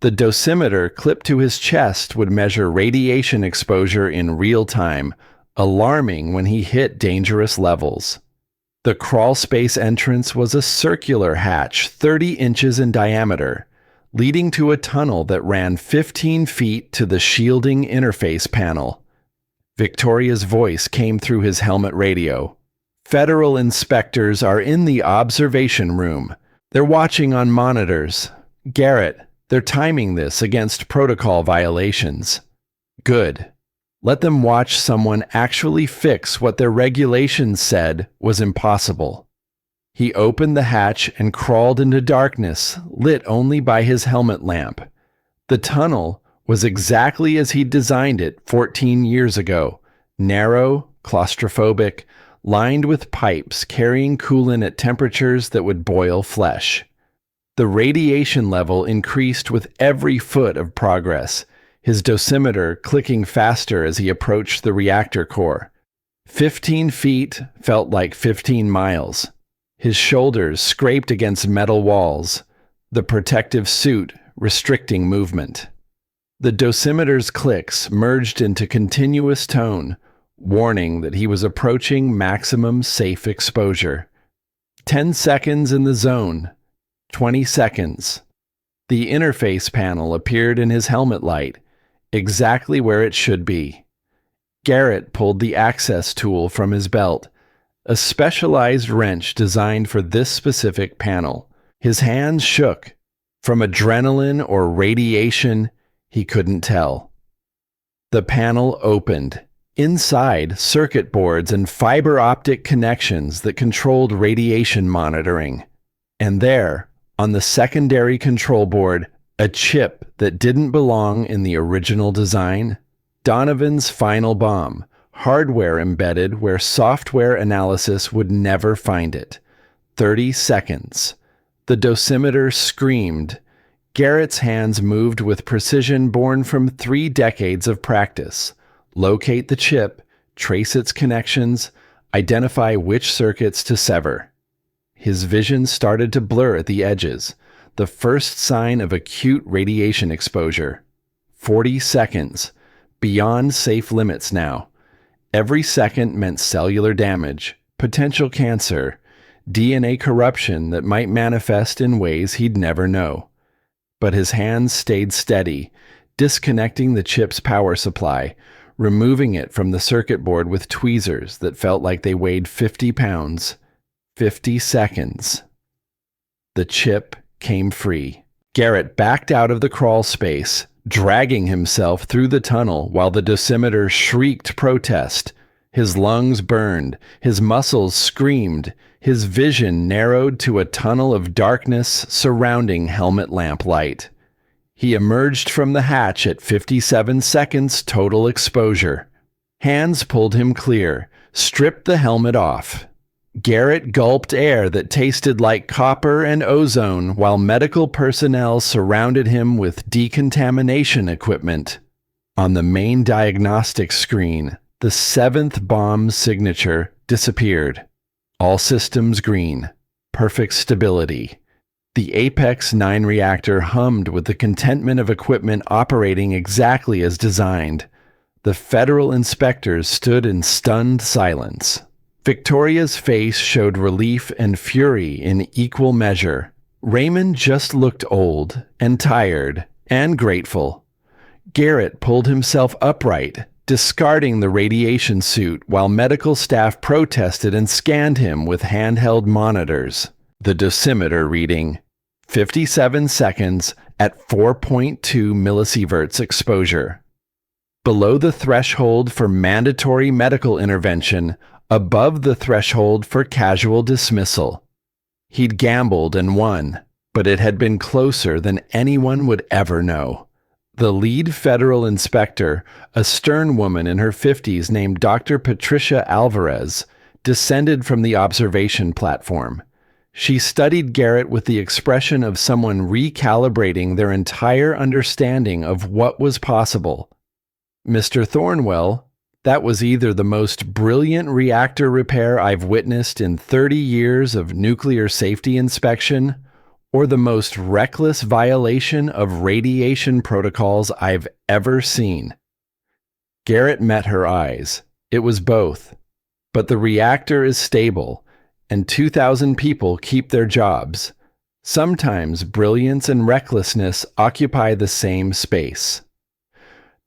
The dosimeter clipped to his chest would measure radiation exposure in real time, alarming when he hit dangerous levels. The crawl space entrance was a circular hatch 30 inches in diameter, leading to a tunnel that ran 15 feet to the shielding interface panel. Victoria's voice came through his helmet radio. "Federal inspectors are in the observation room. They're watching on monitors. Garrett, they're timing this against protocol violations." "Good. Let them watch someone actually fix what their regulations said was impossible." He opened the hatch and crawled into darkness, lit only by his helmet lamp. The tunnel was exactly as he'd designed it 14 years ago, narrow, claustrophobic, lined with pipes carrying coolant at temperatures that would boil flesh. The radiation level increased with every foot of progress, his dosimeter clicking faster as he approached the reactor core. 15 feet felt like 15 miles. His shoulders scraped against metal walls. The protective suit, restricting movement. The dosimeter's clicks merged into continuous tone, warning that he was approaching maximum safe exposure. 10 seconds in the zone. 20 seconds. The interface panel appeared in his helmet light, exactly where it should be. Garrett pulled the access tool from his belt, a specialized wrench designed for this specific panel. His hands shook. From adrenaline or radiation, he couldn't tell. The panel opened. Inside, circuit boards and fiber optic connections that controlled radiation monitoring. And there, on the secondary control board, a chip that didn't belong in the original design. Donovan's final bomb, hardware embedded where software analysis would never find it. 30 seconds. The dosimeter screamed. Garrett's hands moved with precision born from 3 decades of practice. Locate the chip, trace its connections, identify which circuits to sever. His vision started to blur at the edges, the first sign of acute radiation exposure. 40 seconds. Beyond safe limits now. Every second meant cellular damage, potential cancer, DNA corruption that might manifest in ways he'd never know. But his hands stayed steady, disconnecting the chip's power supply, removing it from the circuit board with tweezers that felt like they weighed 50 pounds. 50 seconds. The chip came free. Garrett backed out of the crawl space, dragging himself through the tunnel while the dosimeter shrieked protest. His lungs burned, his muscles screamed, his vision narrowed to a tunnel of darkness surrounding helmet lamp light. He emerged from the hatch at 57 seconds total exposure. Hands pulled him clear, stripped the helmet off. Garrett gulped air that tasted like copper and ozone while medical personnel surrounded him with decontamination equipment. On the main diagnostic screen, the 7th bomb signature disappeared. All systems green. Perfect stability. The Apex 9 reactor hummed with the contentment of equipment operating exactly as designed. The federal inspectors stood in stunned silence. Victoria's face showed relief and fury in equal measure. Raymond just looked old and tired and grateful. Garrett pulled himself upright, discarding the radiation suit while medical staff protested and scanned him with handheld monitors. The dosimeter reading 57 seconds at 4.2 millisieverts exposure. Below the threshold for mandatory medical intervention, above the threshold for casual dismissal. He'd gambled and won, but it had been closer than anyone would ever know. The lead federal inspector, a stern woman in her 50s named Dr. Patricia Alvarez, descended from the observation platform. She studied Garrett with the expression of someone recalibrating their entire understanding of what was possible. Mr. Thornwell, that was either the most brilliant reactor repair I've witnessed in 30 years of nuclear safety inspection, or the most reckless violation of radiation protocols I've ever seen. Garrett met her eyes. It was both. But the reactor is stable, and 2,000 people keep their jobs. Sometimes brilliance and recklessness occupy the same space.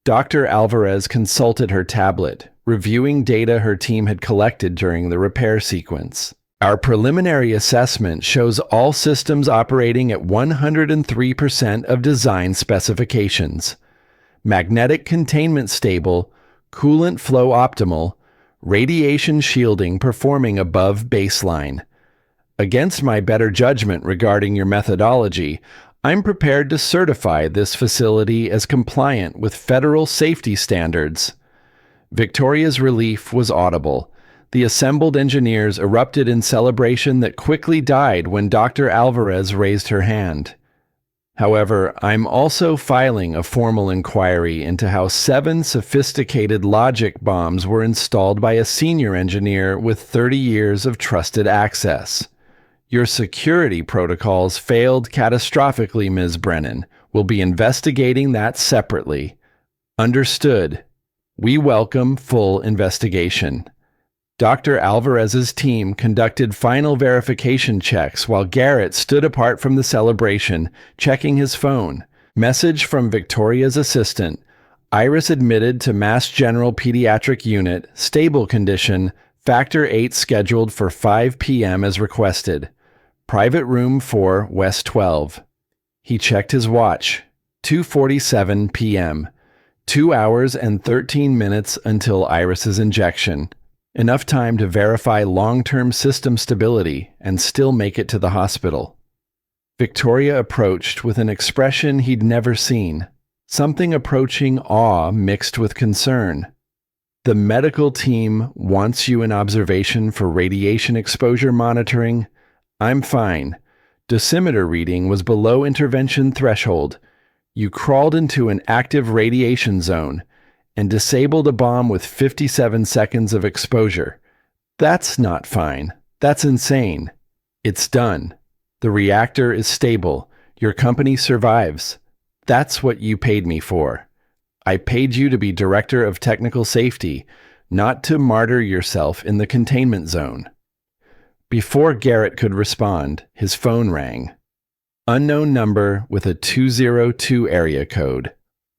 Dr. Alvarez consulted her tablet, reviewing data her team had collected during the repair sequence. Our preliminary assessment shows all systems operating at 103% of design specifications. Magnetic containment stable, coolant flow optimal, radiation shielding performing above baseline. Against my better judgment regarding your methodology, I'm prepared to certify this facility as compliant with federal safety standards. Victoria's relief was audible. The assembled engineers erupted in celebration that quickly died when Dr. Alvarez raised her hand. However, I'm also filing a formal inquiry into how 7 sophisticated logic bombs were installed by a senior engineer with 30 years of trusted access. Your security protocols failed catastrophically, Ms. Brennan. We'll be investigating that separately. Understood. We welcome full investigation. Dr. Alvarez's team conducted final verification checks while Garrett stood apart from the celebration, checking his phone. Message from Victoria's assistant. Iris admitted to Mass General Pediatric Unit, stable condition, Factor 8 scheduled for 5 p.m. as requested. Private room 4, West 12. He checked his watch. 2:47 p.m. 2 hours and 13 minutes until Iris's injection. Enough time to verify long-term system stability and still make it to the hospital. Victoria approached with an expression he'd never seen, something approaching awe mixed with concern. The medical team wants you in observation for radiation exposure monitoring. I'm fine. Dosimeter reading was below intervention threshold. You crawled into an active radiation zone and disabled a bomb with 57 seconds of exposure. That's not fine. That's insane. It's done. The reactor is stable. Your company survives. That's what you paid me for. I paid you to be Director of Technical Safety, not to martyr yourself in the containment zone. Before Garrett could respond, his phone rang. Unknown number with a 202 area code.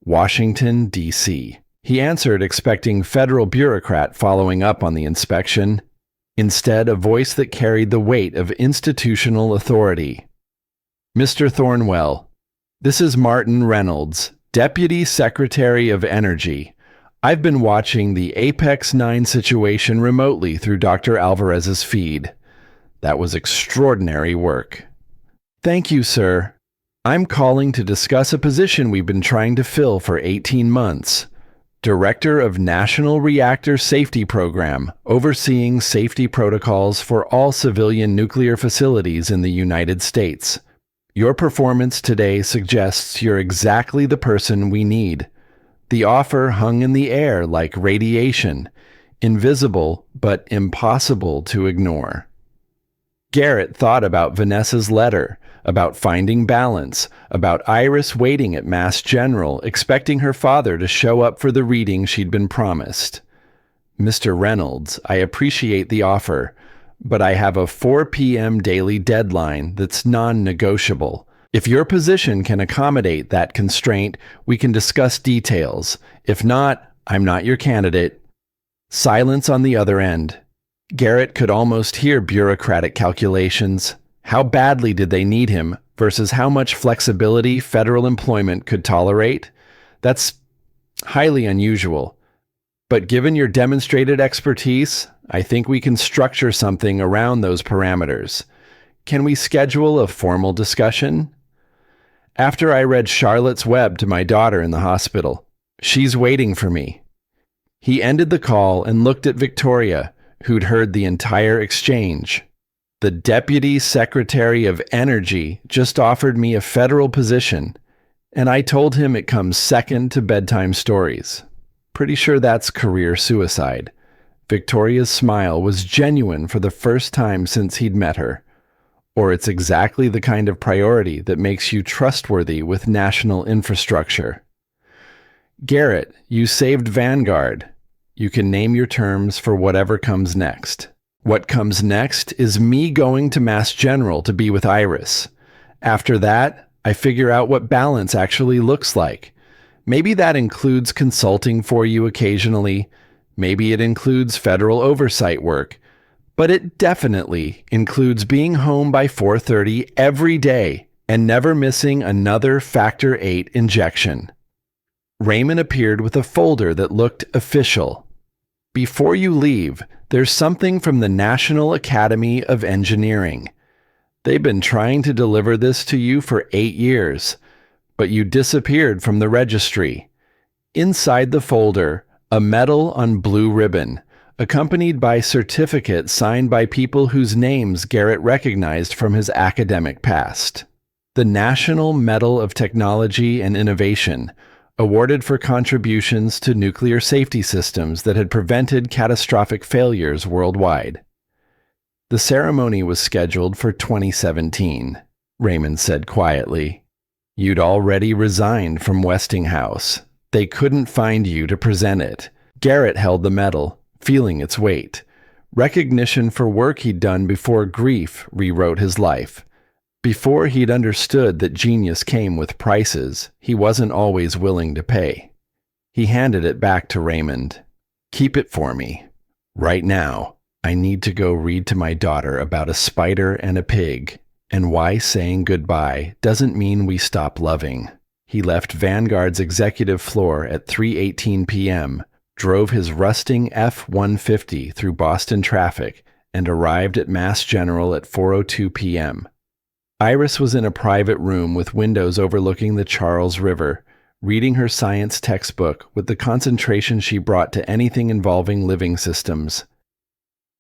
Washington, D.C. He answered, expecting federal bureaucrat following up on the inspection. Instead, a voice that carried the weight of institutional authority. Mr. Thornwell, this is Martin Reynolds, Deputy Secretary of Energy. I've been watching the Apex 9 situation remotely through Dr. Alvarez's feed. That was extraordinary work. Thank you, sir. I'm calling to discuss a position we've been trying to fill for 18 months. Director of National Reactor Safety Program, overseeing safety protocols for all civilian nuclear facilities in the United States. Your performance today suggests you're exactly the person we need. The offer hung in the air like radiation, invisible but impossible to ignore. Garrett thought about Vanessa's letter, about finding balance, about Iris waiting at Mass General, expecting her father to show up for the reading she'd been promised. Mr. Reynolds, I appreciate the offer, but I have a 4 p.m. daily deadline that's non-negotiable. If your position can accommodate that constraint, we can discuss details. If not, I'm not your candidate. Silence on the other end. Garrett could almost hear bureaucratic calculations. How badly did they need him versus how much flexibility federal employment could tolerate? That's highly unusual. But given your demonstrated expertise, I think we can structure something around those parameters. Can we schedule a formal discussion? After I read Charlotte's Web to my daughter in the hospital, she's waiting for me. He ended the call and looked at Victoria, who'd heard the entire exchange. The Deputy Secretary of Energy just offered me a federal position, and I told him it comes second to bedtime stories. Pretty sure that's career suicide. Victoria's smile was genuine for the first time since he'd met her. Or it's exactly the kind of priority that makes you trustworthy with national infrastructure. Garrett, you saved Vanguard. You can name your terms for whatever comes next. What comes next is me going to Mass General to be with Iris. After that, I figure out what balance actually looks like. Maybe that includes consulting for you occasionally. Maybe it includes federal oversight work. But it definitely includes being home by 4:30 every day and never missing another Factor 8 injection. Raymond appeared with a folder that looked official. Before you leave, there's something from the National Academy of Engineering. They've been trying to deliver this to you for 8 years, but you disappeared from the registry. Inside the folder, a medal on blue ribbon, accompanied by certificates signed by people whose names Garrett recognized from his academic past. The National Medal of Technology and Innovation, awarded for contributions to nuclear safety systems that had prevented catastrophic failures worldwide. The ceremony was scheduled for 2017, Raymond said quietly. You'd already resigned from Westinghouse. They couldn't find you to present it. Garrett held the medal, feeling its weight. Recognition for work he'd done before grief rewrote his life. Before he'd understood that genius came with prices he wasn't always willing to pay. He handed it back to Raymond. Keep it for me. Right now, I need to go read to my daughter about a spider and a pig, and why saying goodbye doesn't mean we stop loving. He left Vanguard's executive floor at 3:18 p.m., drove his rusting F-150 through Boston traffic, and arrived at Mass General at 4:02 p.m. Iris was in a private room with windows overlooking the Charles River, reading her science textbook with the concentration she brought to anything involving living systems.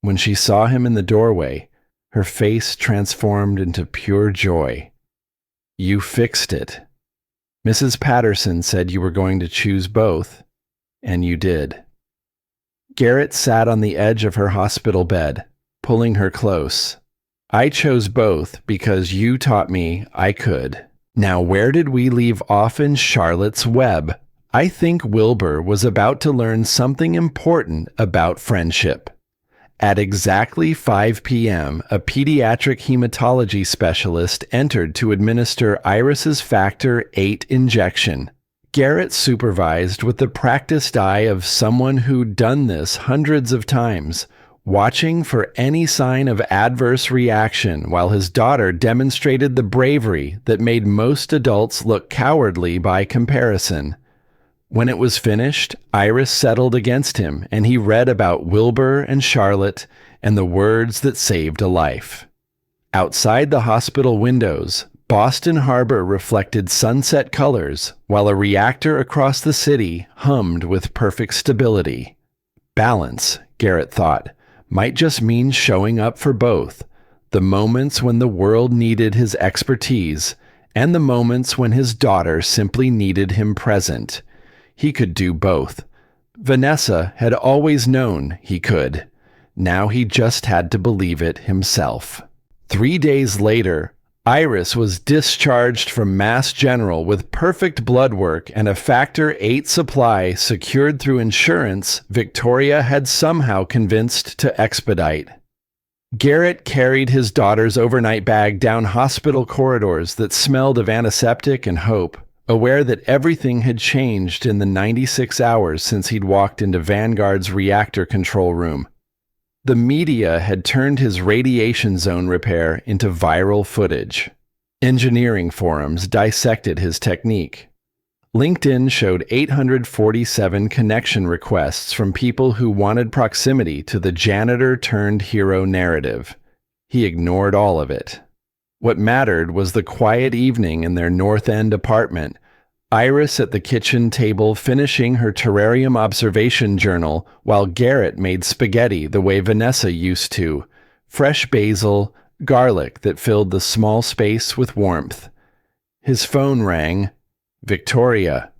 When she saw him in the doorway, her face transformed into pure joy. You fixed it. Mrs. Patterson said you were going to choose both, and you did. Garrett sat on the edge of her hospital bed, pulling her close. I chose both because you taught me I could. Now, where did we leave off in Charlotte's Web? I think Wilbur was about to learn something important about friendship. At exactly 5 p.m., a pediatric hematology specialist entered to administer Iris's Factor VIII injection. Garrett supervised with the practiced eye of someone who'd done this hundreds of times, watching for any sign of adverse reaction while his daughter demonstrated the bravery that made most adults look cowardly by comparison. When it was finished, Iris settled against him, and he read about Wilbur and Charlotte and the words that saved a life. Outside the hospital windows, Boston Harbor reflected sunset colors, while a reactor across the city hummed with perfect stability. Balance, Garrett thought, might just mean showing up for both, the moments when the world needed his expertise, and the moments when his daughter simply needed him present. He could do both. Vanessa had always known he could. Now he just had to believe it himself. 3 days later, Iris was discharged from Mass General with perfect blood work and a Factor VIII supply secured through insurance Victoria had somehow convinced to expedite. Garrett carried his daughter's overnight bag down hospital corridors that smelled of antiseptic and hope, aware that everything had changed in the 96 hours since he'd walked into Vanguard's reactor control room. The media had turned his radiation zone repair into viral footage. Engineering forums dissected his technique. LinkedIn showed 847 connection requests from people who wanted proximity to the janitor-turned-hero narrative. He ignored all of it. What mattered was the quiet evening in their North End apartment, Iris at the kitchen table finishing her terrarium observation journal while Garrett made spaghetti the way Vanessa used to, fresh basil, garlic that filled the small space with warmth. His phone rang. Victoria.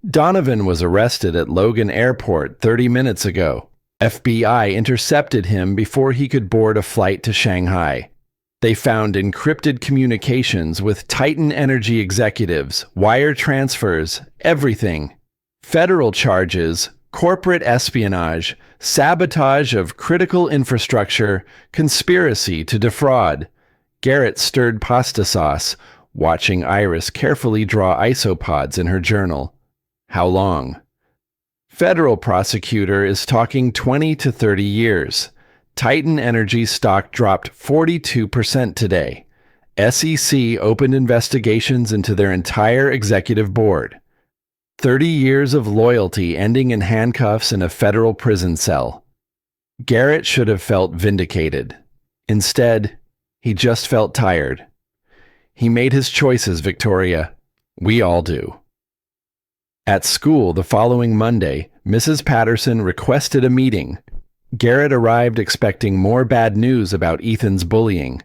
Donovan was arrested at Logan Airport 30 minutes ago. FBI intercepted him before he could board a flight to Shanghai. They found encrypted communications with Titan Energy executives, wire transfers, everything. Federal charges, corporate espionage, sabotage of critical infrastructure, conspiracy to defraud. Garrett stirred pasta sauce, watching Iris carefully draw isopods in her journal. How long? Federal prosecutor is talking 20 to 30 years. Titan Energy stock dropped 42% today. SEC opened investigations into their entire executive board. 30 years of loyalty ending in handcuffs in a federal prison cell. Garrett should have felt vindicated. Instead, he just felt tired. He made his choices, Victoria. We all do. At school the following Monday, Mrs. Patterson requested a meeting. Garrett arrived expecting more bad news about Ethan's bullying,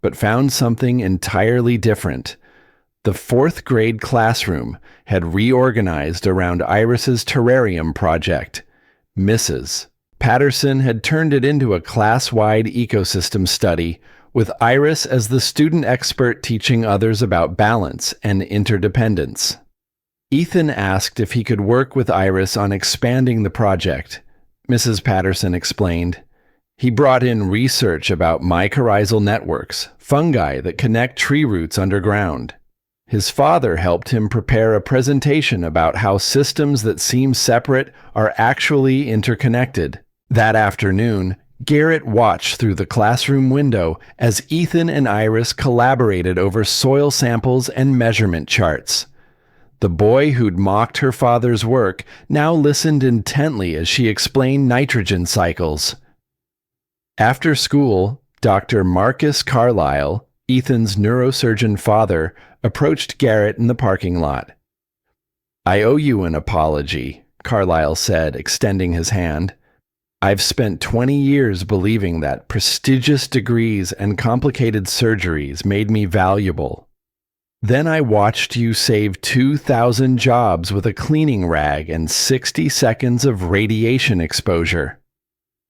but found something entirely different. The 4th grade classroom had reorganized around Iris's terrarium project. Mrs. Patterson had turned it into a class-wide ecosystem study, with Iris as the student expert teaching others about balance and interdependence. Ethan asked if he could work with Iris on expanding the project. Mrs. Patterson explained. He brought in research about mycorrhizal networks, fungi that connect tree roots underground. His father helped him prepare a presentation about how systems that seem separate are actually interconnected. That afternoon, Garrett watched through the classroom window as Ethan and Iris collaborated over soil samples and measurement charts. The boy who'd mocked her father's work now listened intently as she explained nitrogen cycles. After school, Dr. Marcus Carlisle, Ethan's neurosurgeon father, approached Garrett in the parking lot. "I owe you an apology," Carlisle said, extending his hand. "I've spent 20 years believing that prestigious degrees and complicated surgeries made me valuable. Then I watched you save 2,000 jobs with a cleaning rag and 60 seconds of radiation exposure.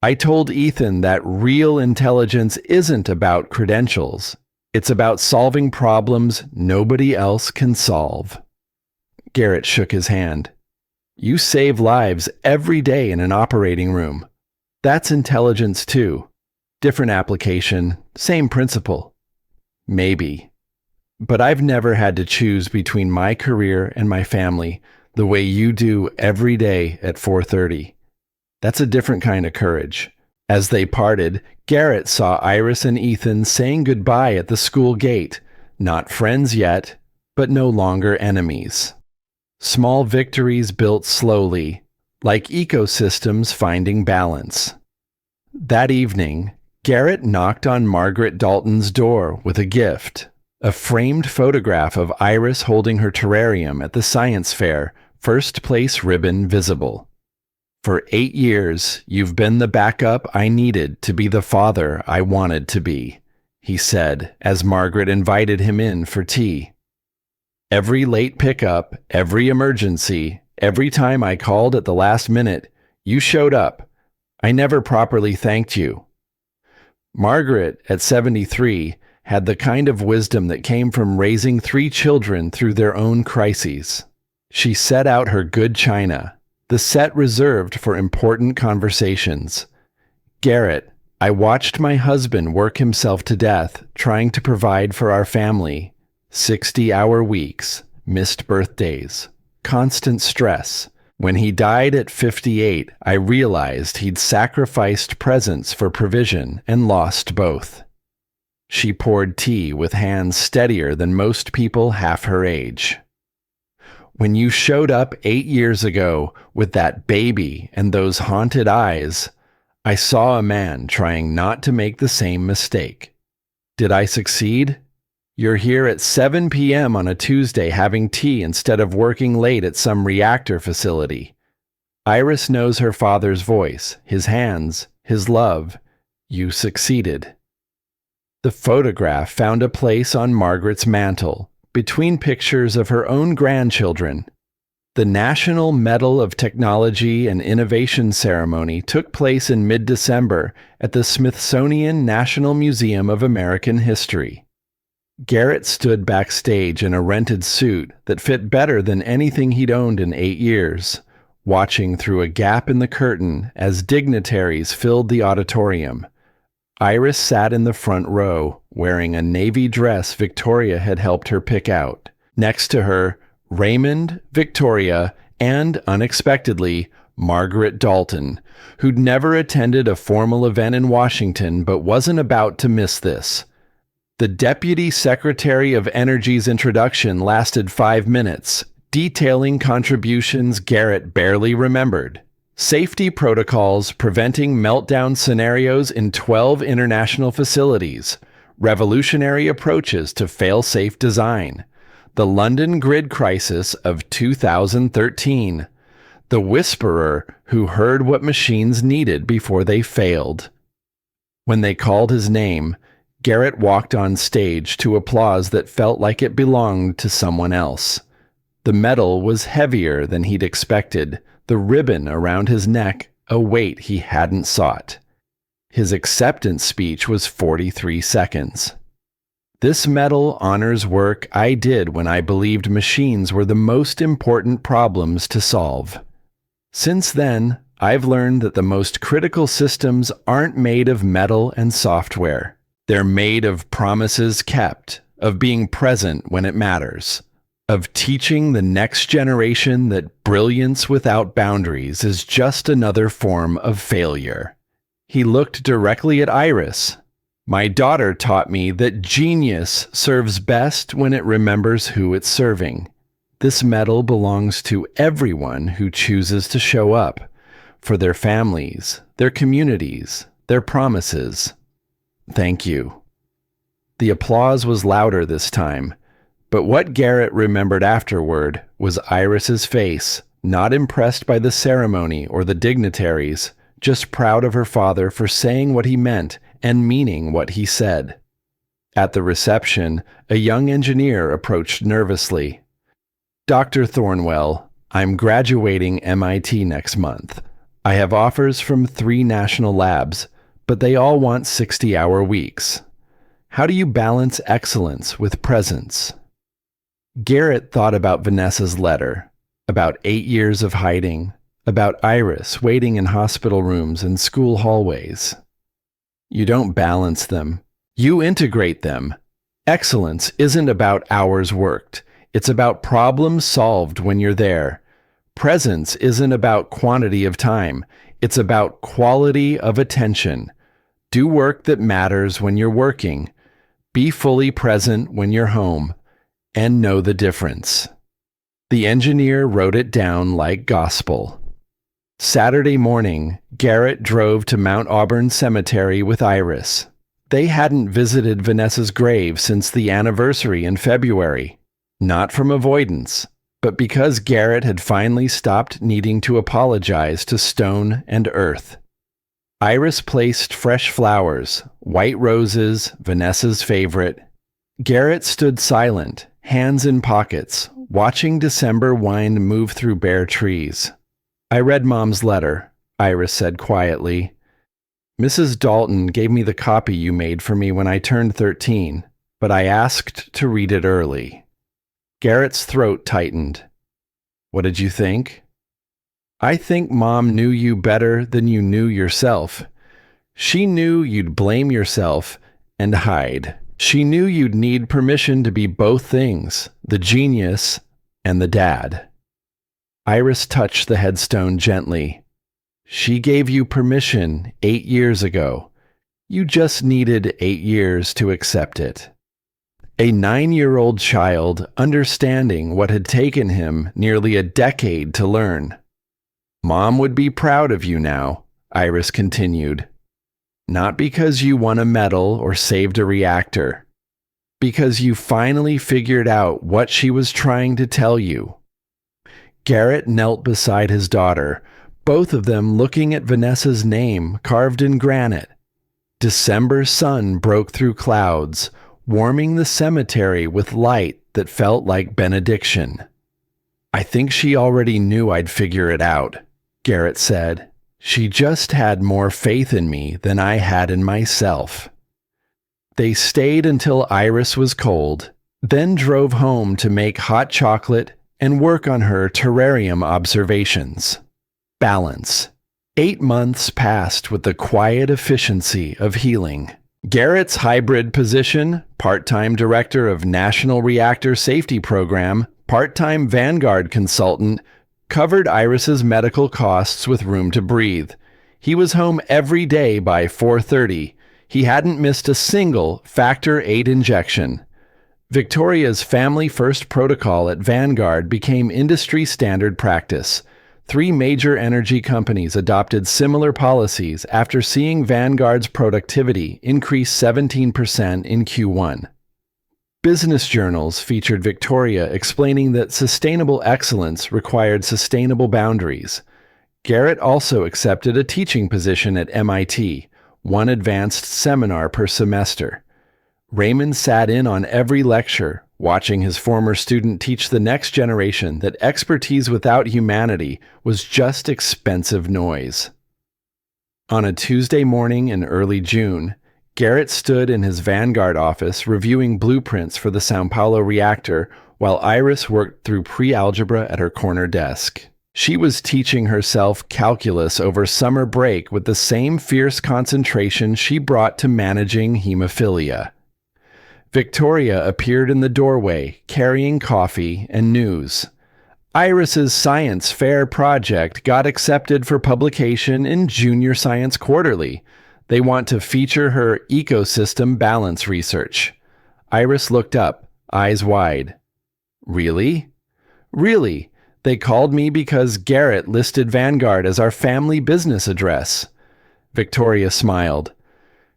I told Ethan that real intelligence isn't about credentials. It's about solving problems nobody else can solve." Garrett shook his hand. "You save lives every day in an operating room. That's intelligence too. Different application, same principle." "Maybe. But I've never had to choose between my career and my family the way you do every day at 4:30. That's a different kind of courage." As they parted, Garrett saw Iris and Ethan saying goodbye at the school gate, not friends yet, but no longer enemies. Small victories built slowly, like ecosystems finding balance. That evening, Garrett knocked on Margaret Dalton's door with a gift. A framed photograph of Iris holding her terrarium at the science fair, first place ribbon visible. "For 8 years, you've been the backup I needed to be the father I wanted to be," he said as Margaret invited him in for tea. "Every late pickup, every emergency, every time I called at the last minute, you showed up. I never properly thanked you." Margaret, at 73, had the kind of wisdom that came from raising 3 children through their own crises. She set out her good china, the set reserved for important conversations. "Garrett, I watched my husband work himself to death trying to provide for our family. 60-hour weeks, missed birthdays, constant stress. When he died at 58, I realized he'd sacrificed presence for provision and lost both." She poured tea with hands steadier than most people half her age. "When you showed up 8 years ago with that baby and those haunted eyes, I saw a man trying not to make the same mistake. Did I succeed? You're here at 7 p.m. on a Tuesday having tea instead of working late at some reactor facility." Iris knows her father's voice, his hands, his love. You succeeded. The photograph found a place on Margaret's mantle, between pictures of her own grandchildren. The National Medal of Technology and Innovation ceremony took place in mid-December at the Smithsonian National Museum of American History. Garrett stood backstage in a rented suit that fit better than anything he'd owned in 8 years, watching through a gap in the curtain as dignitaries filled the auditorium. Iris sat in the front row, wearing a navy dress Victoria had helped her pick out. Next to her, Raymond, Victoria, and, unexpectedly, Margaret Dalton, who'd never attended a formal event in Washington but wasn't about to miss this. The Deputy Secretary of Energy's introduction lasted 5 minutes, detailing contributions Garrett barely remembered. Safety protocols preventing meltdown scenarios in 12 international facilities, revolutionary approaches to fail-safe design, the London grid crisis of 2013, the whisperer who heard what machines needed before they failed. When they called his name, Garrett walked on stage to applause that felt like it belonged to someone else. The medal was heavier than he'd expected, the ribbon around his neck a weight he hadn't sought. His acceptance speech was 43 seconds. This medal honors work I did when I believed machines were the most important problems to solve. Since then, I've learned that the most critical systems aren't made of metal and software. They're made of promises kept, of being present when it matters, of teaching the next generation that brilliance without boundaries is just another form of failure. He looked directly at Iris. My daughter taught me that genius serves best when it remembers who it's serving. This medal belongs to everyone who chooses to show up for their families, their communities, their promises. Thank you. The applause was louder this time, but what Garrett remembered afterward was Iris's face, not impressed by the ceremony or the dignitaries, just proud of her father for saying what he meant and meaning what he said. At the reception, a young engineer approached nervously. Dr. Thornwell, I'm graduating MIT next month. I have offers from 3 national labs, but they all want 60-hour weeks. How do you balance excellence with presence? Garrett thought about Vanessa's letter, about 8 years of hiding, about Iris waiting in hospital rooms and school hallways. You don't balance them. You integrate them. Excellence isn't about hours worked. It's about problems solved when you're there. Presence isn't about quantity of time. It's about quality of attention. Do work that matters when you're working. Be fully present when you're home. And know the difference. The engineer wrote it down like gospel. Saturday morning, Garrett drove to Mount Auburn Cemetery with Iris. They hadn't visited Vanessa's grave since the anniversary in February. Not from avoidance, but because Garrett had finally stopped needing to apologize to stone and earth. Iris placed fresh flowers, white roses, Vanessa's favorite. Garrett stood silent, hands in pockets, watching December wind move through bare trees. I read Mom's letter, Iris said quietly. Mrs. Dalton gave me the copy you made for me when I turned 13, but I asked to read it early. Garrett's throat tightened. What did you think? I think Mom knew you better than you knew yourself. She knew you'd blame yourself and hide. She knew you'd need permission to be both things, the genius and the dad. Iris touched the headstone gently. She gave you permission 8 years ago. You just needed 8 years to accept it. A 9-year-old child understanding what had taken him nearly a decade to learn. Mom would be proud of you now, Iris continued. Not because you won a medal or saved a reactor. Because you finally figured out what she was trying to tell you. Garrett knelt beside his daughter, both of them looking at Vanessa's name carved in granite. December sun broke through clouds, warming the cemetery with light that felt like benediction. I think she already knew I'd figure it out, Garrett said. She just had more faith in me than I had in myself. They stayed until Iris was cold, then drove home to make hot chocolate and work on her terrarium observations. Balance. 8 months passed with the quiet efficiency of healing. Garrett's hybrid position, part-time director of National Reactor Safety Program, part-time Vanguard consultant, covered Iris's medical costs with room to breathe. He was home every day by 4:30. He hadn't missed a single Factor VIII injection. Victoria's Family First protocol at Vanguard became industry standard practice. 3 major energy companies adopted similar policies after seeing Vanguard's productivity increase 17% in Q1. Business journals featured Victoria explaining that sustainable excellence required sustainable boundaries. Garrett also accepted a teaching position at MIT, 1 advanced seminar per semester. Raymond sat in on every lecture, watching his former student teach the next generation that expertise without humanity was just expensive noise. On a Tuesday morning in early June, Garrett stood in his Vanguard office reviewing blueprints for the São Paulo reactor while Iris worked through pre-algebra at her corner desk. She was teaching herself calculus over summer break with the same fierce concentration she brought to managing hemophilia. Victoria appeared in the doorway, carrying coffee and news. Iris's science fair project got accepted for publication in Junior Science Quarterly. They want to feature her ecosystem balance research. Iris looked up, eyes wide. Really? Really? They called me because Garrett listed Vanguard as our family business address. Victoria smiled.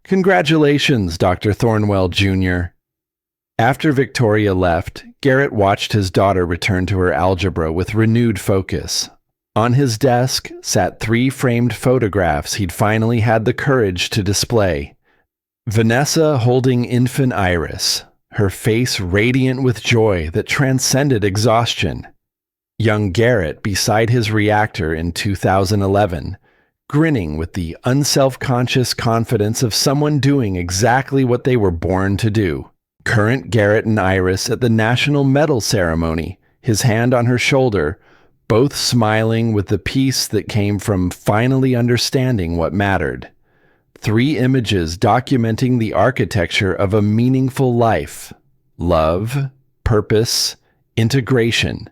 Congratulations, Dr. Thornwell, Jr. After Victoria left, Garrett watched his daughter return to her algebra with renewed focus. On his desk sat 3 framed photographs he'd finally had the courage to display. Vanessa holding infant Iris, her face radiant with joy that transcended exhaustion. Young Garrett beside his reactor in 2011, grinning with the unself-conscious confidence of someone doing exactly what they were born to do. Current Garrett and Iris at the National Medal Ceremony, his hand on her shoulder, both smiling with the peace that came from finally understanding what mattered. 3 images documenting the architecture of a meaningful life: love, purpose, integration.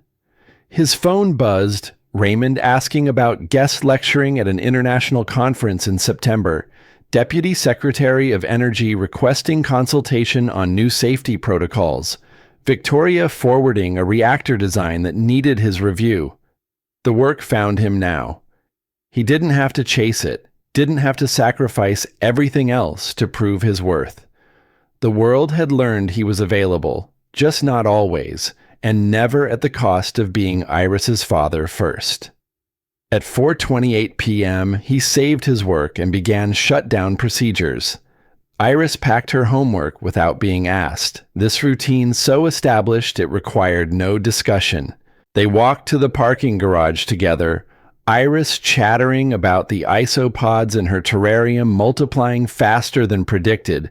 His phone buzzed, Raymond asking about guest lecturing at an international conference in September. Deputy Secretary of Energy requesting consultation on new safety protocols. Victoria forwarding a reactor design that needed his review. The work found him now. He didn't have to chase it, didn't have to sacrifice everything else to prove his worth. The world had learned he was available, just not always, and never at the cost of being Iris's father first. At 4:28 p.m., he saved his work and began shutdown procedures. Iris packed her homework without being asked, this routine so established it required no discussion. They walked to the parking garage together, Iris chattering about the isopods in her terrarium multiplying faster than predicted,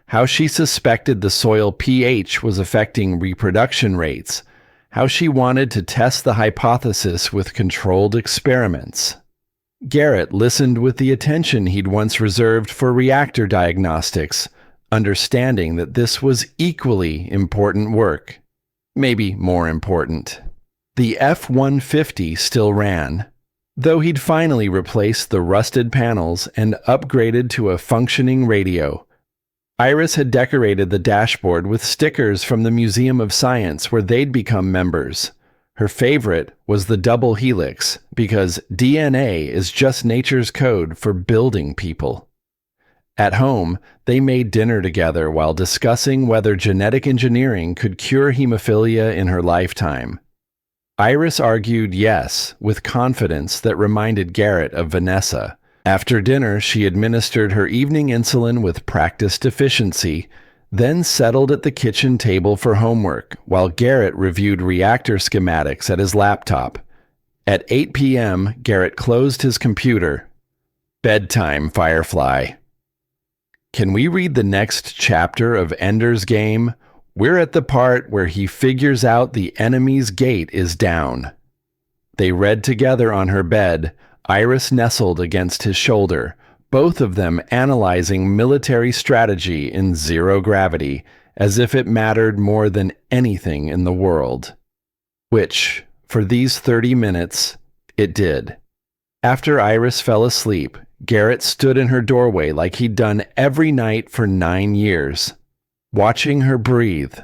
how she suspected the soil pH was affecting reproduction rates, how she wanted to test the hypothesis with controlled experiments. Garrett listened with the attention he'd once reserved for reactor diagnostics, understanding that this was equally important work. Maybe more important. The F-150 still ran, though he'd finally replaced the rusted panels and upgraded to a functioning radio. Iris had decorated the dashboard with stickers from the Museum of Science where they'd become members. Her favorite was the double helix, because DNA is just nature's code for building people. At home, they made dinner together while discussing whether genetic engineering could cure hemophilia in her lifetime. Iris argued yes, with confidence that reminded Garrett of Vanessa. After dinner, she administered her evening insulin with practiced efficiency, then settled at the kitchen table for homework, while Garrett reviewed reactor schematics at his laptop. At 8 p.m., Garrett closed his computer. Bedtime, Firefly. Can we read the next chapter of Ender's Game? We're at the part where he figures out the enemy's gate is down. They read together on her bed, Iris nestled against his shoulder, both of them analyzing military strategy in zero gravity, as if it mattered more than anything in the world. Which, for these 30 minutes, it did. After Iris fell asleep, Garrett stood in her doorway like he'd done every night for 9 years, watching her breathe,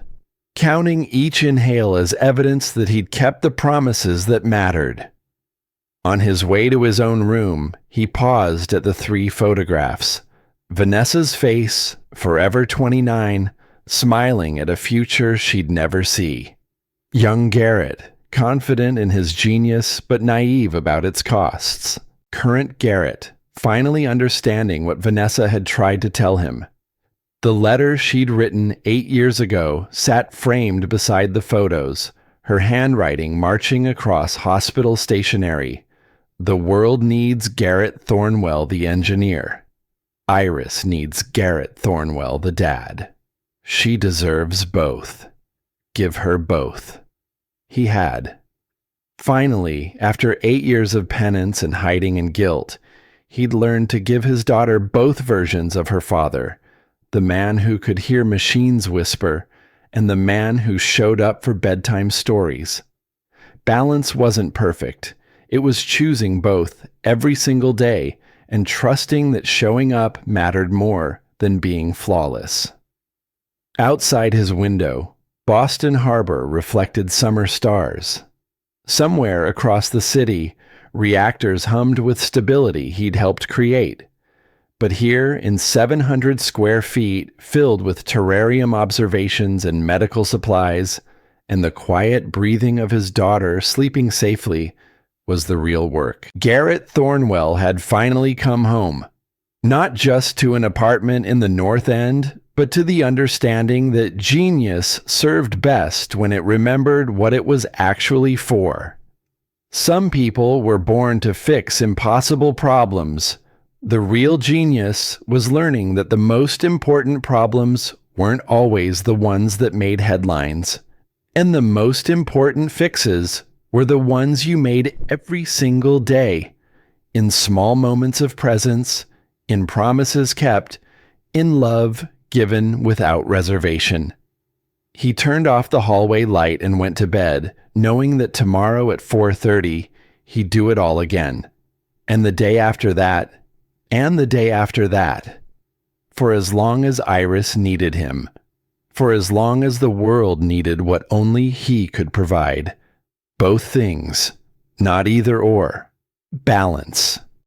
counting each inhale as evidence that he'd kept the promises that mattered. On his way to his own room, he paused at the 3 photographs. Vanessa's face, forever 29, smiling at a future she'd never see. Young Garrett, confident in his genius but naive about its costs. Current Garrett, finally understanding what Vanessa had tried to tell him. The letter she'd written 8 years ago sat framed beside the photos, her handwriting marching across hospital stationery. The world needs Garrett Thornwell, the engineer. Iris needs Garrett Thornwell, the dad. She deserves both. Give her both. He had. Finally, after 8 years of penance and hiding and guilt, he'd learned to give his daughter both versions of her father, the man who could hear machines whisper, and the man who showed up for bedtime stories. Balance wasn't perfect. It was choosing both every single day and trusting that showing up mattered more than being flawless. Outside his window, Boston Harbor reflected summer stars. Somewhere across the city, reactors hummed with stability he'd helped create. But here, in 700 square feet, filled with terrarium observations and medical supplies, and the quiet breathing of his daughter sleeping safely, was the real work. Garrett Thornwell had finally come home, not just to an apartment in the North End, but to the understanding that genius served best when it remembered what it was actually for. Some people were born to fix impossible problems. The real genius was learning that the most important problems weren't always the ones that made headlines, and the most important fixes were the ones you made every single day, in small moments of presence, in promises kept, in love given without reservation. He turned off the hallway light and went to bed, knowing that tomorrow at 4:30 he'd do it all again, and the day after that, and the day after that, for as long as Iris needed him, for as long as the world needed what only he could provide. Both things, not either or. Balance.